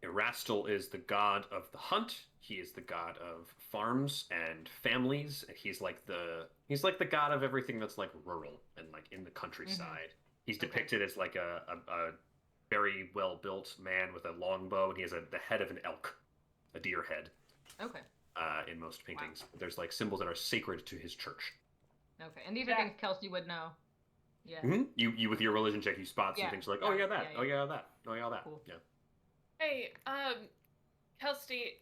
Erastil is the god of the hunt. He is the god of farms and families. He's like the god of everything that's like rural and like in the countryside. He's Okay. depicted as like a very well built man with a long bow, and he has the head of an elk, a deer head. Okay. In most paintings, there's like symbols that are sacred to his church. Okay. And these are Yeah. things Kelsey would know. Yeah. Mm-hmm. You with your religion check, you spot some Yeah. things. You're like, oh yeah, that. Yeah, Oh yeah, that. Oh yeah, that. Cool. Yeah. Hey, Kelsey,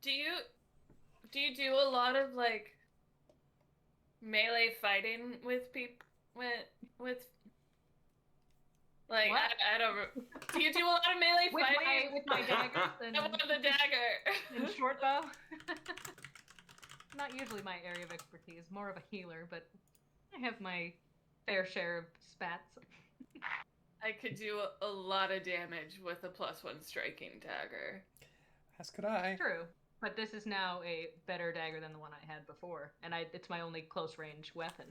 do you do a lot of like melee fighting with people with like What? I don't. Do you do a lot of melee With fighting? my daggers and, I want the dagger. and short bow. Not usually my area of expertise. More of a healer, but I have my fair share of spats. I could do a lot of damage with a +1 striking dagger. As could I. True. But this is now a better dagger than the one I had before, and it's my only close range weapon.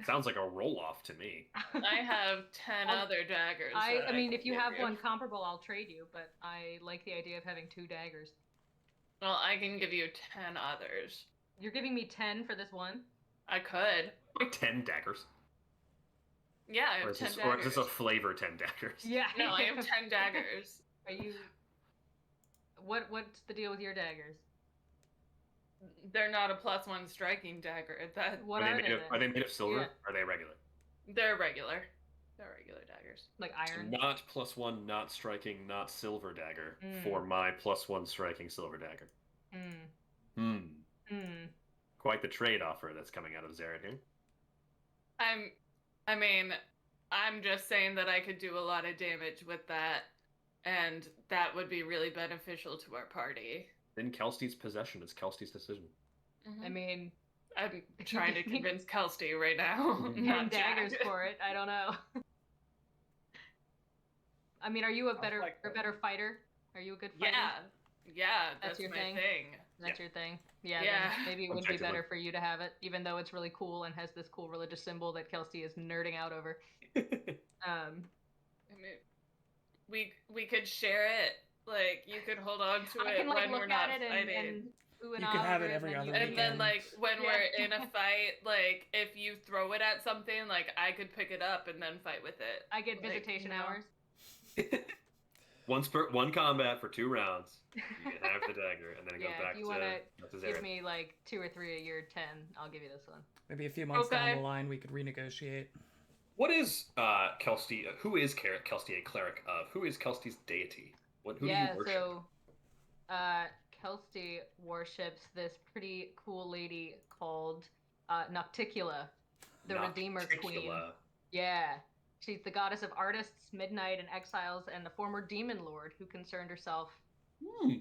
Sounds like a roll off to me. I have 10 I'll- other daggers. I that mean, can if you give have one comparable, I'll trade you, but I like the idea of having 2 daggers. Well, I can give you 10 others. You're giving me 10 for this one? I could. Like 10 daggers. Yeah, I Or have is, 10 this, daggers. or is this a flavor 10 daggers? Yeah. No, I have 10 daggers. Are you... What's the deal with your daggers? They're not a +1 striking dagger. What Are are they, they made of, then? are they made of silver? Yeah. Or are they regular? They're regular. They're regular daggers. Like So iron? not +1, not striking, not silver dagger Mm. for my +1 striking silver dagger. Hmm. Hmm. Quite the trade offer that's coming out of Zared here. I mean, I'm just saying that I could do a lot of damage with that, and that would be really beneficial to our party. In Kelsey's possession, it's Kelsey's decision. I mean, I'm trying to convince Kelsey right now. 10 not daggers Jack. for it. I don't know. I mean, are you a Sounds better like better fighter? Are you a good fighter? Yeah, That's that's your my thing? thing. That's your thing. Yeah, Yeah. then maybe it would be Objectively. better for you to have it, even though it's really cool and has this cool religious symbol that Kelsey is nerding out over. I mean, we could share it. Like, you could hold on to I it can like when we're look not at it fighting. and ooh and You can ah have over it every then other you And can- then, weekend. like, when Yeah. we're in a fight, like, if you throw it at something, like, I could pick it up and then fight with it. I get like, visitation you know. hours. One combat for 2 rounds. You get half the dagger, and then it goes Yeah, back if you to, wanna back to Give Zared. me like 2 or 3 a year, 10. I'll give you this one. Maybe a few months down Okay. the line, we could renegotiate. What is Kelsey? Who is Kelsey a cleric of? Who is Kelsey's deity? Who do Yeah, you worship? so Kelsey worships this pretty cool lady called Nocticula, the Redeemer Queen. Nocticula. Yeah. She's the goddess of artists, midnight, and exiles, and the former demon lord who concerned herself. Hmm.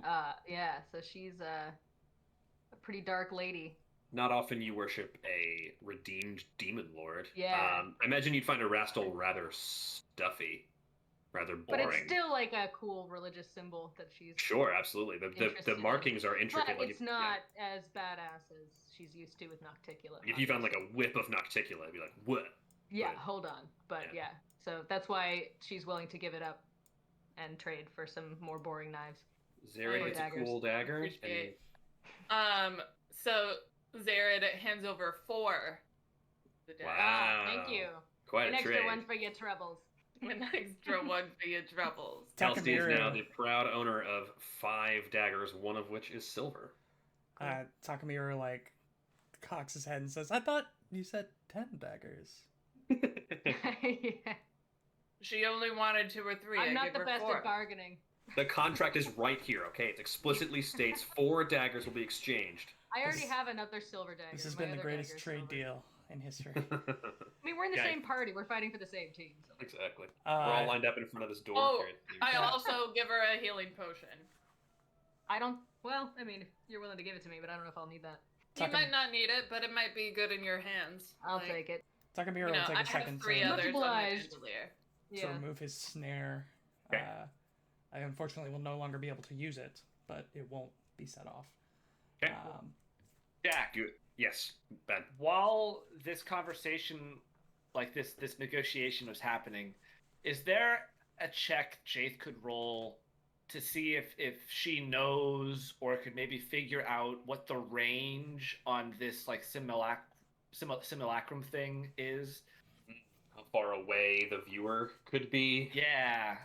Yeah, so she's a pretty dark lady. not often you worship a redeemed demon lord. Yeah. I imagine you'd find a rastal rather stuffy, rather But boring. it's still like a cool religious symbol that she's Sure, absolutely. The interested in. markings are intricate. But like it's not as badass as she's used to with Nocticula. If you found like a whip of Nocticula, it'd be like, what? Yeah, But- hold on. But yeah. yeah. So that's why she's willing to give it up and trade for some more boring knives. Zared Or gets a daggers. cool dagger. And Appreciate. So Zared hands over 4. The dagger. Wow. Thank you. quite An a extra trade. one for your troubles. An extra 1 for your troubles. Kelsey is Takamiru- now the proud owner of 5 daggers, one of which is silver. Takamiru like cocks his head and says, "I thought you said 10 daggers." Yeah. She only wanted 2 or 3. I'm I not gave the her best 4. at bargaining. The contract is right here, okay? It explicitly states 4 daggers will be exchanged. I already This- have another silver dagger. This has My been the other greatest dagger's trade silver. deal in history. I mean, we're in the Yeah. same party. We're fighting for the same team. So. Exactly. We're all lined up in front of this door. Oh, here. I also give her a healing potion. I don't. Well, I mean, if you're willing to give it to me, but I don't know if I'll need that. You might not need it, but it might be good in your hands. I'll Like, take it. Takamiru You will know, take I a second have 3 to others on my obliged. bandolier. to Yeah. remove his snare. Okay. I unfortunately will no longer be able to use it, but it won't be set off. Okay. Jack, Yes, Ben. while this conversation, like this negotiation was happening, is there a check Jaith could roll to see if she knows or could maybe figure out what the range on this like simulacrum thing is? How far away the viewer could be. Yeah,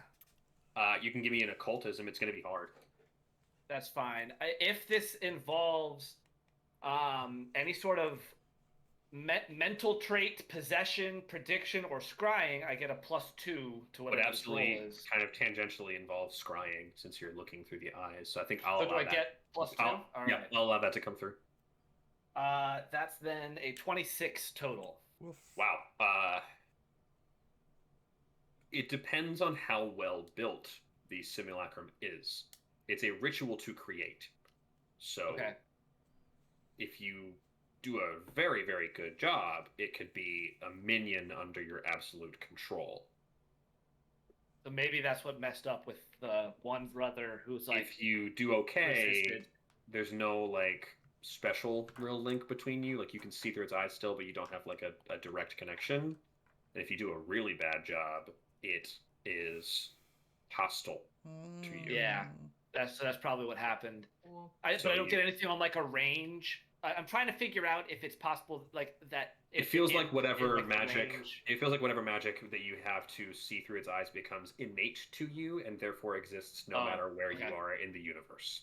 You can give me an occultism. It's going to be hard. that's fine. If this involves any sort of mental trait, possession, prediction, or scrying, I get a +2 to But whatever this absolutely roll is. kind of tangentially involves scrying since you're looking through the eyes. So I think I'll So do allow I that. get +2? I'll, All yeah, right. I'll allow that to come through. That's then a 26 total. Woof. Wow. It depends on how well built the simulacrum is. It's a ritual to create. So Okay. if you do a very, very good job, it could be a minion under your absolute control. So maybe that's what messed up with the one brother who's like If you do okay, resisted. there's no like special real link between you. Like you can see through its eyes still, but you don't have like a direct connection. And if you do a really bad job, it is hostile. to you. Yeah. That's probably what happened. Cool. So But I don't you- get anything on like a range. I'm trying to figure out if it's possible, like that. It feels like in, whatever like, the magic. range. It feels like whatever magic that you have to see through its eyes becomes innate to you, and therefore exists no Oh, matter where okay. you are in the universe.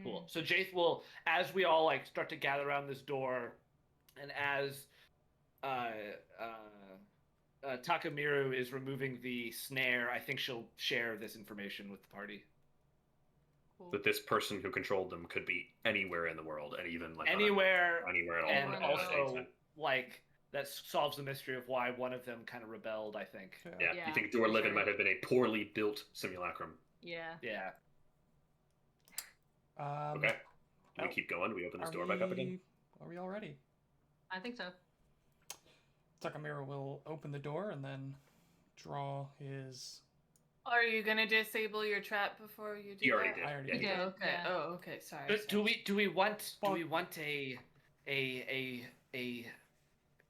Cool. So Jaith will, as we all like start to gather around this door, and as Takamiru is removing the snare, I think she'll share this information with the party. Cool. That this person who controlled them could be anywhere in the world, and even like Anywhere, anywhere at all. and at all at any also time. like that solves the mystery of why one of them kind of rebelled. I think. Yeah, Yeah, you think for Dorlivin sure. might have been a poorly built simulacrum. Yeah. Yeah. Okay. Do we oh, keep going? Do we open this Are door back up again? Are we all ready? I think so. Takamiru will open the door and then draw his. Are you gonna disable your trap before you do He already that? did. I already Yeah, did. he did. Yeah. Okay. Yeah. Oh, okay. Sorry. But do we want Well- a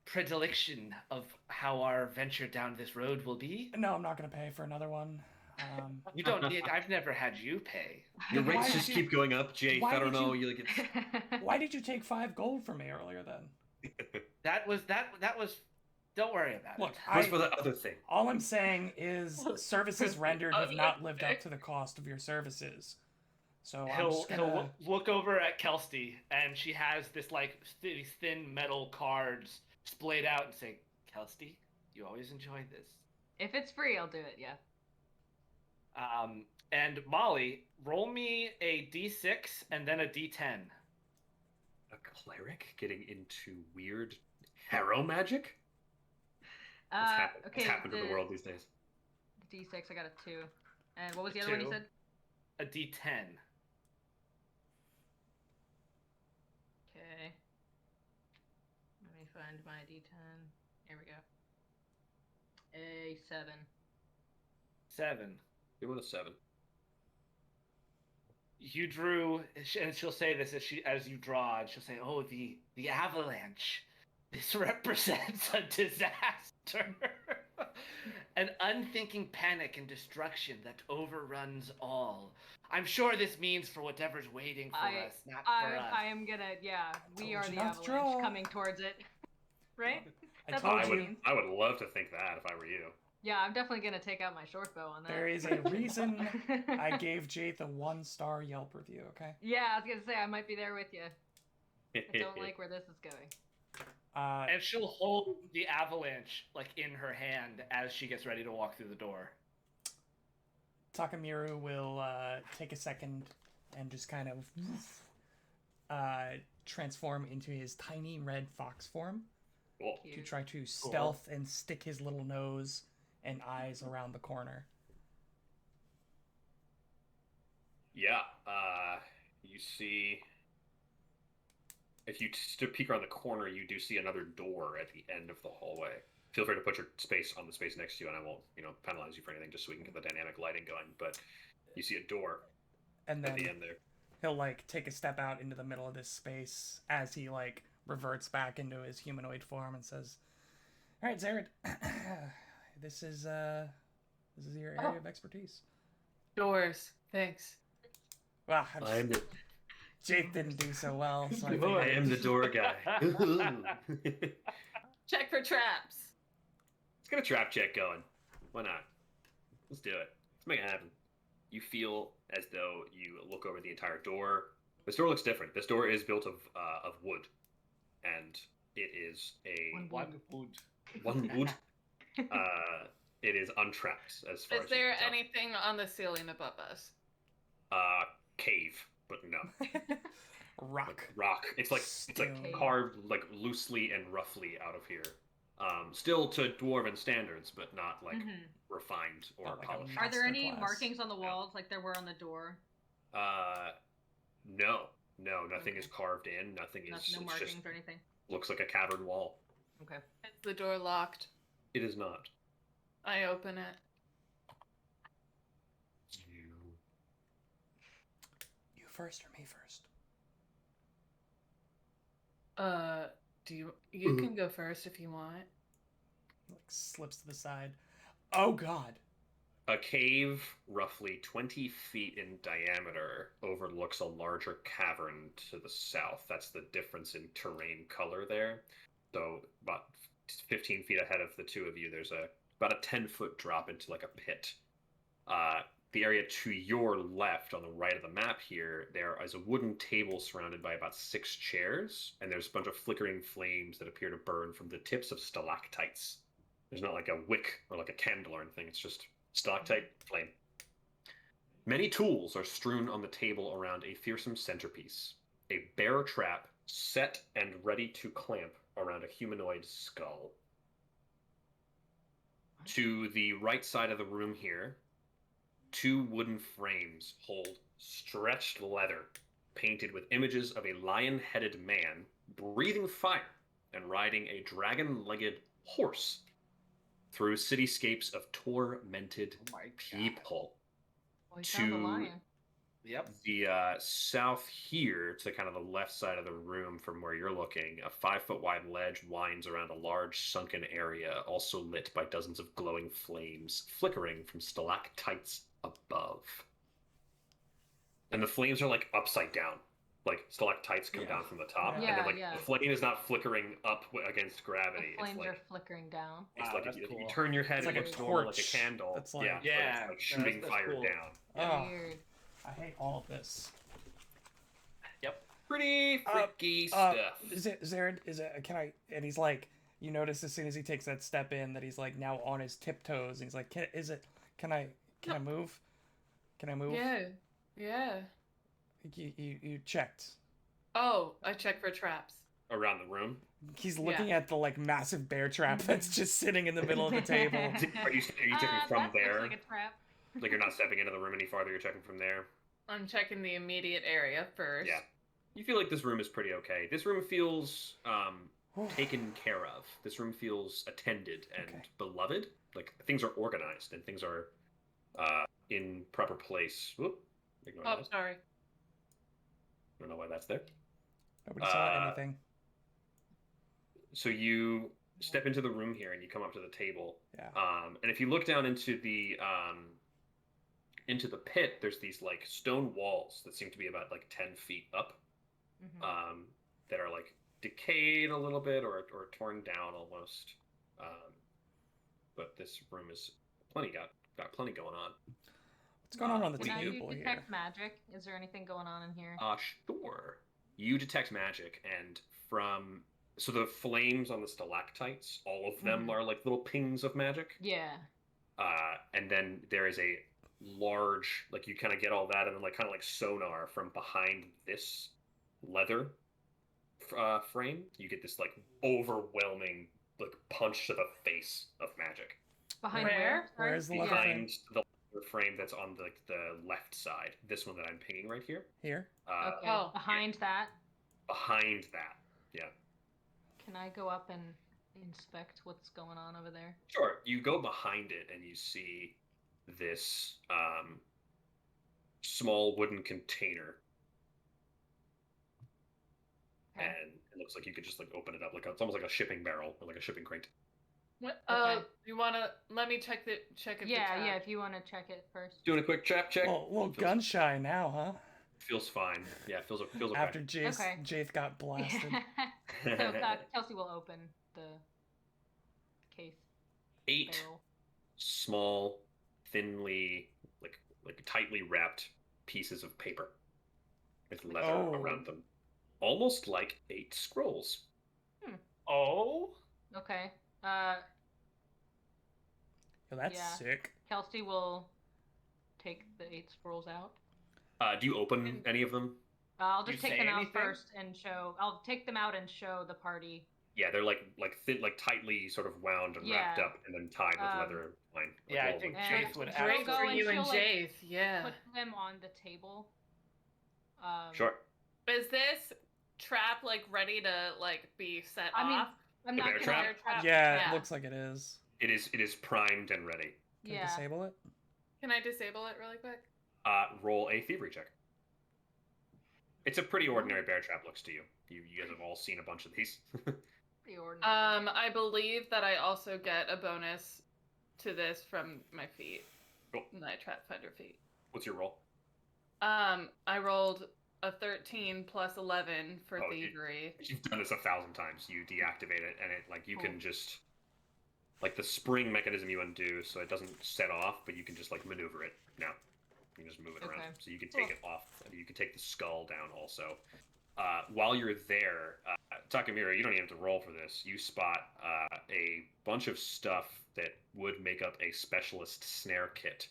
predilection of how our venture down this road will be? No, I'm not gonna pay for another one. You don't need. I've never had you pay. Your Why rates did just you- keep going up, Jake. why I don't did know. you- You like it's Why did you take 5 gold from me earlier then? That was. Don't worry about Look, it. What's for the other thing? all I'm saying is services rendered have not lived up to the cost of your services. So I'm He'll just gonna. look over at Kelsey, and she has this like these thin metal cards splayed out, and say, "Kelsey, you always enjoy this." If it's free, I'll do it. Yeah. And Molly, roll me a d6 and then a d10. A cleric getting into weird harrow magic? Okay. What's happened to the world these days? D6. I got a 2. And what was the A other one you 2. said? A d10. Okay. find my D10. Here we go. A 7. 7. Give it a 7. You drew, and she'll say this as you draw, and she'll say, "Oh, the avalanche. This represents a disaster, an unthinking panic and destruction that overruns all. I'm sure this means for whatever's waiting for us, not for us." I am gonna, we Told are you the not to avalanche draw. coming towards it, right? I That's told what it you. means. I would love to think that if I were you. Yeah, I'm definitely gonna take out my short bow on that. There is a reason I gave Jade the 1-star Yelp review, okay? Yeah, I was gonna say I might be there with you. I don't like where this is going. And she'll hold the avalanche like in her hand as she gets ready to walk through the door. Takamiru will take a second and just kind of transform into his tiny red fox form Cool. to try to stealth and stick his little nose and eyes around the corner. Yeah, you see, if you peek around the corner, you do see another door at the end of the hallway. Feel free to put your space on the space next to you, and I won't, penalize you for anything, just so we can get the dynamic lighting going. But you see a door And at the then end there. he'll take a step out into the middle of this space as he reverts back into his humanoid form and says, "All right, Zared, this is your area of expertise." Doors. Thanks. Well, I am the, Jake didn't do so well, so I I figured- am the door guy. Check for traps. Let's get a trap check going. Why not? Let's do it. Let's make it happen. You feel as though you look over the entire door. This door looks different. This door is built of wood, and it is One wood. one wood. It is untrapped as far as Is there you can tell. anything on the ceiling above us? Cave, but no. rock. Rock. It's like Stone. carved loosely and roughly out of here. Still to dwarven standards, but not refined or Not like a polished. Are there any Masterclass. markings on the walls like there were on the door? No, nothing is carved in. Nothing is. No It's markings just or anything. looks like a cavern wall. Okay. Is the door locked? It is not. I open it. You first or me first? You can go first if you want. Slips to the side. Oh God. A cave, roughly 20 feet in diameter, overlooks a larger cavern to the south. That's the difference in terrain color there. So about 15 feet ahead of the two of you, there's about a 10-foot drop into a pit. The area to your left, on the right of the map here, there is a wooden table surrounded by about 6 chairs, and there's a bunch of flickering flames that appear to burn from the tips of stalactites. There's not a wick or a candle or anything, it's just stalactite flame. Many tools are strewn on the table around a fearsome centerpiece. A bear trap set and ready to clamp around a humanoid skull. To the right side of the room here, 2 wooden frames hold stretched leather painted with images of a lion-headed man breathing fire and riding a dragon-legged horse through cityscapes of tormented Oh my God. people. Well, he found the To- lion. Yep. The south here, to kind of the left side of the room from where you're looking, a 5-foot wide ledge winds around a large sunken area, also lit by dozens of glowing flames flickering from stalactites above. And the flames are upside down. Stalactites come Yeah. down from the top, Yeah. and then Yeah. the flame is not flickering up against The gravity. flames It's are flickering down. it's Wow, like that's if you cool. turn your head, It's like it a looks normal like a torch candle. that's yeah, Yeah, but it's shooting that's fire cool. down. Oh, Weird. I hate all of this. Pretty Uh, freaky stuff. Zared, can I? And he's you notice as soon as he takes that step in that he's now on his tiptoes. And he's like, can I move? Can I move? Yeah. You checked. Oh, I check for traps. Around the room. He's looking at the massive bear trap that's just sitting in the middle of the table. Are you checking from that there? Looks like a trap. You're not stepping into the room any farther. You're checking from there. I'm checking the immediate area first. Yeah. You feel like this room is pretty okay. This room feels taken care of. This room feels attended and Okay. beloved. Like things are organized and things are in proper place. Whoop. Ignore Oh, that. sorry. I don't know why that's there. Nobody saw anything. So you step into the room here and you come up to the table. Yeah. And if you look down into the pit, there's these like stone walls that seem to be about like 10 feet up, that are like decayed a little bit or torn down almost. But this room is got plenty going on. What's going on the Can I table here? detect magic? Is there anything going on in here? Sure. You detect magic, and so the flames on the stalactites, all of them are like little pings of magic. Yeah. And then there is a large, like you kind of get all that, and then like kind of like sonar from behind this leather frame. You get this like overwhelming like punch to the face of magic Behind Where? where? Sorry? Where's the leather frame? behind the leather frame that's on the left side. This one that I'm pinging right here. Here? Okay. Oh. Behind that, Behind that. Yeah. can I go up and inspect what's going on over there? Sure. You go behind it and you see this small wooden container. Okay. And it looks like you could just like open it up, like it's almost like a shipping barrel or like a shipping crate. What? Okay. You wanna let me check if Yeah, if you want to check it first. Doing a quick trap check. Well, a little gun shy now, huh? Feels fine. Yeah, feels okay. After Jace, Okay. Jace got blasted. So Kelsey will open the case. 8 Barrel. small, thinly, like tightly wrapped pieces of paper with leather Oh. around them, almost like 8 scrolls. Oh, Okay. Yo, that's Yeah. sick. Kelsey will take the 8 scrolls out. Do you open any of them? I'll You just take say them out anything? first and show. I'll take them out and show the party. Yeah, they're like thin, like tightly sort of wound and wrapped Yeah. up and then tied with leather line. like yeah, I little think wood And Jace would she'll Great go for and you and she'll, like, Jace, yeah. Put them on the table. Sure. Is this trap like ready to like be set I mean, off? I'm The not bear gonna. trap? Yeah, it looks like it is. It is primed and ready. Can I Yeah. disable it? Can I disable it really quick? Roll a thievery check. It's a pretty ordinary bear trap looks to you. You guys have all seen a bunch of these. Pretty ordinary. I believe that I also get a bonus to this from my feet. Cool. My Pathfinder feet. What's your roll? I rolled a 13 plus 11 for Oh, thievery. You've done this 1,000 times. You deactivate it, and it like you can Cool. just like the spring mechanism you undo, so it doesn't set off, but you can just like maneuver it now. You can just move it around, Okay. so you can take it off. You can take the skull down also. While you're there, Takamura, you don't even have to roll for this. You spot a bunch of stuff that would make up a specialist snare kit.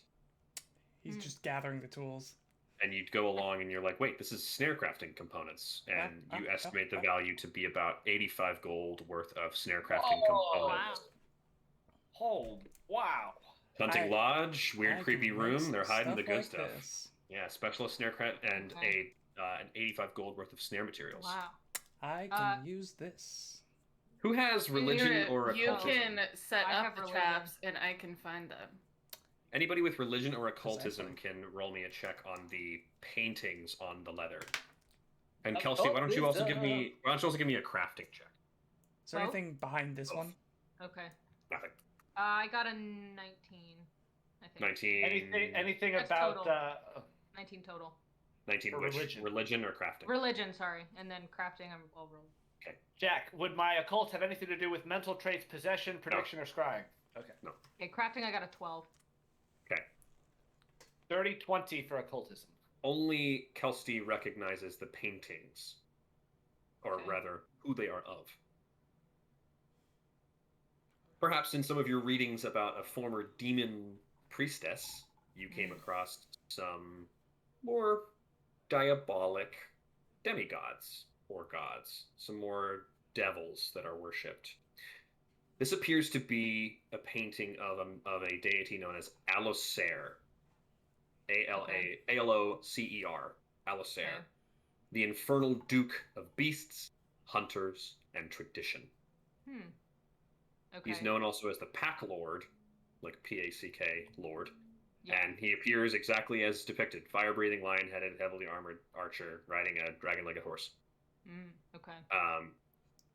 He's just gathering the tools. And you'd go along and you're like, wait, this is snare crafting components. And you estimate the value to be about 85 gold worth of snare crafting components. oh, wow. Hunting Lodge, weird I creepy can make room, some they're hiding the stuff good like stuff. this. Yeah, specialist snare craft and Okay. an 85 gold worth of snare materials. Wow. I can use this. Who has religion Here, or you occultism? can set I up have the religion. traps and I can find them. Anybody with religion or occultism Exactly. can roll me a check on the paintings on the leather. And Kelsey, why don't you also give me a crafting check? Is there Both? anything behind this one? Okay. Nothing. I got a 19. I think. 19. Anything That's about total. 19 total. 19 For which? religion. Religion or crafting? Religion, sorry, and then crafting. I'll roll. Jack? Would my occult have anything to do with mental traits, possession, prediction, or scrying? Okay. Okay, crafting. I got a 12. Okay. 30-20 for occultism. Only Kelsey recognizes the paintings, or Okay. rather, who they are of. Perhaps in some of your readings about a former demon priestess, you came across some more diabolic demigods or gods, some more devils that are worshipped. This appears to be a painting of a deity known as Alocer. Alocer. Alocer. Okay. The infernal duke of beasts, hunters, and tradition. Okay. He's known also as the Pack Lord, like P-A-C-K, Lord. Yeah. And he appears exactly as depicted. Fire-breathing, lion-headed, heavily armored archer riding a dragon-legged horse. Okay.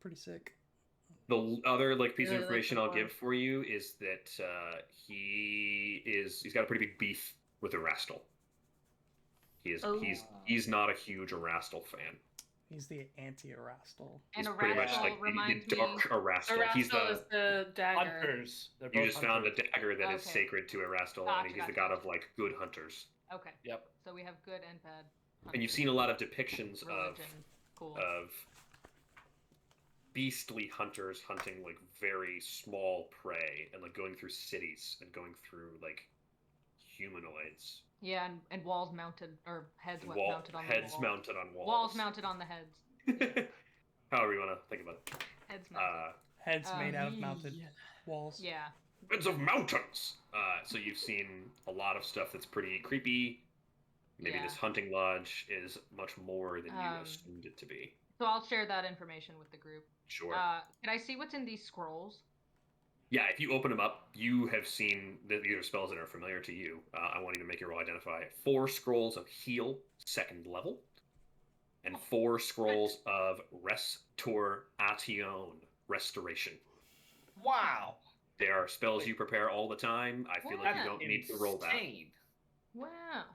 Pretty sick. The other piece of Really like information the I'll form. give for you is that he's got a pretty big beef with Erastil. Oh. He's not a huge Erastil fan. He's the anti-Erastil. And He's pretty much Erastil like reminds the dark me. Erastil. He's Erastil is the dagger. Hunters. They're you both just found a hunters. dagger that is Okay. sacred to Erastil, Gotcha, and he's the gotcha, god of good hunters. Okay. Yep. So we have good and bad. And you've seen a lot of depictions religion. Cool. of beastly hunters hunting very small prey and going through cities and going through humanoids. Yeah, and walls mounted or heads And mounted on heads the wall. mounted on walls. Walls mounted on the heads. However you want to think about it. Heads mounted. Heads made out of mounted walls. Yeah. Heads of mountains. So you've seen a lot of stuff that's pretty creepy. Maybe Yeah. this hunting lodge is much more than you Um, assumed it to be. So I'll share that information with the group. Sure. Can I see what's in these scrolls? Yeah, if you open them up, you have seen that these are spells that are familiar to you. I want you to make your roll identify 4 scrolls of heal, 2nd level, and 4 scrolls of Restauration, restoration. Wow. They are spells you prepare all the time. I feel like you don't need to roll that. Insane. Wow.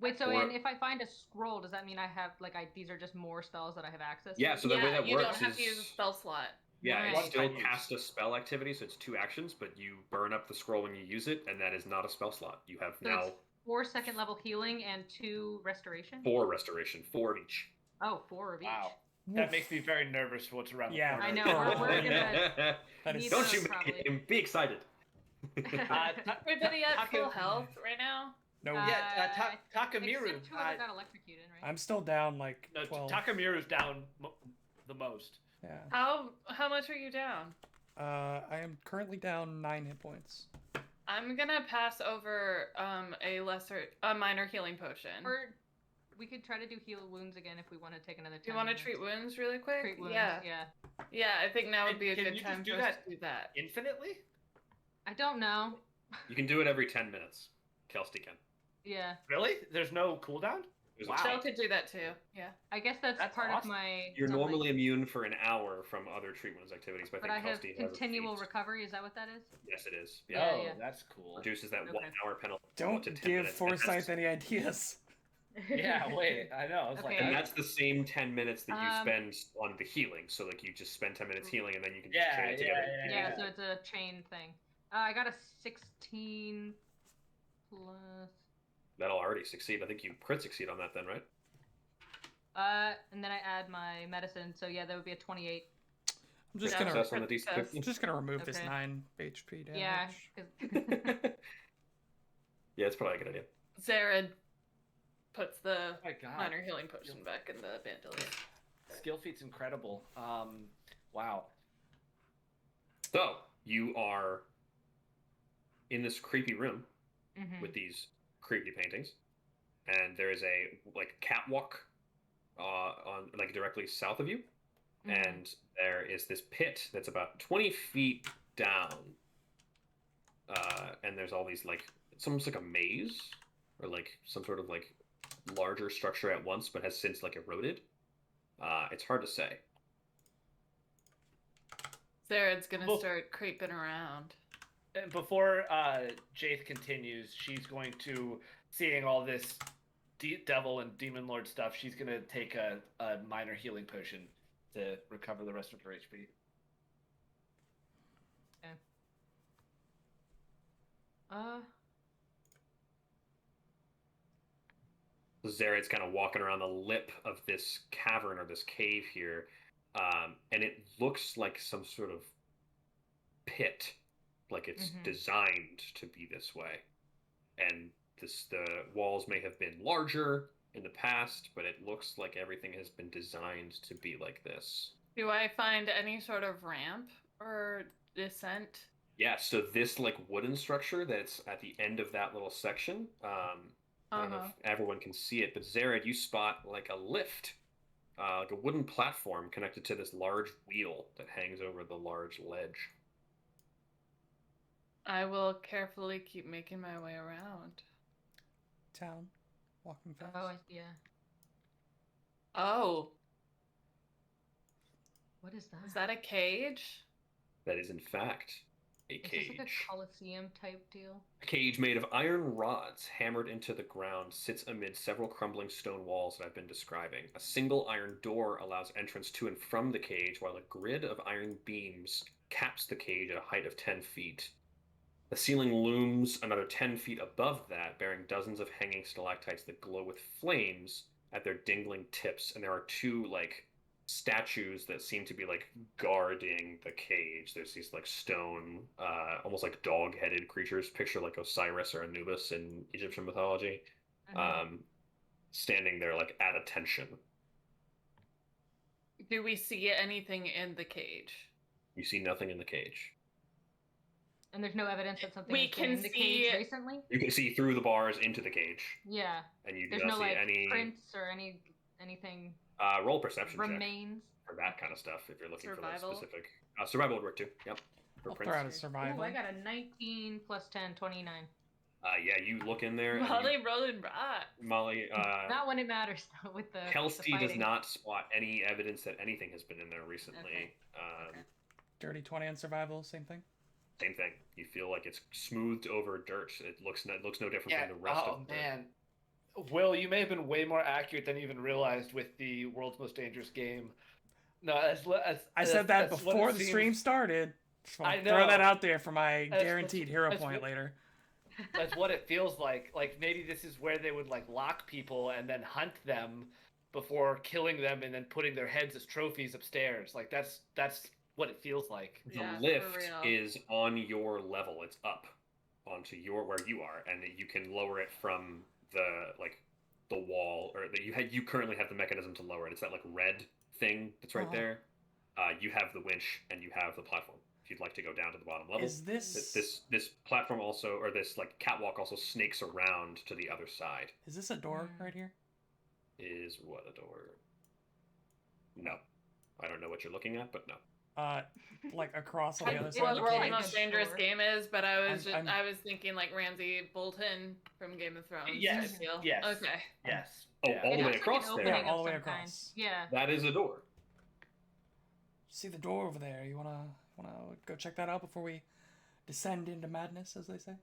Wait, so Or- if I find a scroll, does that mean I have these are just more spells that I have access to? Yeah, so the way that you works don't have is to use a spell slot. yeah, Right. it's One still time use. cast a spell activity, so it's 2 actions, but you burn up the scroll when you use it, and that is not a spell slot. You have So now it's 4 second level healing and 2 restoration? 4 restoration, 4 of each. Oh, 4 of each. Wow. That makes me very nervous for what's around the Yeah. corner. I know, we're gonna That is need Don't those you make probably. him be excited. Everybody at Taka- full health right now? No, Yeah, Takamiru. Except whoever got electrocuted, right? I'm still down like No, 12. Takamiru's down the most. Yeah. How much are you down? I am currently down 9 hit points. I'm gonna pass over a minor healing potion. Or we could try to do heal wounds again if we want to take another 10 Do you want to minutes. treat wounds really quick? Treat wounds, Yeah. yeah. Yeah, I think now would be a Can good you time just do for us that? to do that. Infinitely? I don't know. You can do it every 10 minutes. Kelsey can. Yeah. Really? There's no cooldown? There's Wow. a Shell time. could do that too. Yeah. I guess that's That's part of awesome. my. You're something. normally immune for an hour from other treatment activities, but But I I think have Kelsey has a continual feat. recovery. Is that what that is? Yes, it is. Yeah, Oh, yeah. that's cool. Reduces that Okay. 1 hour penalty Don't to 10 give minutes. Forsyth any ideas. Yeah, wait. I know. I was like, Okay. And that's the same 10 minutes that you Um, spend on the healing. So you just spend 10 minutes healing, and then you can Yeah, chain it together. Yeah, so it's a chain thing. I got a 16 plus. That'll already succeed. I think you crit succeed on that then, right? And then I add my medicine, so yeah, that would be a 28. I'm just Yeah. gonna Success on the Success. DC15. I'm just gonna remove this Okay. 9 HP damage. Yeah, 'cause- Yeah, it's probably a good idea. Zared puts the oh my god. minor healing potion back in the bandolier. Skill feat's incredible. Wow. So you are in this creepy room Mhm. with these creepy paintings, and there is a catwalk on directly south of you, Mhm. and there is this pit that's about 20 feet down, and there's all these it's almost like a maze or some sort of larger structure at once, but has since eroded. It's hard to say. Zared's gonna Well- start creeping around. And before Jaith continues, she's going to, seeing all this devil and demon lord stuff, she's going to take a minor healing potion to recover the rest of her HP. Zared's kind of walking around the lip of this cavern or this cave here, and it looks like some sort of pit, like it's Mhm. designed to be this way. And the walls may have been larger in the past, but it looks like everything has been designed to be like this. Do I find any sort of ramp or descent? Yeah, so this wooden structure that's at the end of that little section, I don't know if everyone can see it, but Zared, you spot a lift like a wooden platform connected to this large wheel that hangs over the large ledge. I will carefully keep making my way around. Town, walking fast. Oh, yeah. Oh, What is that? is that a cage? That is, in fact, a Is this cage. like a Colosseum type deal? A cage made of iron rods hammered into the ground sits amid several crumbling stone walls that I've been describing. A single iron door allows entrance to and from the cage, while a grid of iron beams caps the cage at a height of 10 feet. The ceiling looms another 10 feet above that, bearing dozens of hanging stalactites that glow with flames at their dingling tips, and there are two, like, statues that seem to be, like, guarding the cage. There's these, like, stone, almost like dog-headed creatures. Picture, like, Osiris or Anubis in Egyptian mythology. Standing there, like, at attention. Do we see anything in the cage? You see nothing in the cage. And there's no evidence that something We has been can in the cage see- recently? You can see through the bars into the cage, Yeah. and you do There's not no, see like, any... prints or anything roll perception check remains. for that kind of stuff, if you're looking Survival? for that specific... survival would work, too. Yep. For I'll prints. throw out a Ooh, survival. I got a 19 plus 10, 29. Yeah, you look in there, and Molly rolling rock. Molly, Not when it matters, though, with the Kelsey the does fighting. not spot any evidence that anything has been in there recently. Okay. Okay. Dirty 20 on survival, same thing. Same thing. You feel like it's smoothed over dirt. It looks no different Yeah. from the rest Oh of the... man, Will, you may have been way more accurate than you even realized with the world's most dangerous game. No, I said that that's what before it the seems. stream started. Just wanna I throw know. that out there for my That's- guaranteed hero that's point what- later. That's what it feels like. Like maybe this is where they would like lock people and then hunt them before killing them and then putting their heads as trophies upstairs. Like that's what it feels like. The Yeah, for lift real. is on your level. It's up onto where you are, and you can lower it from the wall, or that you currently have the mechanism to lower it. It's that like red thing that's right Uh-huh. there. You have the winch and you have the platform. If you'd like to go down to the bottom level, Is this this platform also, or this like catwalk also snakes around to the other side. is this a door right here? Is what a door? No, I don't know what you're looking at, but no. Like across on the other It's side what of the World's cage? Most Dangerous Sure. Game is, but I was I'm- I was thinking like Ramsay Bolton from Game of Thrones. Yes, I feel. yes. Okay. Yes. Oh, Yeah. all It the way looks like across an there. opening Yeah, all of the way some kind. across. Yeah. That is a door. See the door over there. You wanna go check that out before we descend into madness, as they say?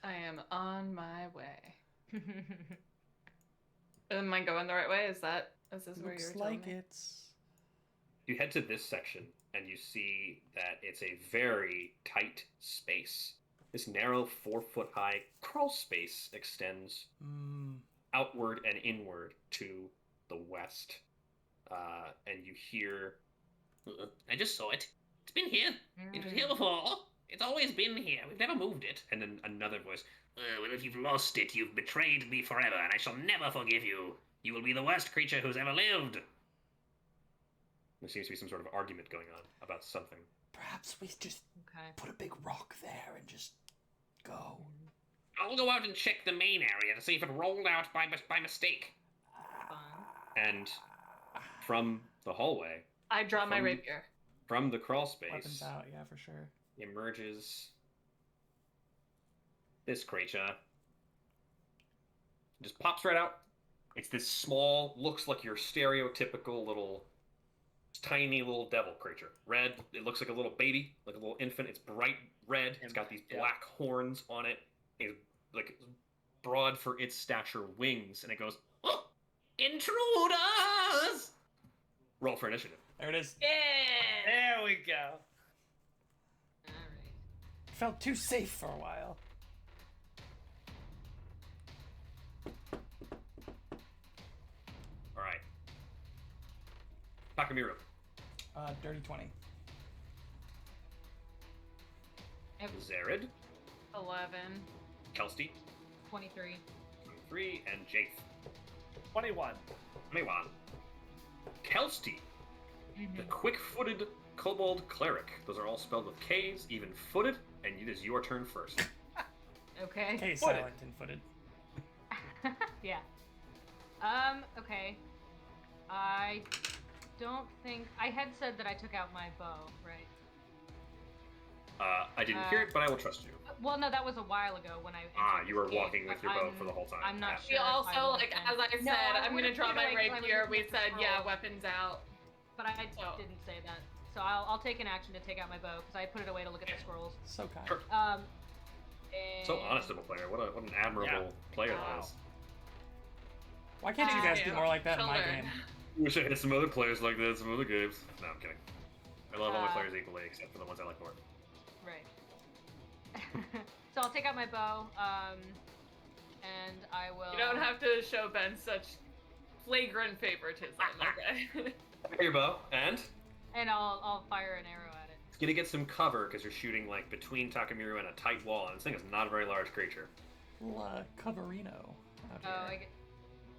I am on my way. Am I going the right way? Is this where Looks you're like telling me? it's. You head to this section and you see that it's a very tight space. This narrow 4-foot high crawl space extends outward and inward to the west. And you hear... I just saw it. It's been here. It was here before. It's always been here. We've never moved it. And then another voice. Well, if you've lost it, you've betrayed me forever, and I shall never forgive you. You will be the worst creature who's ever lived. There seems to be some sort of argument going on about something. Perhaps we just Okay. put a big rock there and just go. I'll go out and check the main area to see if it rolled out by mistake. Fun. And from the hallway, I draw my From- rapier. from the crawl Weapons space, out, yeah, for sure. emerges this creature. Just pops right out. It's this small, looks like your stereotypical little, tiny little devil creature. Red. It looks like a little baby, like a little infant. It's bright red. It's got these Yeah. black horns on it. It's like broad for its stature wings, and it goes, Oh, intruders! roll for initiative. There it is. Yeah. There we go. Alright. Felt too safe for a while. All right. Takamiru. Dirty 20. Zared, 11. Kelsey, 23. 23, and Jaith. 21. 21. Kelsey, the quick-footed kobold cleric. Those are all spelled with K's, even footed, and it is your turn first. Okay. Okay, Footed. silent and footed. Yeah. Okay. I don't think I had said that I took out my bow, right? I didn't hear it, but I will trust you. Well, no, that was a while ago when I. You were walking with your bow for the whole time. I'm not We sure. also, like, as I said, No, I I'm gonna would've draw put my it away 'cause I was rapier. looking We at the said, yeah, scroll. weapons out. But I didn't say that. So I'll take an action to take out my bow because I put it away to look at the scrolls. So kind. Sure. And... So honest of a player. What an admirable player that is. Why can't you guys be more like that in my Children. game? Wish I had some other players like that in some other games. No, I'm kidding. I love all my Uh, players equally, except for the ones I like more. Right. So I'll take out my bow, and I will. You don't have to show Ben such flagrant favoritism, okay? Your bow, and And I'll fire an arrow at it. it's gonna get some cover because you're shooting like between Takamiru and a tight wall, and this thing is not a very large creature. Little coverino out Oh, here.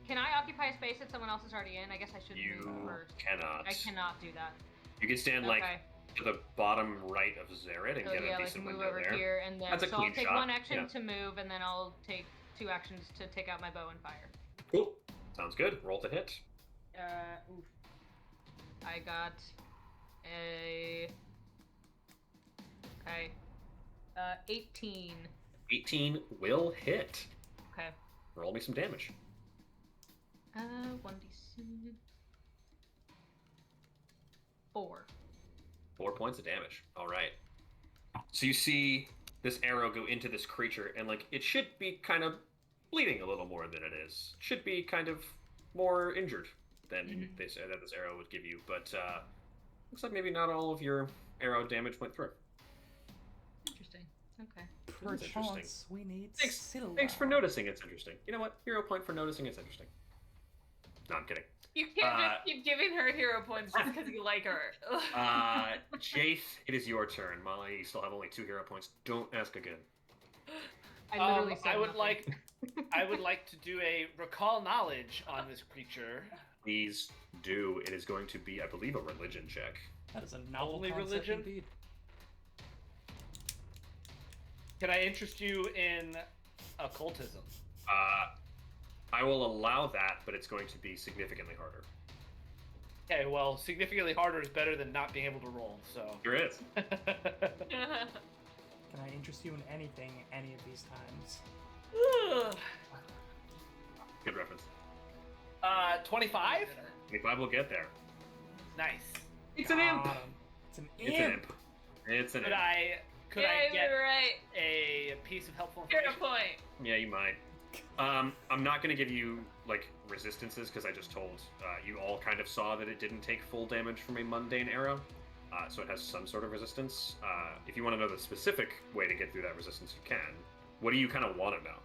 can I occupy a space that someone else is already in? I guess I should You move first. cannot. I cannot do that. You can stand like Okay. to the bottom right of Zerid and So get yeah, a like decent move window over there. here, and then That's a so I'll clean take shot, one action yeah. to move, and then I'll take 2 actions to take out my bow and fire. Cool. Sounds good. Roll to hit. Oof. I got a 18. 18 will hit. Okay. Roll me some damage. 1d6. 4. 4 points of damage. All right. So you see this arrow go into this creature, and like it should be kind of bleeding a little more than it is. Should be kind of more injured than they say that this arrow would give you, but looks like maybe not all of your arrow damage went through. Interesting. Okay. That's interesting. Perchance we need silver. Thanks for noticing. It's interesting. You know what? Hero point for noticing. It's interesting. No, I'm kidding. You can't just keep giving her hero points just because you like her. Jaith, it is your turn. Molly, you still have only 2 hero points. Don't ask again. I literally said I would nothing. I would like to do a recall knowledge on this creature. Please do. It is going to be, I believe, a religion check. That is a novel Only concept religion? indeed. Can I interest you in occultism? I will allow that, but it's going to be significantly harder. Okay, well, significantly harder is better than not being able to roll, so. There is. Can I interest you in anything any of these times? Good reference. 25? 25 will get there. Nice. It's an imp. It's an It's an imp. It's an Could imp. I Yeah, get you're right. a piece of helpful Hero information? point. Yeah, you might. I'm not going to give you, like, resistances, because I just told you all kind of saw that it didn't take full damage from a mundane arrow. So it has some sort of resistance. If you want to know the specific way to get through that resistance, you can. What do you kind of want to know?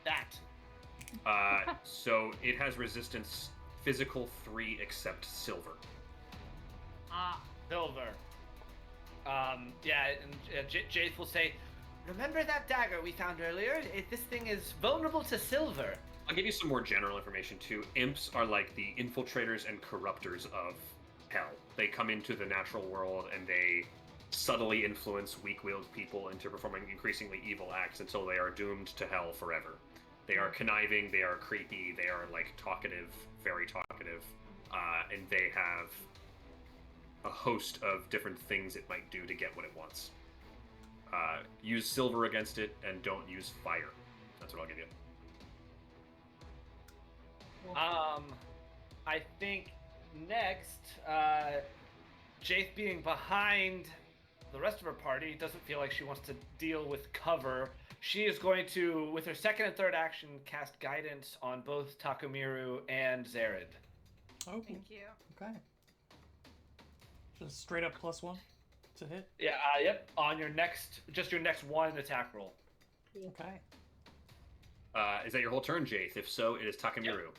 That. So it has resistance physical 3 except silver. Silver. Yeah, and Jaith will say, remember that dagger we found earlier? This thing is vulnerable to silver. I'll give you some more general information too. Imps are like the infiltrators and corruptors of hell. They come into the natural world and they subtly influence weak-willed people into performing increasingly evil acts until they are doomed to hell forever. They are conniving, they are creepy, they are like talkative, very talkative, and they have a host of different things it might do to get what it wants. Use silver against it, and don't use fire. That's what I'll give you. I think next, Jaith being behind the rest of her party doesn't feel like she wants to deal with cover. She is going to, with her second and third action, cast guidance on both Takamiru and Zerid. Oh, Thank you. okay. Just straight up +1 to hit. Yeah, yep. On your next one attack roll. Okay. Is that your whole turn, Jaith? If so, it is Takamiru.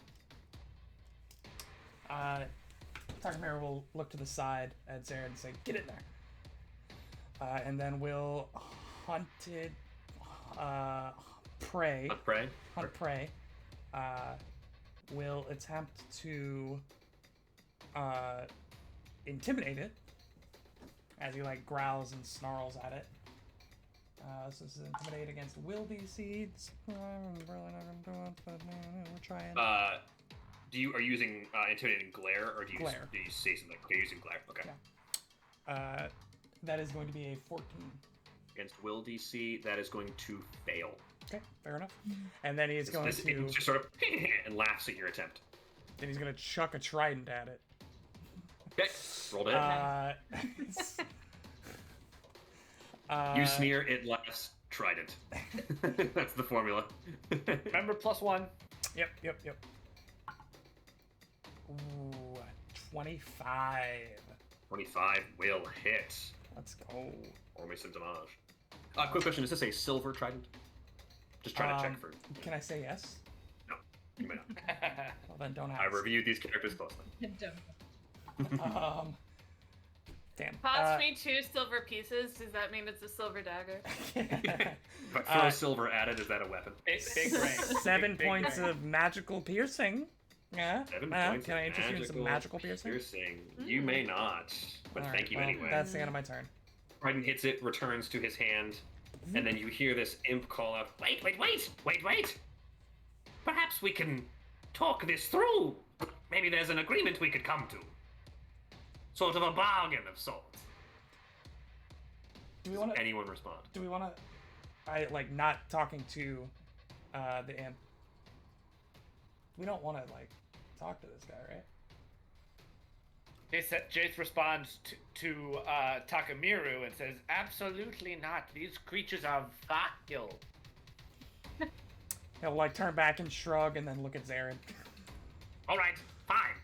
Takamiru will look to the side at Zared and say, "Get in there." And then we'll hunted prey. Hunt prey. Hunt prey. Will attempt to intimidate it as he like growls and snarls at it. So this is intimidate against will be seeds. I'm really not gonna do it, but we're trying. are you using intimidating glare, or do you Glare. do you say something? Okay, you're using glare. Okay. Yeah. That is going to be a 14. Against will DC, that is going to fail. Okay, fair enough. And then he's going It to just sort of and laughs at your attempt. then he's going to chuck a trident at it. Okay, roll to hit. You sneer, it laughs, trident. That's the formula. Remember +1. Yep. Ooh, 25. 25 will hit. Let's go. Or me some damage. Quick question, is this a silver trident? Just trying to check for... Can I say yes? No, you may not. Well, then don't ask. I reviewed these characters closely. Damn. Cost me 2 silver pieces. Does that mean it's a silver dagger? But throw silver at it, is that a weapon? Big brain. 7 Big points brain. of magical piercing. Yeah. 7 points Can I of interest you in some magical piercing? You may not, but All thank right, you well, anyway. That's the end of my turn. Trident hits it, returns to his hand, and then you hear this imp call out, Wait! Perhaps we can talk this through. Maybe there's an agreement we could come to. Sort of a bargain of sorts. Do we want to? anyone respond? Do we want to? I like not talking to the imp. We don't want to like talk to this guy, right? Jace responds to Takamiru and says, "Absolutely not. These creatures are vile." He'll like turn back and shrug, and then look at Zarin. All right, fine.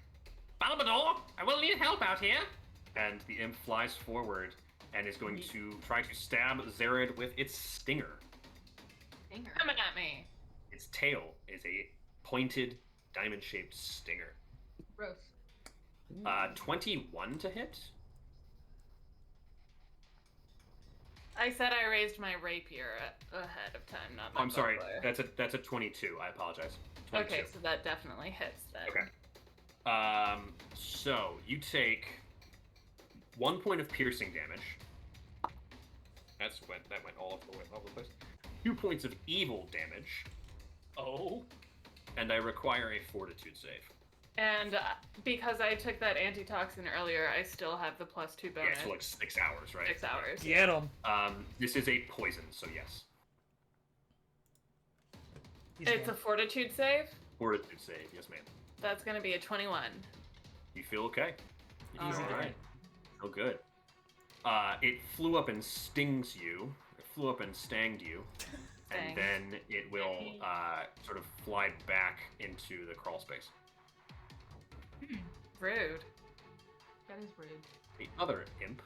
Balbador, I will need help out here. And the imp flies forward and is going to try to stab Zared with its stinger. Stinger. Coming at me. Its tail is a pointed, diamond-shaped stinger. Gross. 21 to hit. I said I raised my rapier ahead of time, not my I'm sorry, buckler. that's a 22. I apologize. 22. Okay, so that definitely hits then. Okay. So you take 1 point of piercing damage. That went all over the place. 2 points of evil damage, Oh. and I require a fortitude save. And because I took that antitoxin earlier, I still have the +2 bonus. Yeah, so like 6 hours, right? 6 hours. Get him. This is a poison, so yes. It's a fortitude save? Fortitude save, yes, ma'am. That's going to be a 21. You feel okay? All Easy to right. hit. Feel good. It flew up and stings you. It flew up and stanged you. And Stang. then it will sort of fly back into the crawl space. Rude. That is rude. The other imp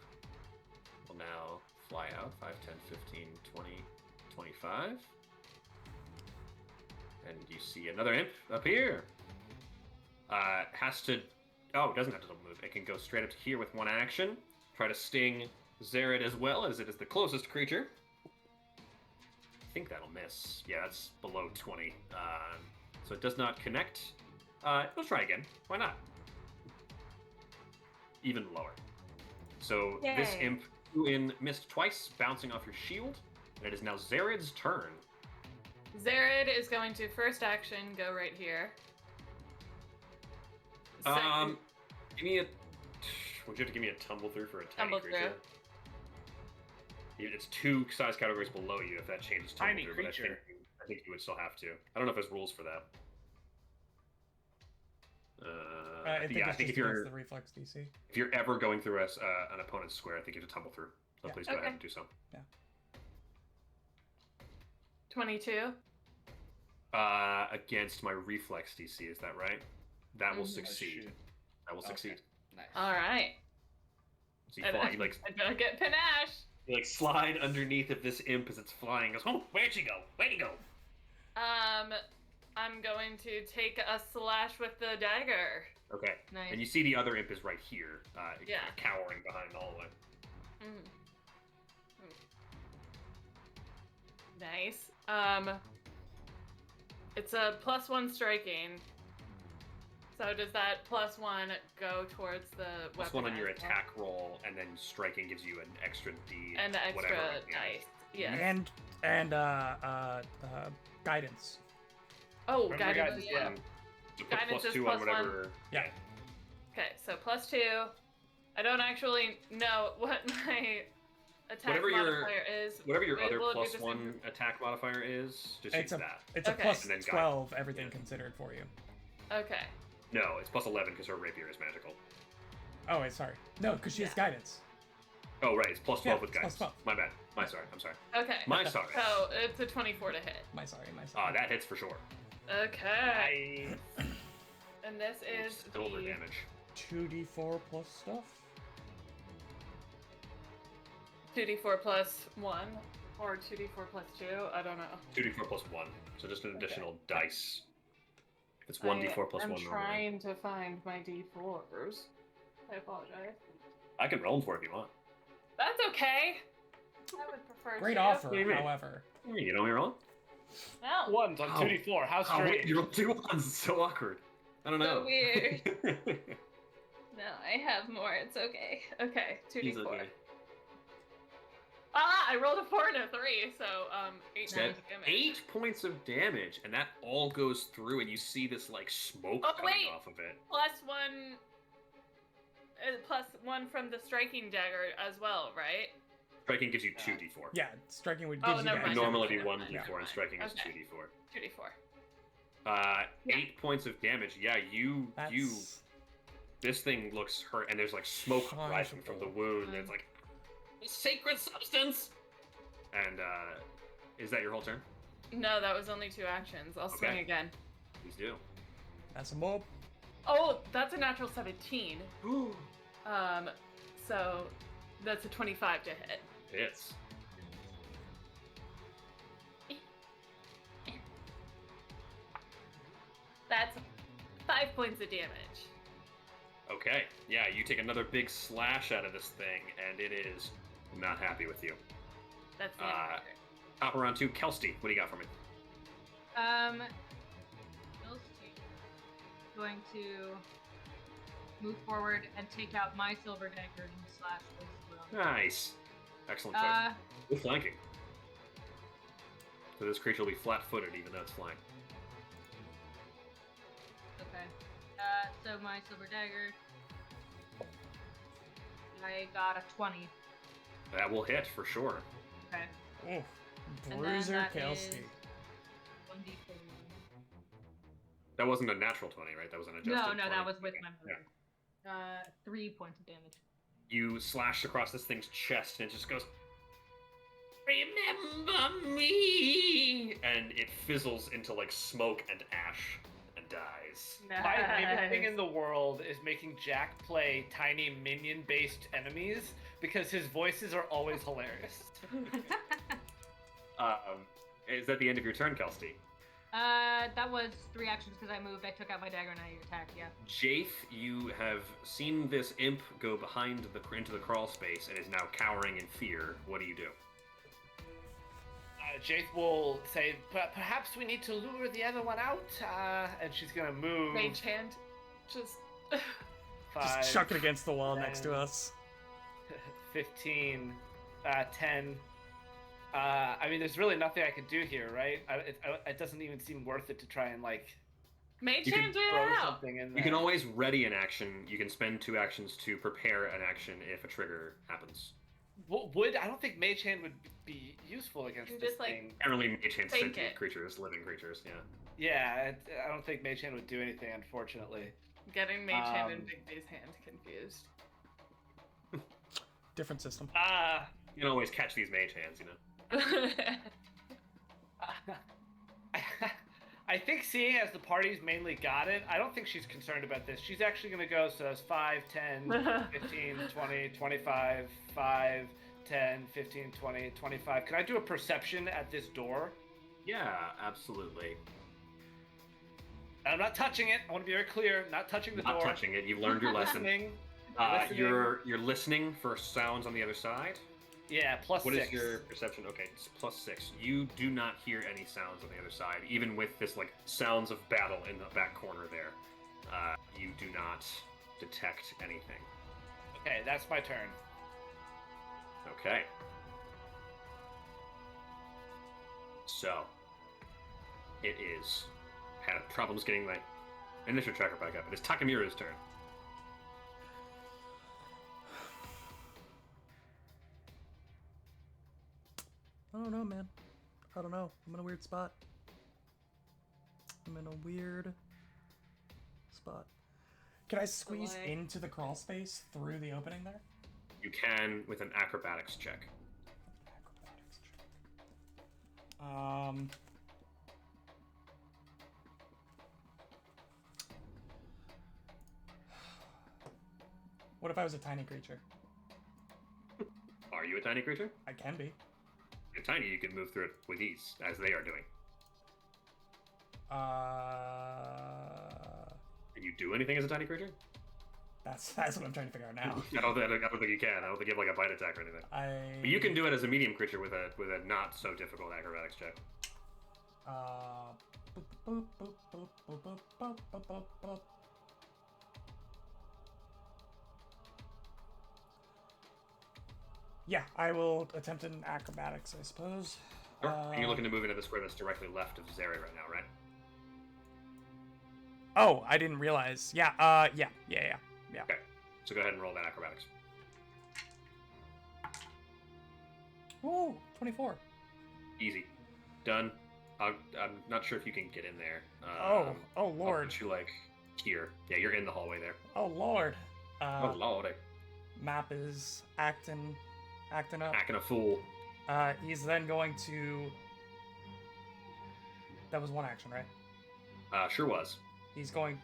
will now fly out 5, 10, 15, 20, 25. And you see another imp up here. Has to... Oh, it doesn't have to double move. It can go straight up to here with one action. Try to sting Zared as well, as it is the closest creature. I think that'll miss. Yeah, that's below 20. So it does not connect. Let's try again. Why not? Even lower. So this Yay. imp flew in, missed twice, bouncing off your shield. And it is now Zared's turn. Zared is going to first action go right here. Give me a... Would you have to give me a tumble through for a tiny Tumble creature? It's 2 size categories below you if that changes tumble Tiny through, creature. but I think you would still have to. I don't know if there's rules for that. I think yeah, I it's think just against the reflex DC. if you're ever going through an opponent's square, I think you have to tumble through. So Yeah. please go ahead and do so. 22. Against my reflex DC, is that right? That will Mhm. succeed. shoot. That will Okay. succeed. Nice. All right. So you fly, you like I better get panache. you like slide underneath of this imp as it's flying. Goes, oh, Where'd you go? Where'd you go? I'm going to take a slash with the dagger. okay. Nice. And you see the other imp is right here, Yeah. kind of cowering behind the hallway. Mm. Nice. It's a +1 striking. So does that +1 go towards the Plus weapon one on your as well? attack roll, and then striking gives you an extra D. And the extra whatever. dice. Yes. And guidance. Oh, Remember, guidance. guys, yeah. So put Guidance is +2 plus on whatever. Yeah. Okay, so +2. I don't actually know what my attack Whatever your- modifier is. Whatever your other Will it be the +1 same? attack modifier is, just It's use a that. it's a Okay. plus And then guide. 12, everything Yeah. considered for you. Okay. No, it's +11 because her rapier is magical. Oh, wait, sorry. No, because she has Yeah. guidance. Oh, right, it's +12 Yeah, with it's guidance. +12. My bad. I'm sorry. Okay. My sorry. So it's a 24 to hit. My sorry. That hits for sure. Okay. And this is Silver the damage. 2d4 plus stuff. 2d4 plus 1 or 2d4 plus 2. I don't know. 2d4 +1. So just an additional dice. It's 1d4 plus I'm 1 normally. trying to find my d4s. I apologize. I can roll them for it if you want. That's okay. I would prefer Great to. offer, What do you mean? however. You know you're wrong? No. Ones on How? 2d4. How Oh, wait, strange. you rolled 2 ones. It's so awkward. I don't know. So weird. No, I have more. It's okay. Okay, 2d4. He's okay. I rolled a 4 and a 3, so 8 Said points of damage. 8 points of damage, and that all goes through, and you see this like smoke Oh, coming wait. off of it. Plus one from the striking dagger as well, right? Striking gives you 2d4. Yeah, striking would Oh, give you never It mind. guidance. normally be Never 1d4, mind, never and mind. striking is Okay. 2d4. 2d4. Yeah. 8 points of damage. Yeah, you That's this thing looks hurt, and there's like smoke rising from the sizable. wound. And it's like sacred substance. And is that your whole turn? No, that was only 2 actions. I'll swing Okay. again. Please do. That's a mob. Oh, that's a natural 17. So that's a 25 to hit. Hits. That's 5 points of damage. Okay. Yeah, you take another big slash out of this thing, and it is not happy with you. That's the end of my turn. Top around 2, Kelsey. What do you got for me? Kelsey going to move forward and take out my silver dagger and slash this well. Nice. Excellent choice. Good flanking. So this creature will be flat-footed even though it's flying. Okay. So my silver dagger. I got a 20. That will hit for sure. Okay. Oof. And then Bruiser that Kelsey. is 1d4. That wasn't a natural 20, right? That was an adjusted No, 20. that was with my Yeah. mother. 3 points of damage. You slash across this thing's chest, and it just goes, "Remember me!" And it fizzles into like smoke and ash and dies. Nice. My favorite thing in the world is making Jack play tiny minion-based enemies because his voices are always hilarious. Is that the end of your turn, Kelsey? That was 3 actions because I moved. I took out my dagger and I attacked. Yeah. Jaith, you have seen this imp go behind into the crawl space and is now cowering in fear. What do you do? Jaith will say, perhaps we need to lure the other one out, and she's gonna move. Mage hand. Just. 5, Just chuck it against the wall next to 10, us. 15, 10. I mean, there's really nothing I could do here, right? It doesn't even seem worth it to try and like Mage You can hand it throw out. something in there. You can always ready an action. You can spend 2 actions to prepare an action if a trigger happens. I don't think Mage Hand would be useful against You this just, like, thing. Generally, mage hand Fake sentient it. creatures, living creatures, yeah. Yeah, I don't think Mage Hand would do anything, unfortunately. Getting mage hand and Um, big B's hand confused. Different system. You can always catch these mage hands, you know. I think seeing as the party's mainly got it, I don't think she's concerned about this. She's actually going to go, so that's 5, 10, 15, 20, 25, 5, 10, 15, 20, 25. Can I do a perception at this door? Yeah, absolutely. And I'm not touching it. I want to be very clear. Not touching the Not door. touching it. You've learned your lesson. Listening. Listening. You're listening for sounds on the other side. Yeah, plus What 6. is your perception? Okay, it's +6. You do not hear any sounds on the other side, even with this like sounds of battle in the back corner there. You do not detect anything. Okay, that's my turn. Okay. So it is had problems getting like initial tracker back up. It is Takamura's turn. I don't know, man. I don't know. I'm in a weird spot. Can I squeeze Delay. into the crawl space through the opening there? You can with an acrobatics check. Acrobatics check. What if I was a tiny creature? Are you a tiny creature? I can be. If you're tiny, you can move through it with ease, as they are doing. Can you do anything as a tiny creature? That's what I'm trying to figure out now. I don't think you can. I don't think you have like a bite attack or anything. But you can do it as a medium creature with a not so difficult acrobatics check. Boop, boop, boop, boop, boop, boop, boop, boop, boop. Yeah, I will attempt an acrobatics, I suppose. Sure. And you're looking to move into the square that's directly left of Zeri right now, right? Oh, I didn't realize. Yeah, yeah. Okay. So go ahead and roll that acrobatics. Ooh, 24. Easy. Done. I'm not sure if you can get in there. Oh I'll Lord. put you like here. Yeah, you're in the hallway there. Oh Lord. Oh Lord. Map is acting up. Acting a fool. He's then going to. That was one action, right? Sure was. He's going.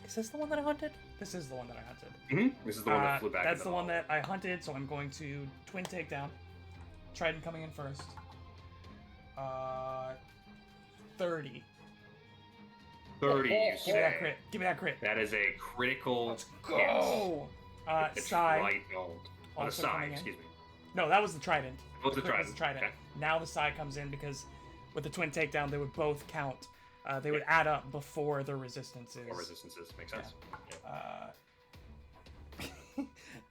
Is this the one that I hunted? This is the one that I hunted. This is the one that flew back. That's into the one hallway. that I hunted, so I'm going to twin takedown. Trident coming in first. 30. 30, you say. Give me that crit. Give me that crit. That is a critical Let's hit. go. It's Sai. right on the Also side, coming in. excuse me. No, that was the trident. What was the Crit trident? trident. Okay. Now the Sai comes in because with the twin takedown, they would both count. They would add up before the resistances. Or resistances, makes sense. Yeah.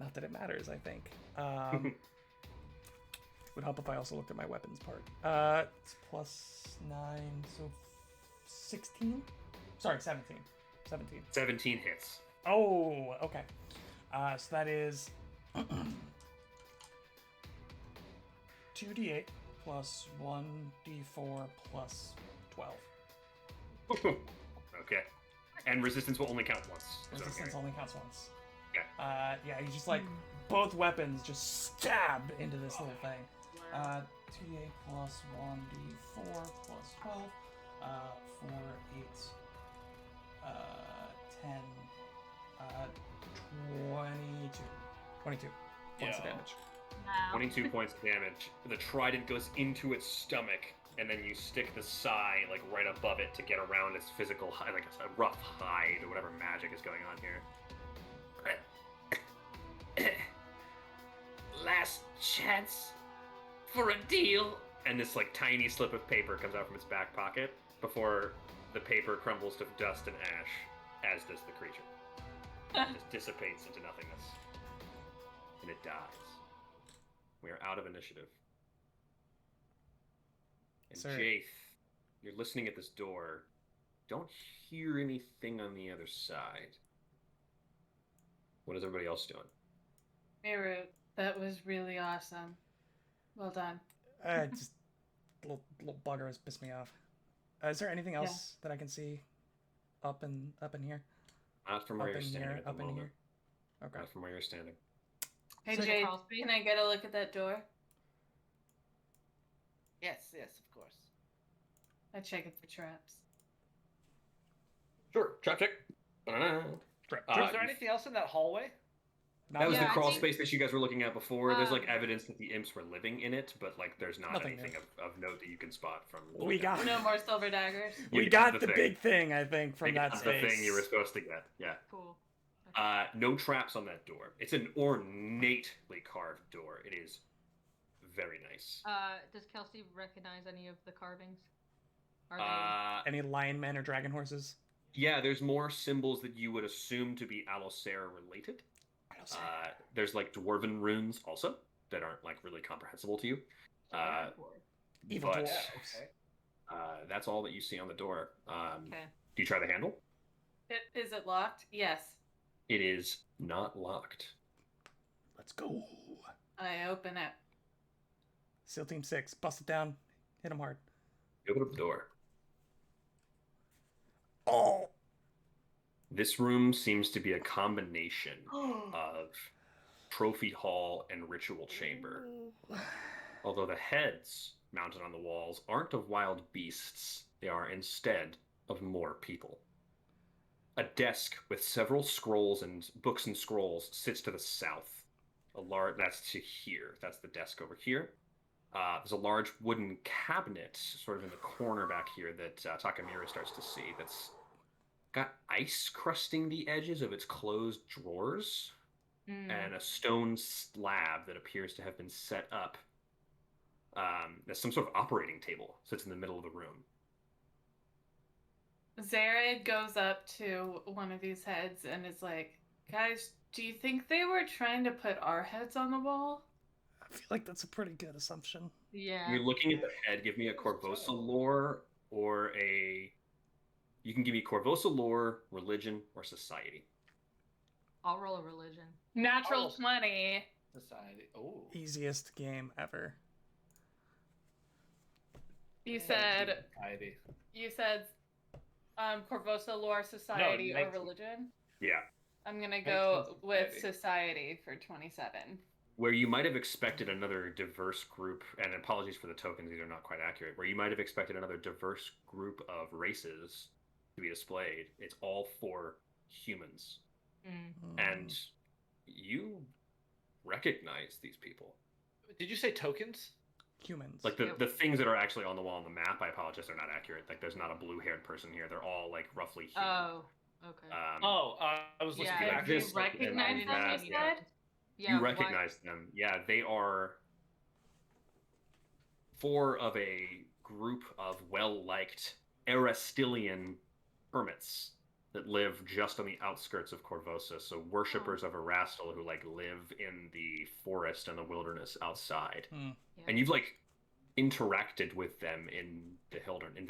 Not that it matters, I think. Would help if I also looked at my weapons part. It's plus 9, so 16? Sorry, 17. 17. 17 hits. Oh, okay. So that is 2d8 plus 1d4 plus 12. Okay. And resistance will only count once. Resistance only counts once. Yeah. Yeah, you just like both weapons just stab into this little thing. 2d8 plus 1d4 plus 12. 4, 8, 10, 22. 22 points of damage. Wow. 22 points of damage. The trident goes into its stomach, and then you stick the Sai like right above it to get around its physical, like a rough hide or whatever magic is going on here. Last chance for a deal. And this like tiny slip of paper comes out from its back pocket before the paper crumbles to dust and ash, as does the creature. It just dissipates into nothingness. And it dies. We are out of initiative. And Sir. Jaith, you're listening at this door. Don't hear anything on the other side. What is everybody else doing? Miru, that was really awesome. Well done. Just little bugger has pissed me off. Is there anything else that I can see up in here? Not from where Up you're in standing here, at the up in moment. here. Okay. Not from where you're standing. Hey So the Jade, crawl space? can I get a look at that door? Yes, of course. I check it for traps. Sure, trap check. Was there anything else in that hallway? That was Yeah, the I crawl think- space that you guys were looking at before. There's like Um, evidence that the imps were living in it, but like there's not Nothing anything of note that you can spot from. We got No more silver daggers. we You got got the the big thing, I think, from that the space. thing you were supposed to get. Yeah. Cool. No traps on that door. It's an ornately carved door. It is very nice. Does Kelsey recognize any of the carvings? Are they? Any lion men or dragon horses? Yeah, there's more symbols that you would assume to be Allosair related. There's like dwarven runes also that aren't like really comprehensible to you. Evil but, dwarves. Okay. That's all that you see on the door. Okay. Do you try the handle? Is it locked? Yes. It is not locked. Let's go. I open it. SEAL Team 6, bust it down. Hit him hard. You open up the door. Oh! This room seems to be a combination of trophy hall and ritual chamber. Although the heads mounted on the walls aren't of wild beasts, they are instead of more people. A desk with several scrolls and books and scrolls sits to the south. That's to here. That's the desk over here. There's a large wooden cabinet sort of in the corner back here that Takamura starts to see that's got ice crusting the edges of its closed drawers and a stone slab that appears to have been set up as some sort of operating table sits in the middle of the room. Zared goes up to one of these heads and is like, guys, do you think they were trying to put our heads on the wall? I feel like that's a pretty good assumption. Yeah. You're looking at the head. Give me a Corvosa lore or a... You can give me Corvosa lore, religion, or society. I'll roll a religion. Natural Oh. 20. Society. Oh. Easiest game ever. You said Society. Corvosa lore, society, or 19. religion? Yeah. I'm gonna go 19 with society. society for 27. Where you might have expected another diverse group, and apologies for the tokens, these are not quite accurate, where you might have expected another diverse group of races to be displayed, it's all for humans. And you recognize these people. Did you say tokens? Humans. Like the things that are actually on the wall on the map, I apologize, they're not accurate. Like there's not a blue-haired person here. They're all like roughly human. Oh, okay. I was listening Yeah, to do you this, like, recognize and them, that, you yeah. said? Yeah, You why- recognize them. Yeah, they are four of a group of well-liked Aristilian hermits that live just on the outskirts of Corvosa. So worshippers of Erastil who like live in the forest and the wilderness outside. Yeah. And you've like interacted with them in the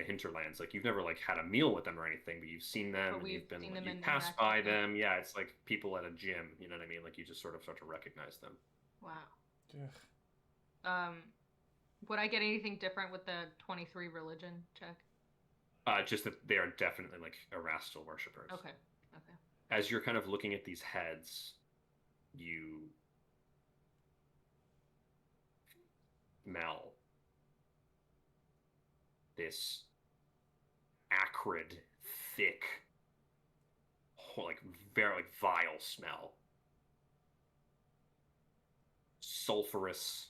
hinterlands. Like you've never like had a meal with them or anything, but you've seen them But and we've you've been seen like, them you and pass interacted by with them. them. Yeah, it's like people at a gym. You know what I mean? Like you just sort of start to recognize them. Wow. Ugh. Would I get anything different with the 23 religion check? Just that they are definitely like Erastil worshippers. Okay. Okay. As you're kind of looking at these heads, you smell this acrid, thick, like very like vile smell. Sulfurous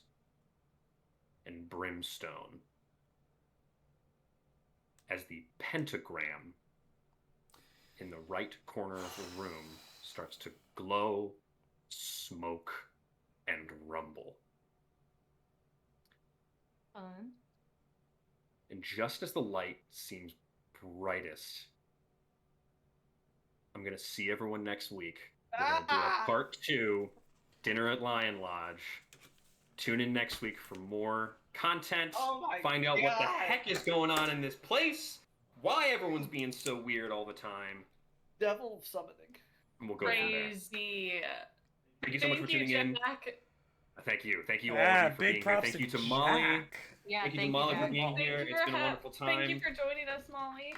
and brimstone. As the pentagram in the right corner of the room starts to glow, smoke, and rumble. Fun. And just as the light seems brightest, I'm going to see everyone next week. We're going to do a part 2, dinner at Lionlodge. Tune in next week for more content. Oh my Find out what the God. heck is going on in this place. Why everyone's being so weird all the time. Devil summoning. And we'll go from there. Crazy. Thank you so much for tuning in. Jack. Thank you. Thank you all Yeah, of you for big being here. props Thank you to to Molly. Jack. Yeah, Thank you to Molly for guys. being Thank here. you It's for been a wonderful time. Thank you for joining us, Molly.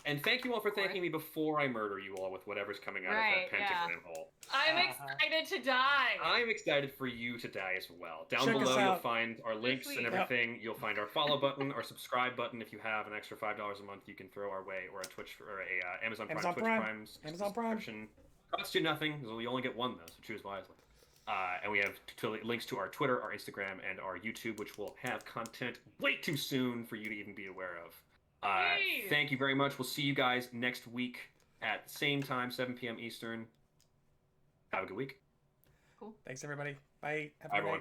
And thank you all for thanking me before I murder you all with whatever's coming out Right, of that yeah. pentagram hole. I'm Uh-huh. excited to die. I'm excited for you to die as well. Down Check us below, you'll out. find our links week. and everything. You'll find our follow button, our subscribe button. If you have an extra $5 a month, you can throw our way, or a Twitch or a Amazon Prime, Amazon Twitch Prime. Prime Amazon Prime. subscription. Costs you nothing. You only get one though, so choose wisely. And we have links to our Twitter, our Instagram, and our YouTube, which will have content way too soon for you to even be aware of. Yay! Thank you very much. We'll see you guys next week at the same time, 7 p.m. Eastern. Have a good week. Thanks, everybody. Bye. Have a Bye, good night. everyone.